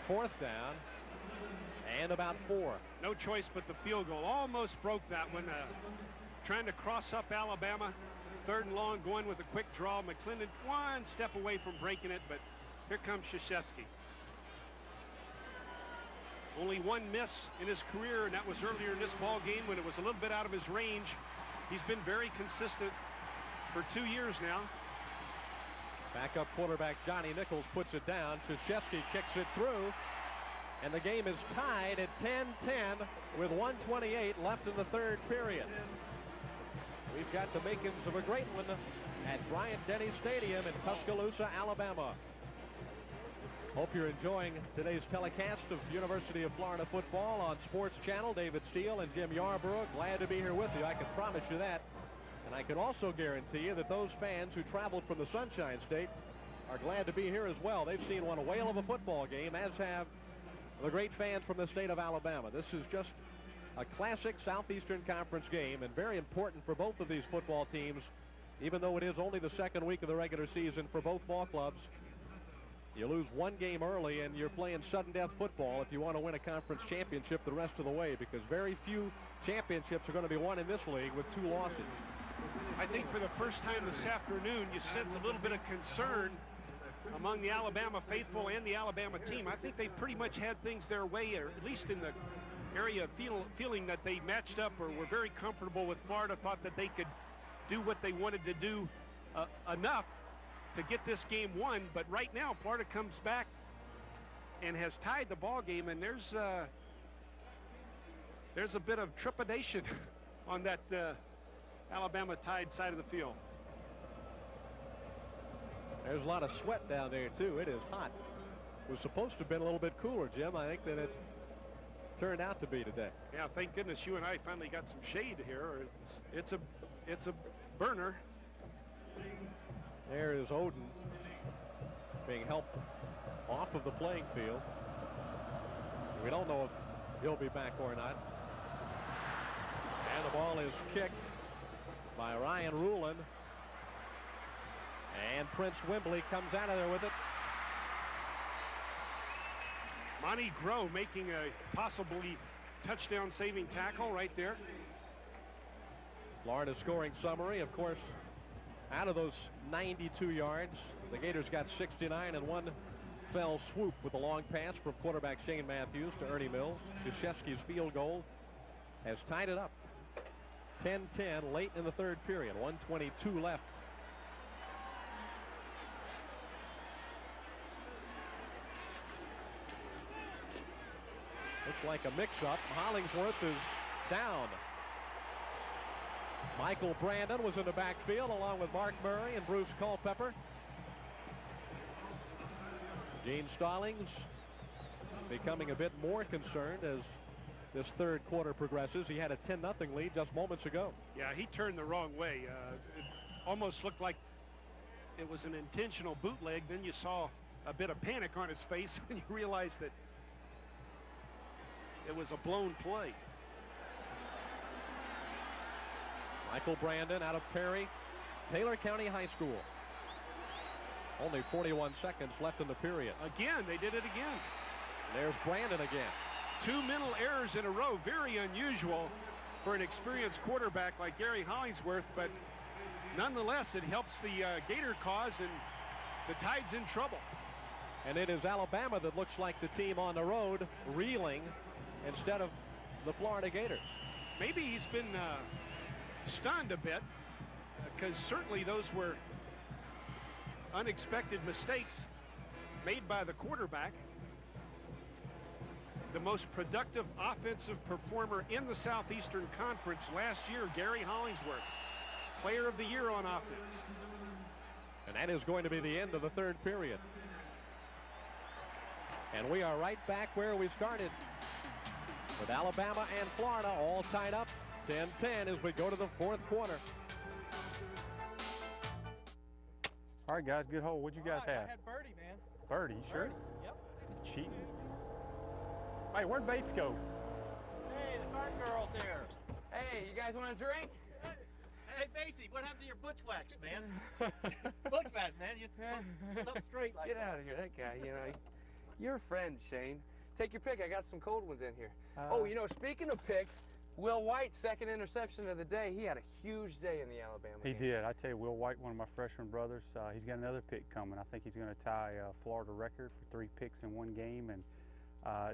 [SPEAKER 4] 4th down. And about 4.
[SPEAKER 8] No choice but the field goal. Almost broke that one. Trying to cross up Alabama. 3rd and long, going with a quick draw. McClendon one step away from breaking it, but here comes Krzyzewski. Only one miss in his career, and that was earlier in this ball game when it was a little bit out of his range. He's been very consistent for 2 years now.
[SPEAKER 4] Backup quarterback Johnny Nichols puts it down. Krzyzewski kicks it through. And the game is tied at 10-10 with 1:28 left in the third period. We've got the makings of a great one at Bryant-Denny Stadium in Tuscaloosa, Alabama. Hope you're enjoying today's telecast of University of Florida football on Sports Channel. David Steele and Jim Yarborough, glad to be here with you. I can promise you that. And I can also guarantee you that those fans who traveled from the Sunshine State are glad to be here as well. They've seen one whale of a football game, as have the great fans from the state of Alabama. This is just a classic Southeastern Conference game and very important for both of these football teams, even though it is only the 2nd week of the regular season for both ball clubs. You lose one game early and you're playing sudden death football if you want to win a conference championship the rest of the way, because very few championships are going to be won in this league with 2 losses.
[SPEAKER 8] I think for the first time this afternoon you sense a little bit of concern among the Alabama faithful and the Alabama team. I think they've pretty much had things their way, or at least in the area of feeling that they matched up or were very comfortable with Florida, thought that they could do what they wanted to do enough to get this game won. But right now Florida comes back and has tied the ball game, and there's a bit of trepidation on that Alabama Tide side of the field.
[SPEAKER 4] There's a lot of sweat down there, too. It is hot. It was supposed to have been a little bit cooler, Jim. I think that it turned out to be today.
[SPEAKER 8] Yeah, thank goodness you and I finally got some shade here. It's a burner.
[SPEAKER 4] There is Oden. being helped off of the playing field. We don't know if he'll be back or not. And the ball is kicked by Ryan Rulin. And Prince Wimbley comes out of there with it.
[SPEAKER 8] Monty Grow making a possibly touchdown-saving tackle right there.
[SPEAKER 4] Florida scoring summary, of course, out of those 92 yards, the Gators got 69 and one fell swoop with a long pass from quarterback Shane Matthews to Ernie Mills. Krzyzewski's field goal has tied it up. 10-10 late in the third period, 1:22 left. Looks like a mix-up. Hollingsworth is down. Michael Brandon was in the backfield along with Mark Murray and Bruce Culpepper. Gene Stallings becoming a bit more concerned as this third quarter progresses. He had a 10-0 lead just moments ago.
[SPEAKER 8] Yeah, he turned the wrong way. It almost looked like it was an intentional bootleg. Then you saw a bit of panic on his face and you realized that it was a blown play.
[SPEAKER 4] Michael Brandon out of Perry, Taylor County High School. Only 41 seconds left in the period.
[SPEAKER 8] Again, they did it again.
[SPEAKER 4] There's Brandon again.
[SPEAKER 8] 2 mental errors in a row. Very unusual for an experienced quarterback like Gary Hollingsworth, but nonetheless, it helps the Gator cause, and the Tide's in trouble.
[SPEAKER 4] And it is Alabama that looks like the team on the road reeling instead of the Florida Gators.
[SPEAKER 8] Maybe he's been stunned a bit, because certainly those were unexpected mistakes made by the quarterback. The most productive offensive performer in the Southeastern Conference last year, Gary Hollingsworth, Player of the Year on offense.
[SPEAKER 4] And that is going to be the end of the third period. And we are right back where we started, with Alabama and Florida all tied up 10-10 as we go to the fourth quarter.
[SPEAKER 6] All right, guys, good hole. What'd you guys have?
[SPEAKER 16] I had birdie, man.
[SPEAKER 6] Birdie, you sure?
[SPEAKER 16] Yep.
[SPEAKER 6] You cheating? Hey, where'd Bates go?
[SPEAKER 16] Hey, the cart girl's here.
[SPEAKER 2] Hey, you guys want a drink?
[SPEAKER 16] Hey, Batesy, what happened to your butch wax, man? Butch wax, man. You look up straight like
[SPEAKER 2] Get out of here, that guy, you know. You're a friend, Shane. Take your pick. I got some cold ones in here. Oh, you know, speaking of picks, Will White, second interception of the day. He had a huge day in the Alabama game.
[SPEAKER 6] He did. I tell you, Will White, one of my freshman brothers, he's got another pick coming. I think he's going to tie a Florida record for 3 picks in one game. And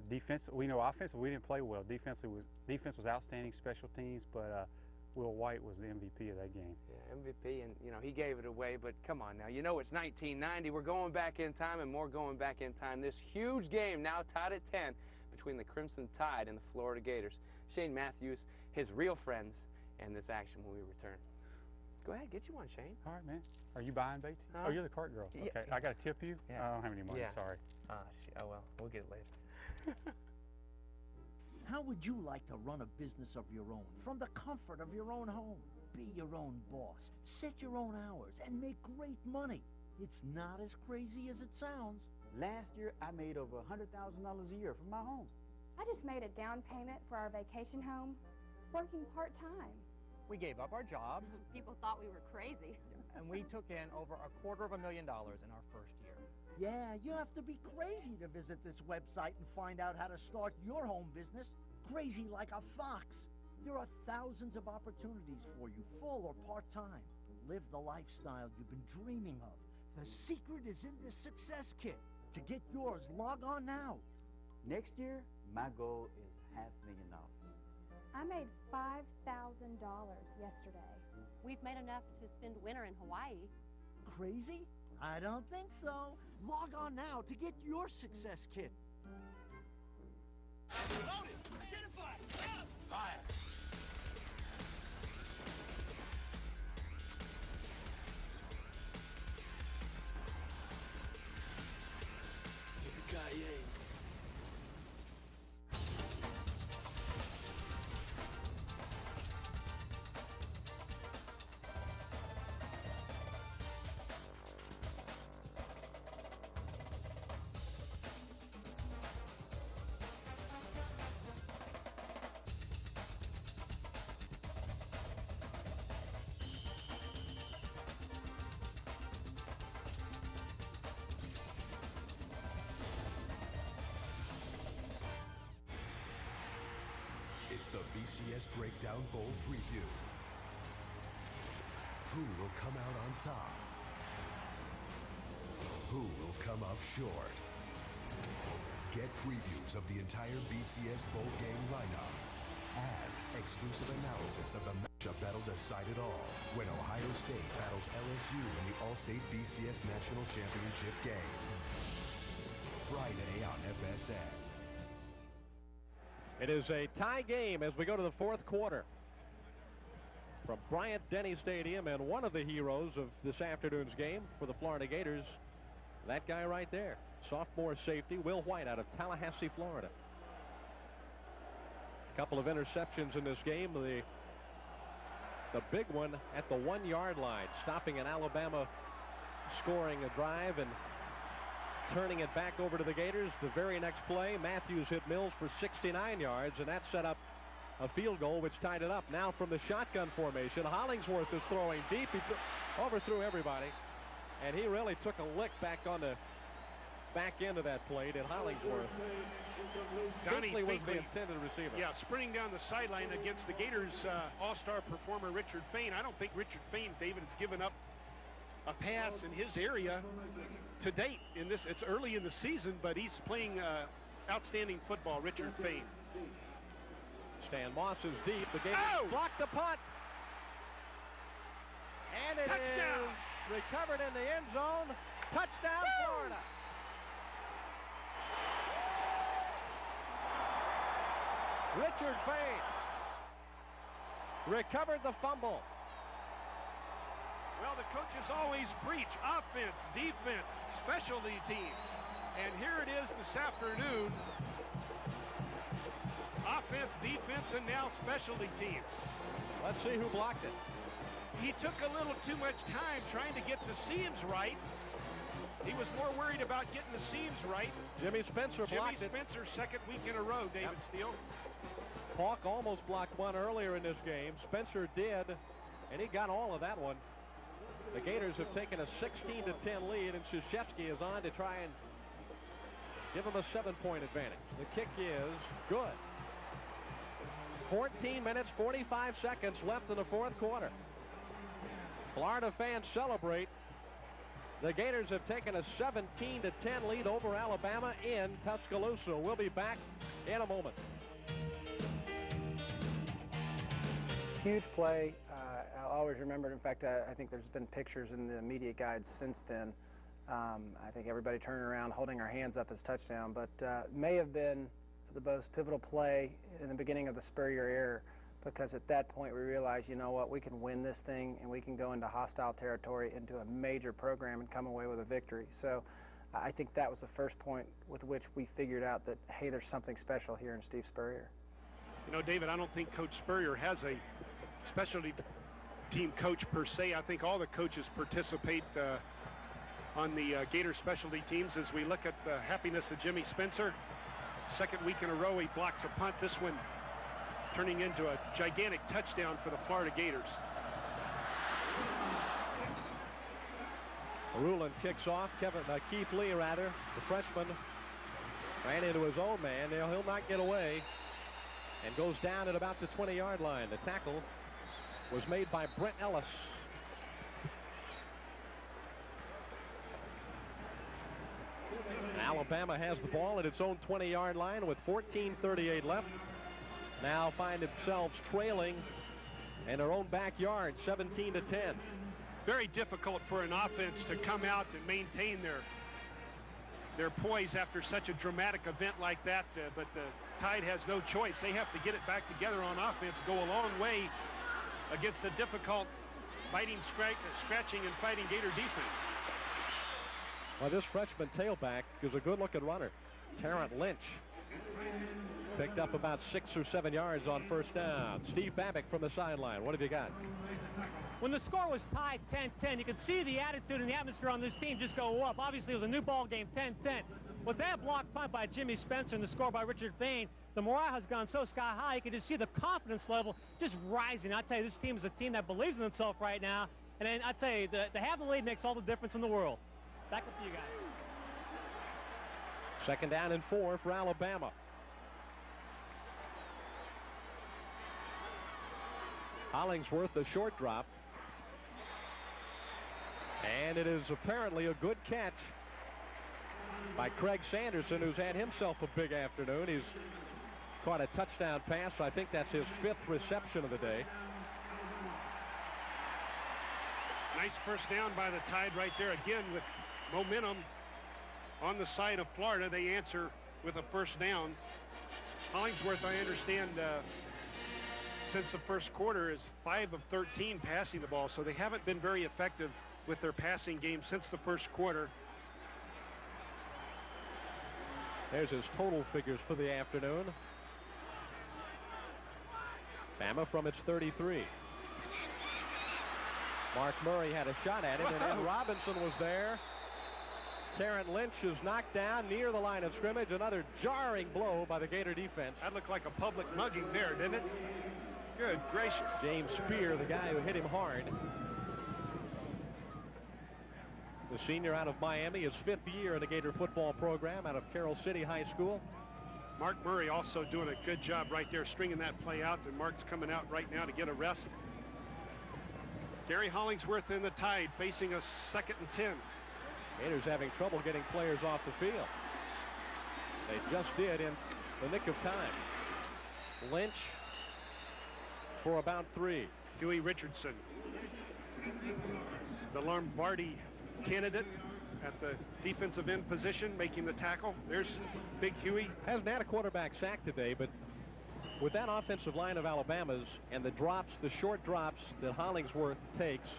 [SPEAKER 6] defense, we know offensively we didn't play well. Defense was outstanding, special teams, but Will White was the MVP of that game.
[SPEAKER 2] Yeah, MVP, and you know he gave it away. But come on now, you know it's 1990. We're going back in time, and more going back in time. This huge game now tied at 10 between the Crimson Tide and the Florida Gators. Shane Matthews, his real friends, and this action when we return. Go ahead, get you one, Shane.
[SPEAKER 6] All right, man. Are you buying, Bates? Oh, you're the cart girl.
[SPEAKER 2] Yeah.
[SPEAKER 6] Okay, I got to tip you?
[SPEAKER 2] Yeah.
[SPEAKER 6] I don't have any money, sorry.
[SPEAKER 2] Oh, well, we'll get it later.
[SPEAKER 10] How would you like to run a business of your own from the comfort of your own home? Be your own boss, set your own hours, and make great money. It's not as crazy as it sounds.
[SPEAKER 11] Last year, I made over $100,000 a year from my home.
[SPEAKER 12] I just made a down payment for our vacation home, working part-time.
[SPEAKER 16] We gave up our jobs.
[SPEAKER 22] People thought we were crazy.
[SPEAKER 16] And we took in over $250,000 in our first year.
[SPEAKER 10] Yeah, you have to be crazy to visit this website and find out how to start your home business. Crazy like a fox. There are thousands of opportunities for you, full or part-time. Live the lifestyle you've been dreaming of. The secret is in this success kit. To get yours, log on now.
[SPEAKER 11] Next year, my goal is $500,000.
[SPEAKER 12] I made $5,000 yesterday.
[SPEAKER 22] We've made enough to spend winter in Hawaii.
[SPEAKER 10] Crazy? I don't think so. Log on now to get your success kit.
[SPEAKER 1] Loaded! Identify! Fire! Yippee-ki-yay.
[SPEAKER 20] It's the BCS Breakdown Bowl Preview. Who will come out on top? Who will come up short? Get previews of the entire BCS Bowl game lineup and exclusive analysis of the matchup that'll decide it all when Ohio State battles LSU in the All-State BCS National Championship game. Friday on FSN.
[SPEAKER 4] It is a tie game as we go to the fourth quarter. From Bryant-Denny Stadium, and one of the heroes of this afternoon's game for the Florida Gators, that guy right there, sophomore safety Will White out of Tallahassee, Florida. A couple of interceptions in this game. The big one at the 1-yard line, stopping an Alabama scoring a drive and turning it back over to the Gators. The very next play, Matthews hit Mills for 69 yards, and that set up a field goal which tied it up. Now from the shotgun formation, Hollingsworth is throwing deep. He overthrew everybody, and he really took a lick back on the back end of that play, did Hollingsworth. Finkley was the intended receiver.
[SPEAKER 8] Yeah, sprinting down the sideline against the Gators all-star performer Richard Fain. I don't think Richard Fain, David, has given up a pass in his area to date. It's early in the season, but he's playing outstanding football, Richard Fain.
[SPEAKER 4] Stan Moss is deep. The Gators blocked the punt. And it is recovered in the end zone. Touchdown, Florida. Richard Fain recovered the fumble.
[SPEAKER 8] Well, the coaches always preach offense, defense, specialty teams. And here it is this afternoon. Offense, defense, and now specialty teams.
[SPEAKER 4] Let's see who blocked it.
[SPEAKER 8] He took a little too much time trying to get the seams right. He was more worried about getting the seams right.
[SPEAKER 4] Jimmy Spencer blocked it.
[SPEAKER 8] Jimmy Spencer, second week in a row, David Steele.
[SPEAKER 4] Falk almost blocked one earlier in this game. Spencer did, and he got all of that one. The Gators have taken a 16-10 lead, and Krzyzewski is on to try and give them a 7-point advantage. The kick is good. 14 minutes, 45 seconds left in the fourth quarter. Florida fans celebrate. The Gators have taken a 17-10 lead over Alabama in Tuscaloosa. We'll be back in a moment.
[SPEAKER 7] Huge play. I'll always remember it. In fact, I think there's been pictures in the media guides since then. I think everybody turning around, holding our hands up as touchdown, but may have been the most pivotal play in the beginning of the Spurrier era, because at that point we realized, you know what, we can win this thing and we can go into hostile territory, into a major program, and come away with a victory. So I think that was the first point with which we figured out that, hey, there's something special here in Steve Spurrier.
[SPEAKER 8] You know, David, I don't think Coach Spurrier has a specialty team coach per se. I think all the coaches participate on the Gator specialty teams. As we look at the happiness of Jimmy Spencer, second week in a row he blocks a punt, this one turning into a gigantic touchdown for the Florida Gators.
[SPEAKER 4] Rulin kicks off. Keith Lee, rather, the freshman, ran into his own man. Now he'll not get away and goes down at about the 20-yard line. The tackle was made by Brent Ellis. Alabama has the ball at its own 20-yard line with 14:38 left. Now find themselves trailing in their own backyard, 17-10.
[SPEAKER 8] Very difficult for an offense to come out and maintain their poise after such a dramatic event like that, but the Tide has no choice. They have to get it back together on offense, go a long way against a difficult fighting, scratching, and fighting Gator defense.
[SPEAKER 4] Well, this freshman tailback is a good-looking runner. Terrence Lynch picked up about 6 or 7 yards on first down. Steve Babick from the sideline. What have you got?
[SPEAKER 23] When the score was tied 10-10, you could see the attitude and the atmosphere on this team just go up. Obviously, it was a new ball game, 10-10. With that block punt by Jimmy Spencer and the score by Richard Fain, the morale has gone so sky high. You can just see the confidence level just rising. I tell you, this team is a team that believes in itself right now. And then I tell you, to have the lead makes all the difference in the world. Back up to you guys.
[SPEAKER 4] Second down and 4 for Alabama. Hollingsworth, the short drop. And it is apparently a good catch by Craig Sanderson, who's had himself a big afternoon. He's caught a touchdown pass. I think that's his 5th reception of the day.
[SPEAKER 8] Nice first down by the Tide right there. Again, with momentum on the side of Florida, they answer with a first down. Hollingsworth, I understand, since the first quarter is 5 of 13 passing the ball, so they haven't been very effective with their passing game since the first quarter.
[SPEAKER 4] There's his total figures for the afternoon. Bama from its 33. Mark Murray had a shot at him, and then Robinson was there. Tarrant Lynch is knocked down near the line of scrimmage. Another jarring blow by the Gator defense.
[SPEAKER 8] That looked like a public mugging there, didn't it? Good gracious.
[SPEAKER 4] James Spear, the guy who hit him hard. The senior out of Miami, his 5th year in the Gator football program out of Carroll City High School.
[SPEAKER 8] Mark Murray also doing a good job right there, stringing that play out, and Mark's coming out right now to get a rest. Gary Hollingsworth in the Tide facing a 2nd and 10.
[SPEAKER 4] Gators having trouble getting players off the field. They just did in the nick of time. Lynch for about 3.
[SPEAKER 8] Huey Richardson, the Lombardi candidate at the defensive end position, making the tackle. There's big Huey.
[SPEAKER 4] Hasn't had a quarterback sack today, but with that offensive line of Alabama's and the drops, the short drops that Hollingsworth takes,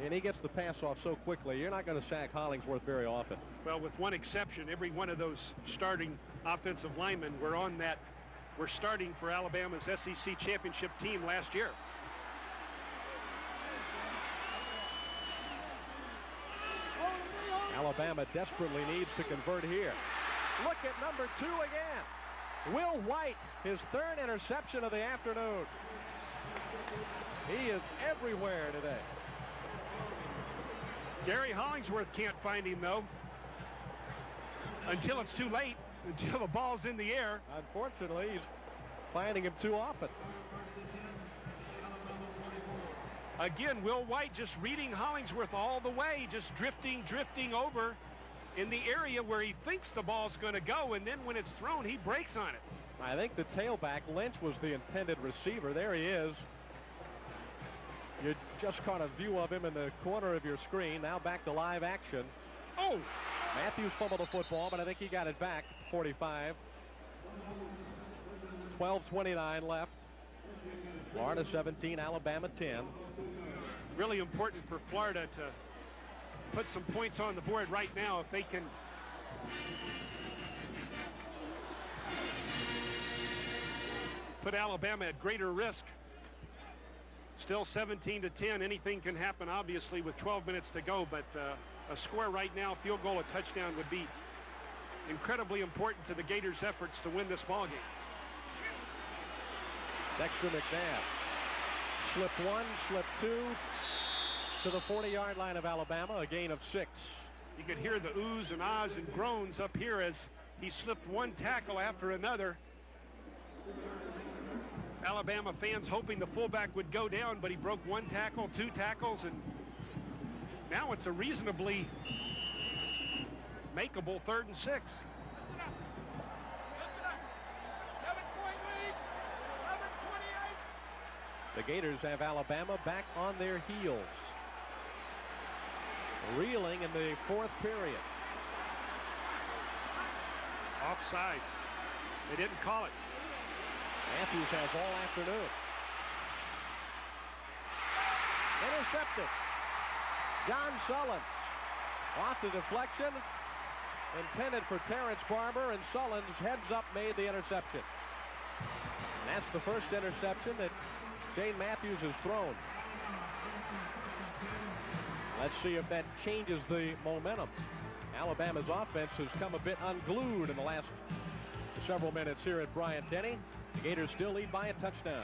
[SPEAKER 4] and he gets the pass off so quickly, you're not going to sack Hollingsworth very often.
[SPEAKER 8] Well, with one exception, every one of those starting offensive linemen were starting for Alabama's SEC championship team last year.
[SPEAKER 4] Alabama desperately needs to convert here. Look at number 2 again. Will White, his 3rd interception of the afternoon. He is everywhere today.
[SPEAKER 8] Gary Hollingsworth can't find him, though, until it's too late, until the ball's in the air.
[SPEAKER 4] Unfortunately, he's finding him too often.
[SPEAKER 8] Again, Will White just reading Hollingsworth all the way, just drifting over in the area where he thinks the ball's going to go, and then when it's thrown, he breaks on it.
[SPEAKER 4] I think the tailback, Lynch, was the intended receiver. There he is. You just caught a view of him in the corner of your screen. Now back to live action.
[SPEAKER 8] Oh!
[SPEAKER 4] Matthews fumbled the football, but I think he got it back. 45. 12:29 left. Florida 17, Alabama 10.
[SPEAKER 8] Really important for Florida to put some points on the board right now if they can put Alabama at greater risk. Still 17-10. Anything can happen, obviously, with 12 minutes to go, but a score right now, field goal, a touchdown, would be incredibly important to the Gators' efforts to win this ball game.
[SPEAKER 4] Dexter McNabb. Slip 1, slip 2 to the 40-yard line of Alabama, a gain of 6.
[SPEAKER 8] You could hear the oohs and ahs and groans up here as he slipped one tackle after another. Alabama fans hoping the fullback would go down, but he broke 1 tackle, 2 tackles, and now it's a reasonably makeable 3rd and 6.
[SPEAKER 4] The Gators have Alabama back on their heels, reeling in the 4th period.
[SPEAKER 8] Offsides. They didn't call it.
[SPEAKER 4] Matthews has all afternoon. Intercepted. John Sullins off the deflection, intended for Terrence Barber, and Sullins heads up made the interception. And that's the first interception that Shane Matthews has thrown. Let's see if that changes the momentum. Alabama's offense has come a bit unglued in the last several minutes here at Bryant-Denny. The Gators still lead by a touchdown.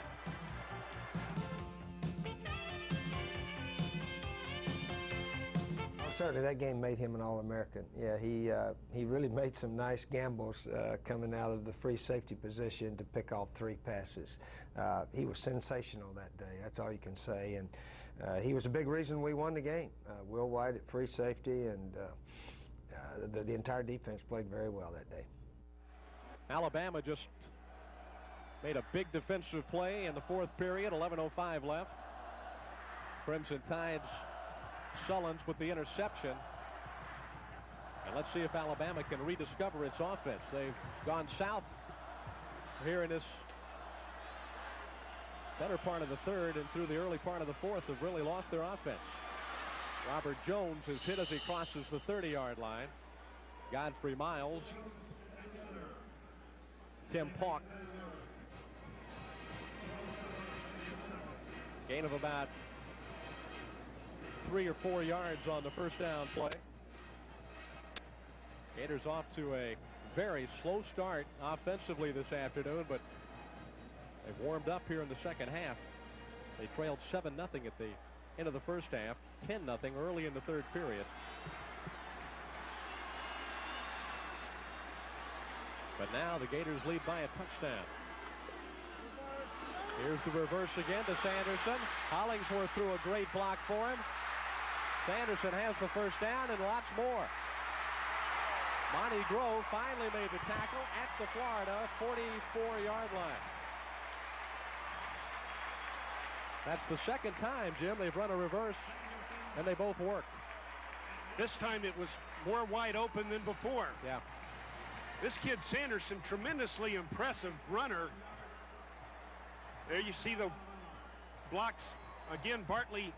[SPEAKER 14] certainly that game made him an All-American. Yeah, he really made some nice gambles coming out of the free safety position to pick off 3 passes. He was sensational that day. That's all you can say. And he was a big reason we won the game. Will White at free safety, and the entire defense played very well that day.
[SPEAKER 4] Alabama just made a big defensive play in the 4th period. 11:05 left. Crimson Tide's Sullins with the interception. And let's see if Alabama can rediscover its offense. They've gone south here in this better part of the 3rd, and through the early part of the 4th have really lost their offense. Robert Jones is hit as he crosses the 30-yard line. Godfrey Miles. Tim Pauk. Gain of about 3 or 4 yards on the first down play. Gators off to a very slow start offensively this afternoon, but they've warmed up here in the second half. They trailed 7-0 at the end of the first half, 10-0 early in the 3rd period. But now the Gators lead by a touchdown. Here's the reverse again to Sanderson. Hollingsworth threw a great block for him. Sanderson has the first down and lots more. Monty Grove finally made the tackle at the Florida 44-yard line. That's the 2nd time, Jim, they've run a reverse, and they both worked.
[SPEAKER 8] This time it was more wide open than before.
[SPEAKER 4] Yeah.
[SPEAKER 8] This kid Sanderson, tremendously impressive runner. There you see the blocks. Again, Bartley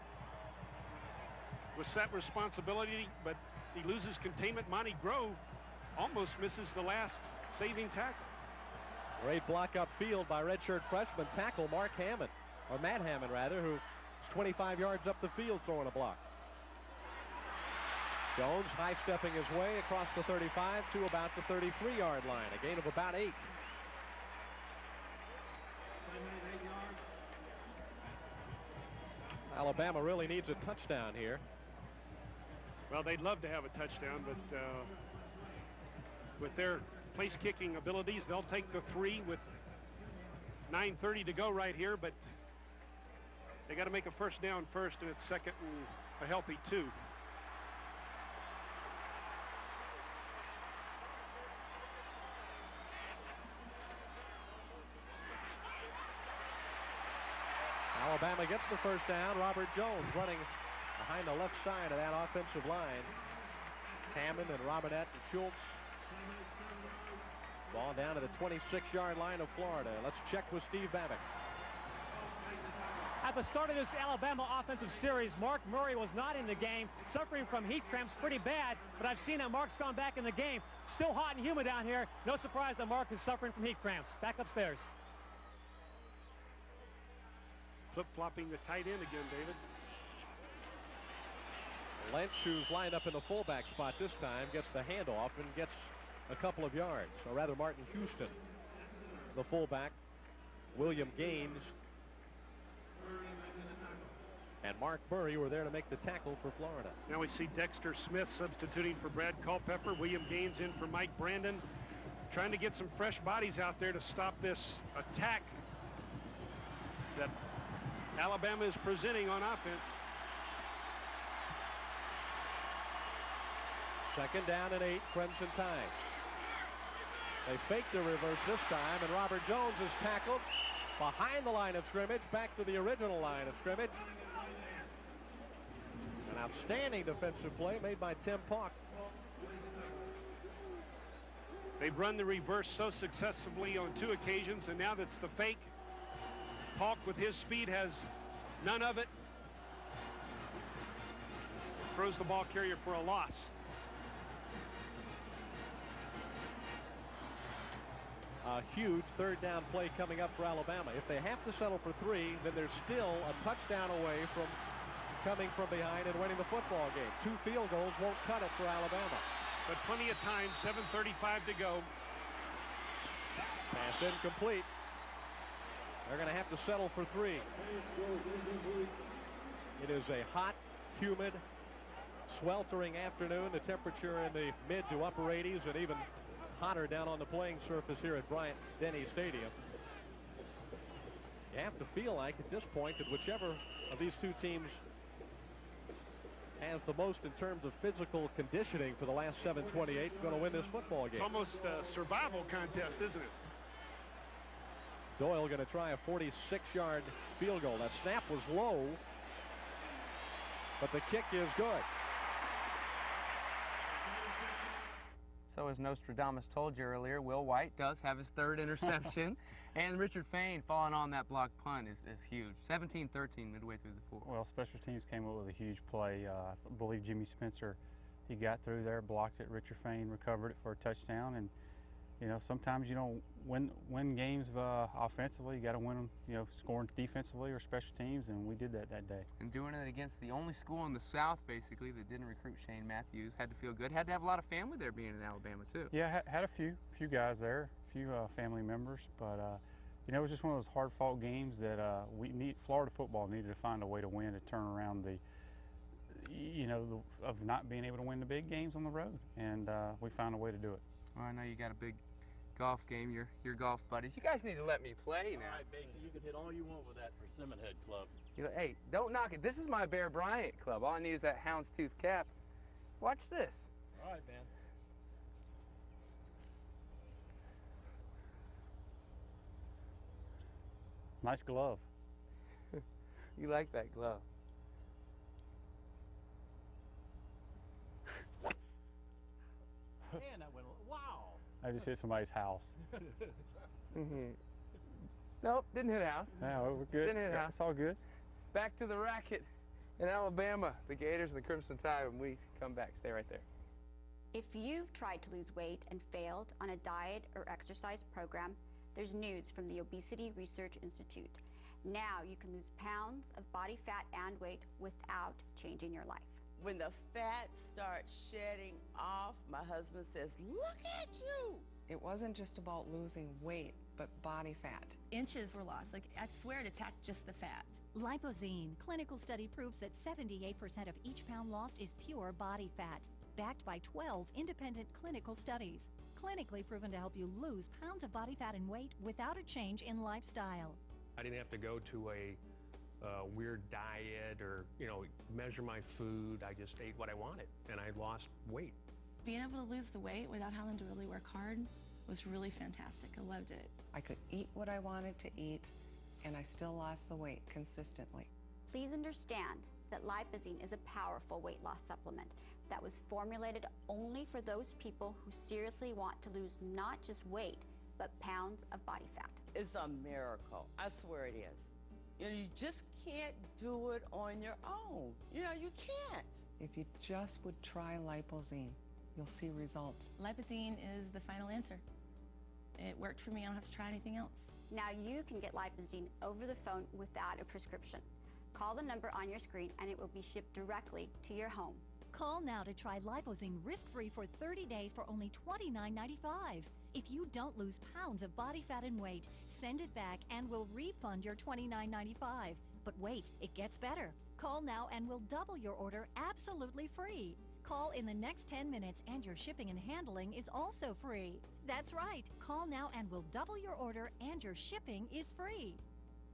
[SPEAKER 8] with that responsibility, but he loses containment. Monty Grove almost misses the last saving tackle.
[SPEAKER 4] Great block upfield by redshirt freshman tackle Mark Hammond, or Matt Hammond rather, who's 25 yards up the field throwing a block. Jones high-stepping his way across the 35 to about the 33-yard line, a gain of about 8. Alabama really needs a touchdown here.
[SPEAKER 8] Well, they'd love to have a touchdown, but with their place-kicking abilities, they'll take the 3 with 9:30 to go right here, but they got to make a first down first, and it's 2nd and a healthy 2.
[SPEAKER 4] Alabama gets the first down. Robert Jones running behind the left side of that offensive line. Hammond and Robinette and Schultz. Ball down to the 26-yard line of Florida. Let's check with Steve Babbitt.
[SPEAKER 23] At the start of this Alabama offensive series, Mark Murray was not in the game, suffering from heat cramps pretty bad, but I've seen that Mark's gone back in the game. Still hot and humid down here. No surprise that Mark is suffering from heat cramps. Back upstairs.
[SPEAKER 8] Flip-flopping the tight end again, David.
[SPEAKER 4] Lynch, who's lined up in the fullback spot this time, gets the handoff and gets a couple of yards. Or rather, Martin Houston, the fullback, William Gaines, and Mark Murray were there to make the tackle for Florida.
[SPEAKER 8] Now we see Dexter Smith substituting for Brad Culpepper. William Gaines in for Mike Brandon, trying to get some fresh bodies out there to stop this attack that Alabama is presenting on offense.
[SPEAKER 4] 2nd down and 8, Crimson Tide. They faked the reverse this time, and Robert Jones is tackled behind the line of scrimmage, back to the original line of scrimmage. An outstanding defensive play made by Tim Pauk.
[SPEAKER 8] They've run the reverse so successfully on 2 occasions, and now that's the fake. Pauk, with his speed, has none of it. Throws the ball carrier for a loss.
[SPEAKER 4] A huge 3rd down play coming up for Alabama. If they have to settle for 3, then they're still a touchdown away from coming from behind and winning the football game. 2 field goals won't cut it for Alabama.
[SPEAKER 8] But plenty of time, 7:35 to go.
[SPEAKER 4] Pass incomplete. They're going to have to settle for 3. It is a hot, humid sweltering afternoon. The temperature in the mid to upper 80s and even hotter down on the playing surface here at Bryant-Denny Stadium. You have to feel like at this point that whichever of these two teams has the most in terms of physical conditioning for the last 7:28 going to win this football game.
[SPEAKER 8] It's almost a survival contest, isn't it?
[SPEAKER 4] Doyle going to try a 46-yard field goal. That snap was low, but the kick is good.
[SPEAKER 2] So as Nostradamus told you earlier, Will White does have his third interception. And Richard Fain falling on that block punt is huge. 17-13 midway through the fourth.
[SPEAKER 6] Well, special teams came up with a huge play. I believe Jimmy Spencer, he got through there, blocked it. Richard Fain recovered it for a touchdown. And, you know, sometimes you don't win games offensively. You got to win them, you know, scoring defensively or special teams, and we did that day.
[SPEAKER 2] And doing it against the only school in the South, basically, that didn't recruit Shane Matthews. Had to feel good. Had to have a lot of family there being in Alabama, too.
[SPEAKER 6] Yeah, had a few guys there, a few family members, but you know, it was just one of those hard-fought games that Florida football needed to find a way to win to turn around of not being able to win the big games on the road, and we found a way to do it.
[SPEAKER 2] Well, I know you got a big golf game, your golf buddies. You guys need to let me play now.
[SPEAKER 16] All right, Batesy, you can hit all you want with that Persimmon Head club.
[SPEAKER 2] Hey, don't knock it. This is my Bear Bryant club. All I need is that houndstooth cap. Watch this.
[SPEAKER 16] All right, man.
[SPEAKER 6] Nice glove.
[SPEAKER 2] You like that glove.
[SPEAKER 16] Man, that went, wow.
[SPEAKER 6] I just hit somebody's house.
[SPEAKER 2] Nope, didn't hit a house.
[SPEAKER 6] No, we're good.
[SPEAKER 2] Didn't hit a house.
[SPEAKER 6] It's all good.
[SPEAKER 2] Back to the racket in Alabama. The Gators and the Crimson Tide when we come back. Stay right there.
[SPEAKER 3] If you've tried to lose weight and failed on a diet or exercise program, there's news from the Obesity Research Institute. Now you can lose pounds of body fat and weight without changing your life.
[SPEAKER 15] When the fat starts shedding off, my husband says, "Look at you."
[SPEAKER 18] It wasn't just about losing weight, but body fat.
[SPEAKER 19] Inches were lost. Like, I swear it attacked just the fat.
[SPEAKER 25] Lipozene. Clinical study proves that 78% of each pound lost is pure body fat, backed by 12 independent clinical studies. Clinically proven to help you lose pounds of body fat and weight without a change in lifestyle.
[SPEAKER 26] I didn't have to go to a weird diet or, measure my food. I just ate what I wanted, and I lost weight.
[SPEAKER 19] Being able to lose the weight without having to really work hard was really fantastic. I loved it.
[SPEAKER 18] I could eat what I wanted to eat, and I still lost the weight consistently.
[SPEAKER 3] Please understand that Lipozene is a powerful weight loss supplement that was formulated only for those people who seriously want to lose not just weight, but pounds of body fat.
[SPEAKER 15] It's a miracle. I swear it is. You just can't do it on your own. You can't.
[SPEAKER 18] If you just would try Lipozene, you'll see results.
[SPEAKER 19] Lipozene is the final answer. It worked for me. I don't have to try anything else.
[SPEAKER 3] Now you can get Lipozene over the phone without a prescription. Call the number on your screen and it will be shipped directly to your home.
[SPEAKER 25] Call now to try Lipozene risk-free for 30 days for only $29.95. If you don't lose pounds of body fat and weight, send it back and we'll refund your $29.95. But wait, it gets better. Call now and we'll double your order absolutely free. Call in the next 10 minutes and your shipping and handling is also free. That's right. Call now and we'll double your order and your shipping is free.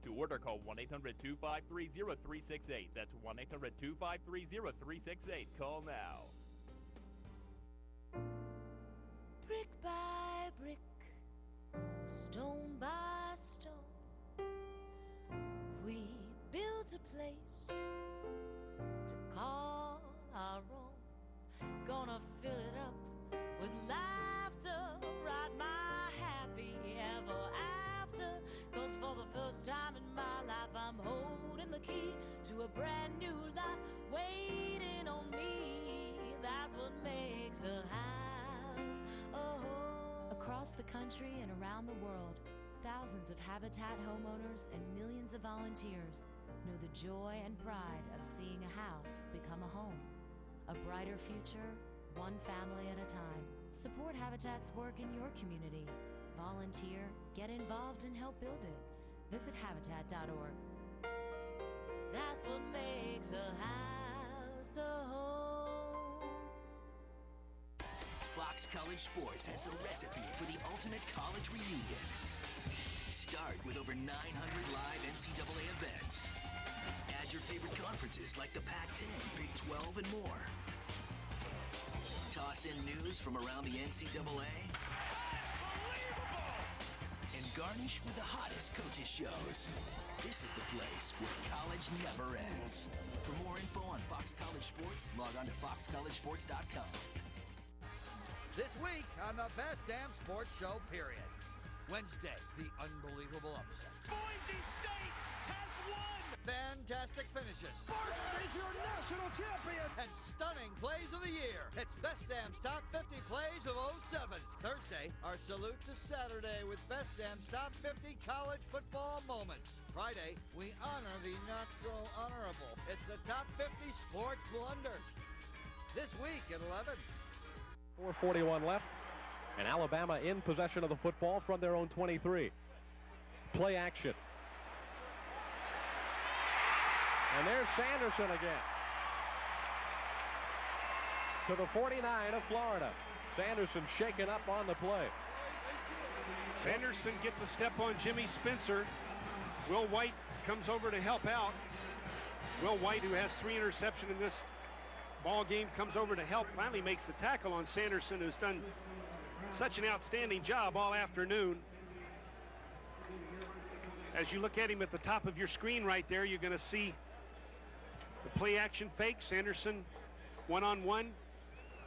[SPEAKER 27] To order, call 1-800-253-0368. That's 1-800-253-0368. Call now.
[SPEAKER 1] Brick by brick, stone by stone, we built a place to call our own. Gonna fill it up with laughter, write my happy ever after. 'Cause for the first time in my life, I'm holding the key to a brand new life waiting on me. That's what makes a house a home.
[SPEAKER 28] Across the country and around the world, thousands of Habitat homeowners and millions of volunteers know the joy and pride of seeing a house become a home. A brighter future, one family at a time. Support Habitat's work in your community. Volunteer, get involved, and help build it. Visit Habitat.org.
[SPEAKER 1] That's what makes a house a home.
[SPEAKER 5] Fox College Sports has the recipe for the ultimate college reunion. Start with over 900 live NCAA events. Add your favorite conferences like the Pac-10, Big 12, and more. Toss in news from around the NCAA. And garnish with the hottest coaches shows. This is the place where college never ends. For more info on Fox College Sports, log on to foxcollegesports.com.
[SPEAKER 9] This week on the Best Damn Sports Show, period. Wednesday, the unbelievable upsets.
[SPEAKER 11] Boise State has won!
[SPEAKER 9] Fantastic finishes.
[SPEAKER 11] Spartan is your national champion!
[SPEAKER 9] And stunning plays of the year. It's Best Damn's Top 50 Plays of 07. Thursday, our salute to Saturday with Best Damn's Top 50 College Football Moments. Friday, we honor the not-so-honorable. It's the Top 50 Sports Blunders. This week at 11.
[SPEAKER 4] 4:41 left, and Alabama in possession of the football from their own 23. Play action. And there's Sanderson again. To the 49 of Florida. Sanderson shaken up on the play.
[SPEAKER 8] Sanderson gets a step on Jimmy Spencer. Will White comes over to help out. Will White, who has 3 interceptions in this ball game, comes over to help, finally makes the tackle on Sanderson, who's done such an outstanding job all afternoon. As you look at him at the top of your screen right there, you're going to see the play action fake. Sanderson one-on-one.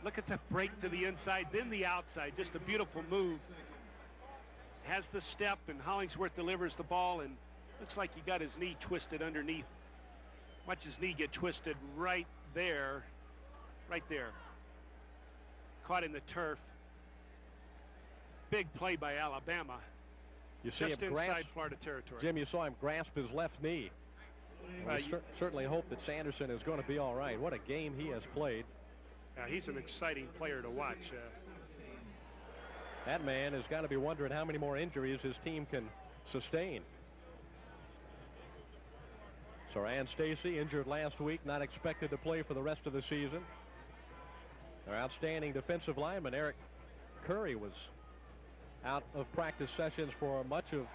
[SPEAKER 8] Look at the break to the inside, then the outside. Just a beautiful move. Has the step, and Hollingsworth delivers the ball, and looks like he got his knee twisted underneath. Watch his knee get twisted right there. Right there. Caught in the turf. Big play by Alabama.
[SPEAKER 4] You see
[SPEAKER 8] just
[SPEAKER 4] him
[SPEAKER 8] inside Florida territory.
[SPEAKER 4] Jim, you saw him grasp his left knee. We certainly hope that Sanderson is going to be all right. What a game he has played.
[SPEAKER 8] He's an exciting player to watch.
[SPEAKER 4] That man has got to be wondering how many more injuries his team can sustain. Soran Stacy injured last week, not expected to play for the rest of the season. Their outstanding defensive lineman, Eric Curry, was out of practice sessions for much of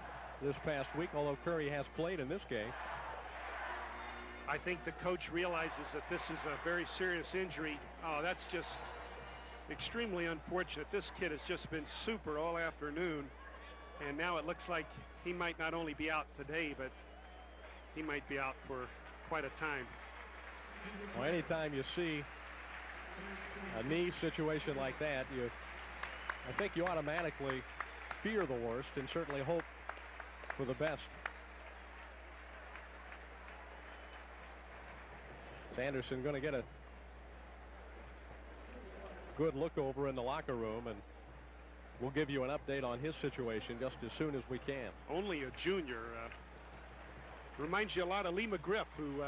[SPEAKER 4] this past week, although Curry has played in this game.
[SPEAKER 8] I think the coach realizes that this is a very serious injury. Oh, that's just extremely unfortunate. This kid has just been super all afternoon, and now it looks like he might not only be out today, but he might be out for quite a time.
[SPEAKER 4] Well, anytime you see a knee situation like that, I think you automatically fear the worst and certainly hope for the best. Sanderson going to get a good look over in the locker room, and we'll give you an update on his situation just as soon as we can.
[SPEAKER 8] Only a junior. Reminds you a lot of Lee McGriff, who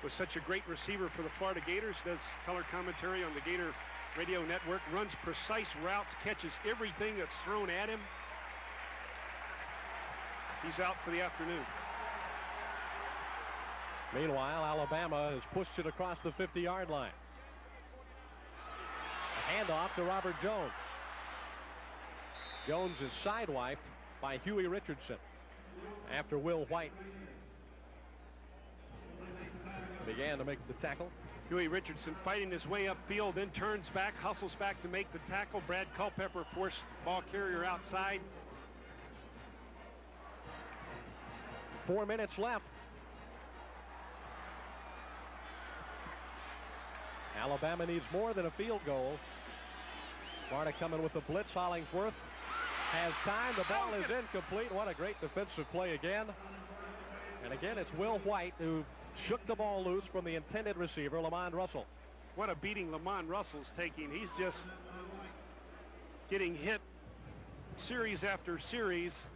[SPEAKER 8] was such a great receiver for the Florida Gators, does color commentary on the Gator Radio Network, runs precise routes, catches everything that's thrown at him. He's out for the afternoon.
[SPEAKER 4] Meanwhile, Alabama has pushed it across the 50-yard line. A handoff to Robert Jones. Jones is sidewiped by Huey Richardson after Will White began to make the tackle.
[SPEAKER 8] Huey Richardson fighting his way upfield, then turns back, hustles back to make the tackle. Brad Culpepper forced ball carrier outside.
[SPEAKER 4] 4 minutes left. Alabama needs more than a field goal. Florida coming with the blitz. Hollingsworth has time. The ball is incomplete. What a great defensive play again. And again, it's Will White who shook the ball loose from the intended receiver, Lamond Russell.
[SPEAKER 8] What a beating Lamond Russell's taking. He's just getting hit series after series.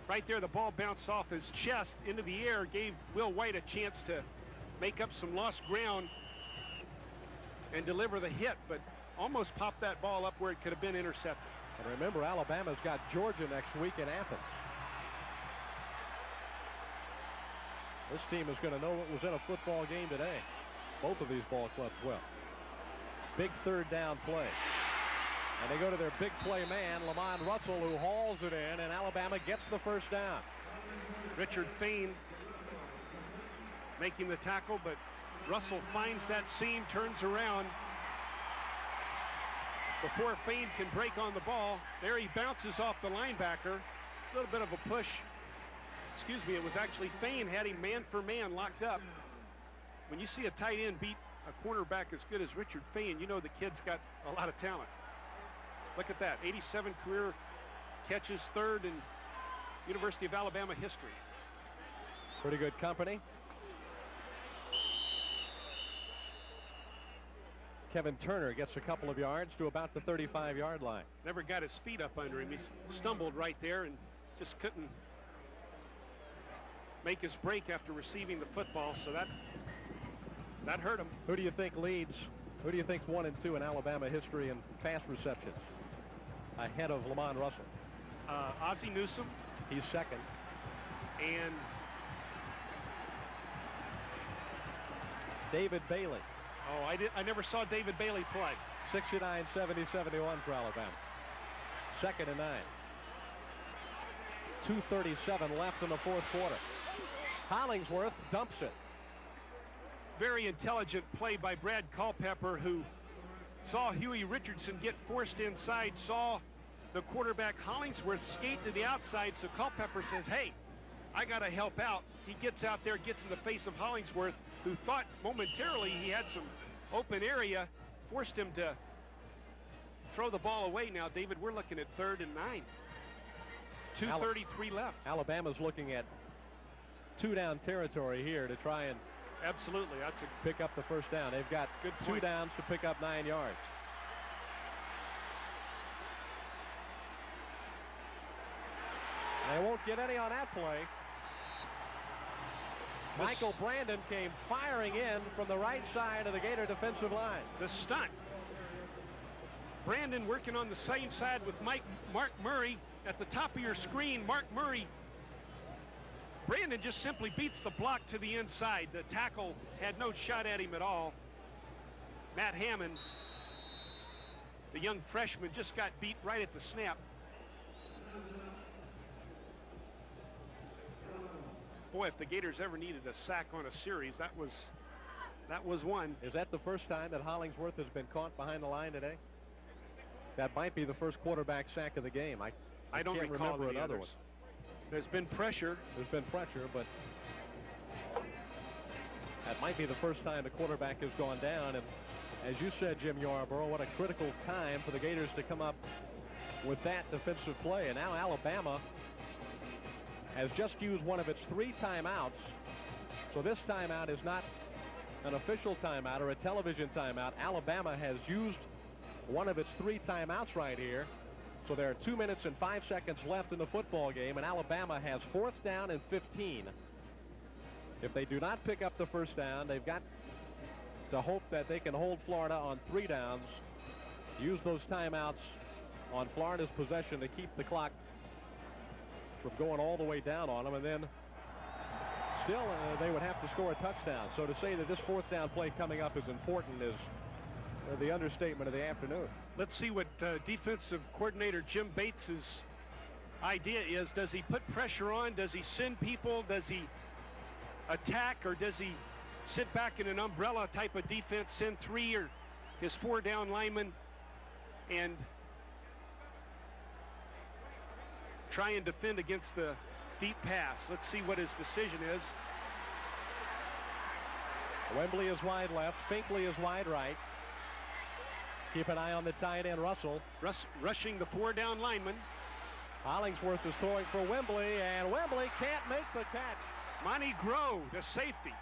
[SPEAKER 8] Right there, the ball bounced off his chest into the air, gave Will White a chance to make up some lost ground and deliver the hit, but almost popped that ball up where it could have been intercepted.
[SPEAKER 4] And remember, Alabama's got Georgia next week in Athens. This team is going to know what was in a football game today. Both of these ball clubs will. Big third down play. And they go to their big play man, Lamont Russell, who hauls it in, and Alabama gets the first down.
[SPEAKER 8] Richard Fain making the tackle, but Russell finds that seam, turns around. Before Fain can break on the ball, there he bounces off the linebacker. A little bit of a push. Excuse me, it was actually Fain had him man for man locked up. When you see a tight end beat a cornerback as good as Richard Fain, you know the kid's got a lot of talent. Look at that, 87 career catches, third in University of Alabama history.
[SPEAKER 4] Pretty good company. Kevin Turner gets a couple of yards to about the 35-yard line.
[SPEAKER 8] Never got his feet up under him. He stumbled right there and just couldn't make his break after receiving the football, so that hurt him.
[SPEAKER 4] Who do you think leads? Who do you think's 1 and 2 in Alabama history in pass receptions ahead of Lamont Russell?
[SPEAKER 8] Ozzie Newsome.
[SPEAKER 4] He's second.
[SPEAKER 8] And
[SPEAKER 4] David Bailey.
[SPEAKER 8] Oh, I never saw David Bailey play.
[SPEAKER 4] 69, 70, 71 for Alabama. 2nd and 9. 2:37 left in the fourth quarter. Hollingsworth dumps it.
[SPEAKER 8] Very intelligent play by Brad Culpepper, who saw Huey Richardson get forced inside, saw the quarterback Hollingsworth skate to the outside, so Culpepper says, hey, I got to help out. He gets out there, gets in the face of Hollingsworth, who thought momentarily he had some open area, forced him to throw the ball away. Now, David, we're looking at 3rd and 9. 2:33 left.
[SPEAKER 4] Alabama's looking at 2-down territory here to try and
[SPEAKER 8] absolutely, that's a
[SPEAKER 4] pick up the first down. They've got
[SPEAKER 8] good
[SPEAKER 4] 2 downs to pick up 9 yards. They won't get any on that play. Michael Brandon came firing in from the right side of the Gator defensive line.
[SPEAKER 8] The stunt. Brandon working on the same side with Mark Murray at the top of your screen. Mark Murray. Brandon just simply beats the block to the inside. The tackle had no shot at him at all. Matt Hammond, the young freshman, just got beat right at the snap. Boy, if the Gators ever needed a sack on a series, that was one.
[SPEAKER 4] Is that the first time that Hollingsworth has been caught behind the line today? That might be the first quarterback sack of the game. I
[SPEAKER 8] don't
[SPEAKER 4] can't
[SPEAKER 8] recall
[SPEAKER 4] remember
[SPEAKER 8] any
[SPEAKER 4] another
[SPEAKER 8] others.
[SPEAKER 4] one.
[SPEAKER 8] There's been pressure.
[SPEAKER 4] There's been pressure, but that might be the first time the quarterback has gone down. And as you said, Jim Yarborough, what a critical time for the Gators to come up with that defensive play. And now Alabama has just used one of its 3 timeouts. So this timeout is not an official timeout or a television timeout. Alabama has used one of its 3 timeouts right here. So there are 2 minutes and 5 seconds left in the football game, and Alabama has 4th down and 15. If they do not pick up the first down, they've got to hope that they can hold Florida on 3 downs, use those timeouts on Florida's possession to keep the clock from going all the way down on them, and then still they would have to score a touchdown. So to say that this 4th down play coming up is important is the understatement of the afternoon.
[SPEAKER 8] Let's see what defensive coordinator Jim Bates's idea is. Does he put pressure on? Does he send people? Does he attack, or does he sit back in an umbrella type of defense, send 3 or his 4 down linemen and try and defend against the deep pass? Let's see what his decision is.
[SPEAKER 4] Wembley is wide left. Finkley is wide right. Keep an eye on the tight end, Russell.
[SPEAKER 8] Rushing the 4 down lineman.
[SPEAKER 4] Hollingsworth is throwing for Wembley, and Wembley can't make the catch.
[SPEAKER 8] Monty Grow, the safety.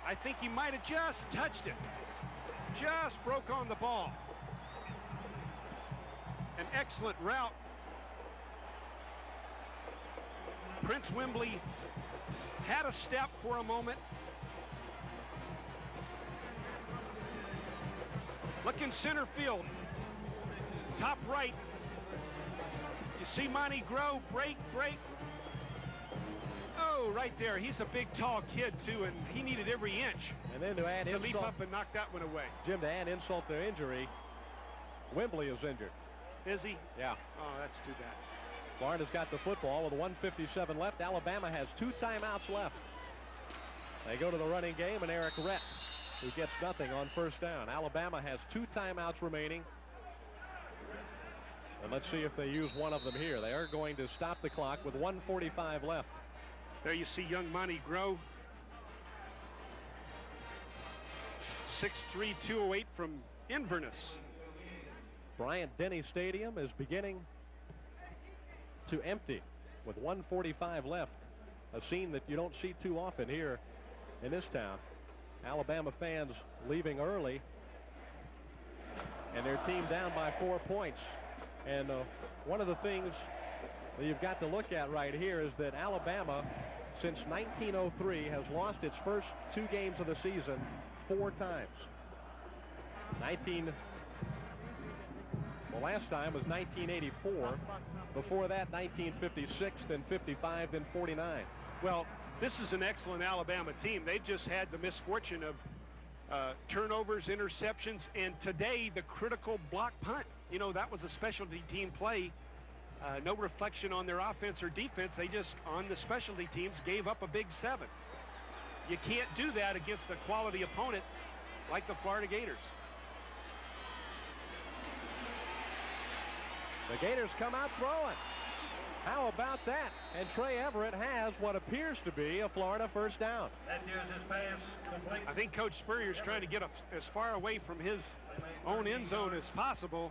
[SPEAKER 8] I think he might have just touched it. Just broke on the ball. An excellent route. Prince Wembley had a step for a moment. Look in center field. Top right. You see Monty Grow break. Oh, right there. He's a big, tall kid, too, and he needed every inch
[SPEAKER 4] and then to add
[SPEAKER 8] leap up and knock that one away.
[SPEAKER 4] Jim, to add insult to injury, Wembley is injured.
[SPEAKER 8] Is he?
[SPEAKER 4] Yeah.
[SPEAKER 8] Oh, that's too bad.
[SPEAKER 4] Florida's got the football with 1:57 left. Alabama has 2 timeouts left. They go to the running game, and Eric Rett, who gets nothing on first down. Alabama has 2 timeouts remaining. And let's see if they use one of them here. They are going to stop the clock with 1:45 left.
[SPEAKER 8] There you see young Monty Grow. 6'3", 208 from Inverness.
[SPEAKER 4] Bryant-Denny Stadium is beginning to empty with 1:45 left. A scene that you don't see too often here in this town. Alabama fans leaving early, and their team down by 4 points. And one of the things that you've got to look at right here is that Alabama, since 1903, has lost its first 2 games of the season 4 times. The last time was 1984. Before that, 1956, then 55, then 49.
[SPEAKER 8] Well, this is an excellent Alabama team. They've just had the misfortune of turnovers, interceptions, and today the critical block punt. You know, that was a specialty team play. No reflection on their offense or defense. They just, on the specialty teams, gave up a big 7. You can't do that against a quality opponent like the Florida Gators.
[SPEAKER 4] The Gators come out throwing. How about that? And Trey Everett has what appears to be a Florida first down.
[SPEAKER 8] I think Coach Spurrier's trying to get as far away from his own end zone as possible.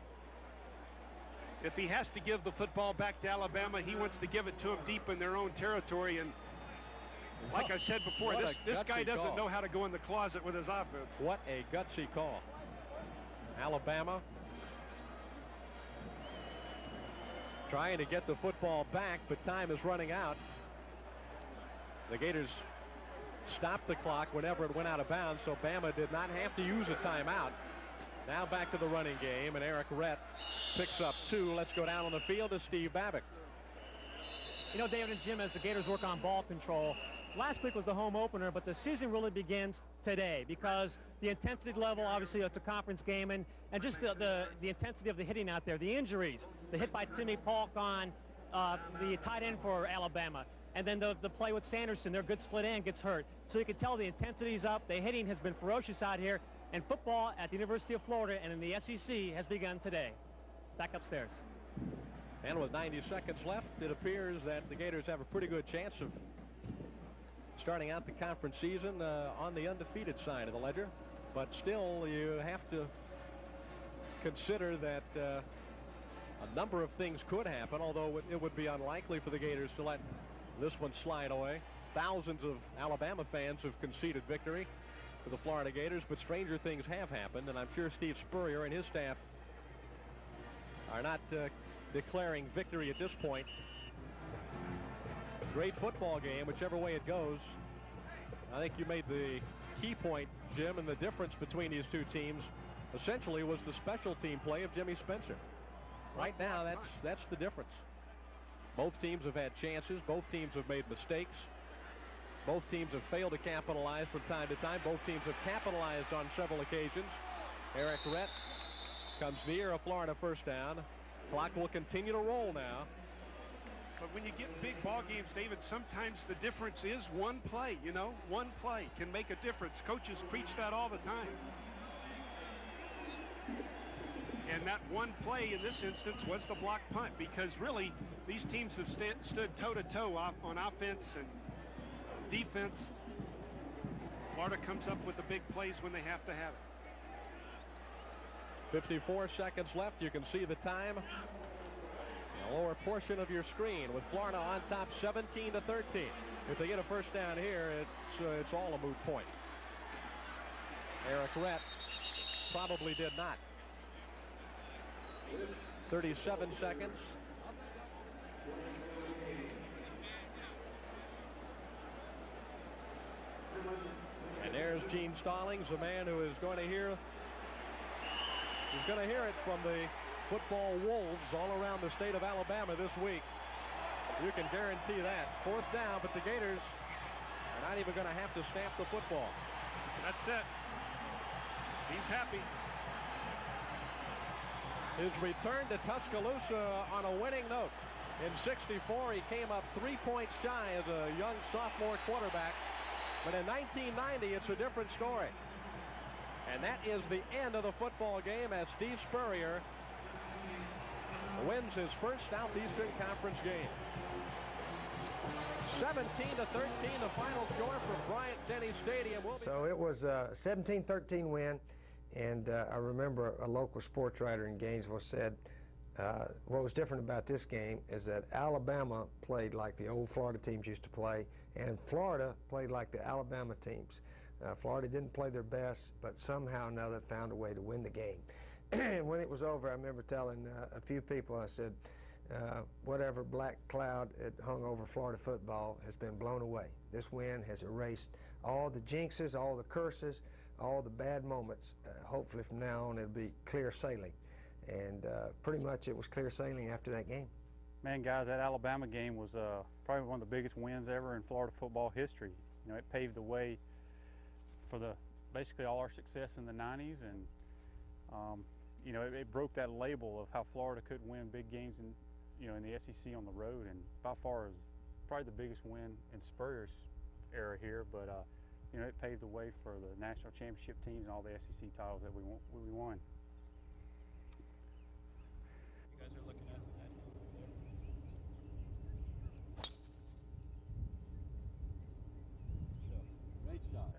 [SPEAKER 8] If he has to give the football back to Alabama, he wants to give it to them deep in their own territory. And like I said before, this guy doesn't know how to go in the closet with his offense.
[SPEAKER 4] What a gutsy call. Alabama trying to get the football back, but time is running out. The Gators stopped the clock whenever it went out of bounds, so Bama did not have to use a timeout. Now back to the running game, and Eric Rett picks up 2. Let's go down on the field to Steve Babick.
[SPEAKER 23] You know, David and Jim, as the Gators work on ball control, last week was the home opener, but the season really begins today because the intensity level, obviously it's a conference game, and just the intensity of the hitting out there, the injuries, the hit by Timmy Polk on the tight end for Alabama, and then the play with Sanderson, their good split end, gets hurt. So you can tell the intensity's up, the hitting has been ferocious out here, and football at the University of Florida and in the SEC has begun today. Back upstairs.
[SPEAKER 4] And with 90 seconds left, it appears that the Gators have a pretty good chance of starting out the conference season on the undefeated side of the ledger. But still, you have to consider that a number of things could happen, although it would be unlikely for the Gators to let this one slide away. Thousands of Alabama fans have conceded victory for the Florida Gators, but stranger things have happened, and I'm sure Steve Spurrier and his staff are not declaring victory at this point. Great football game, whichever way it goes. I think you made the key point, Jim, and the difference between these two teams essentially was the special team play of Jimmy Spencer. Right now, that's the difference. Both teams have had chances. Both teams have made mistakes. Both teams have failed to capitalize from time to time. Both teams have capitalized on several occasions. Eric Rett comes near a Florida first down. Clock will continue to roll now.
[SPEAKER 8] But when you get big ball games, David, sometimes the difference is one play. You know, one play can make a difference. Coaches preach that all the time. And that one play in this instance was the block punt, because really these teams have stood toe-to-toe on offense and defense. Florida comes up with the big plays when they have to have it.
[SPEAKER 4] 54 seconds left. You can see the time in the lower portion of your screen with Florida on top 17-13. If they get a first down here, it's all a moot point. Eric Rett probably did not. 37 seconds. And there's Gene Stallings, a man who is going to hear it from the football wolves all around the state of Alabama this week. You can guarantee that. Fourth down, but the Gators are not even going to have to snap the football.
[SPEAKER 8] That's it. He's happy.
[SPEAKER 4] his return to Tuscaloosa on a winning note. In '64, he came up 3 points shy as a young sophomore quarterback. But in 1990, it's a different story. And that is the end of the football game as Steve Spurrier wins his first Southeastern Conference game. 17-13, the final score for Bryant-Denny Stadium.
[SPEAKER 14] So it was a 17-13 win, and I remember a local sports writer in Gainesville said, what was different about this game is that Alabama played like the old Florida teams used to play, and Florida played like the Alabama teams. Florida didn't play their best, but somehow or another found a way to win the game. And when it was over, I remember telling a few people, I said, whatever black cloud had hung over Florida football has been blown away. This win has erased all the jinxes, all the curses, all the bad moments. Hopefully from now on it'll be clear sailing. And pretty much it was clear sailing after that game.
[SPEAKER 6] Man, guys, that Alabama game was probably one of the biggest wins ever in Florida football history. You know, it paved the way for basically all our success in the 90s, and you know, it broke that label of how Florida could win big games in the SEC on the road, and by far is probably the biggest win in Spurrier's era here. But you know, it paved the way for the national championship teams and all the SEC titles that we won.
[SPEAKER 16] You guys are looking at that. Great shot.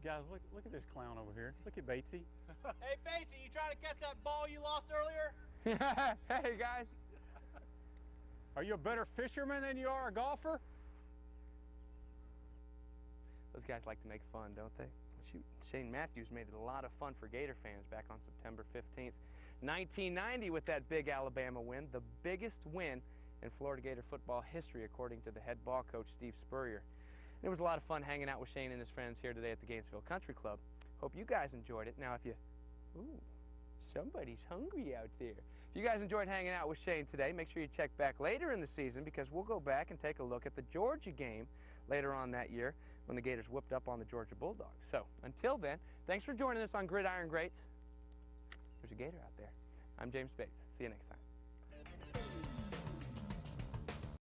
[SPEAKER 6] Guys, look at this clown over here. Look at Batesy.
[SPEAKER 16] Hey, Batesy, you trying to catch that ball you lost earlier?
[SPEAKER 2] Hey, guys.
[SPEAKER 6] Are you a better fisherman than you are a golfer?
[SPEAKER 2] Those guys like to make fun, don't they? Shoot, Shane Matthews made it a lot of fun for Gator fans back on September 15th, 1990 with that big Alabama win, the biggest win in Florida Gator football history, according to the head ball coach, Steve Spurrier. And it was a lot of fun hanging out with Shane and his friends here today at the Gainesville Country Club. Hope you guys enjoyed it. Now, if you... Ooh, somebody's hungry out there. If you guys enjoyed hanging out with Shane today, make sure you check back later in the season, because we'll go back and take a look at the Georgia game later on that year when the Gators whipped up on the Georgia Bulldogs. So, until then, thanks for joining us on Gridiron Greats. There's a Gator out there. I'm James Bates. See you next time.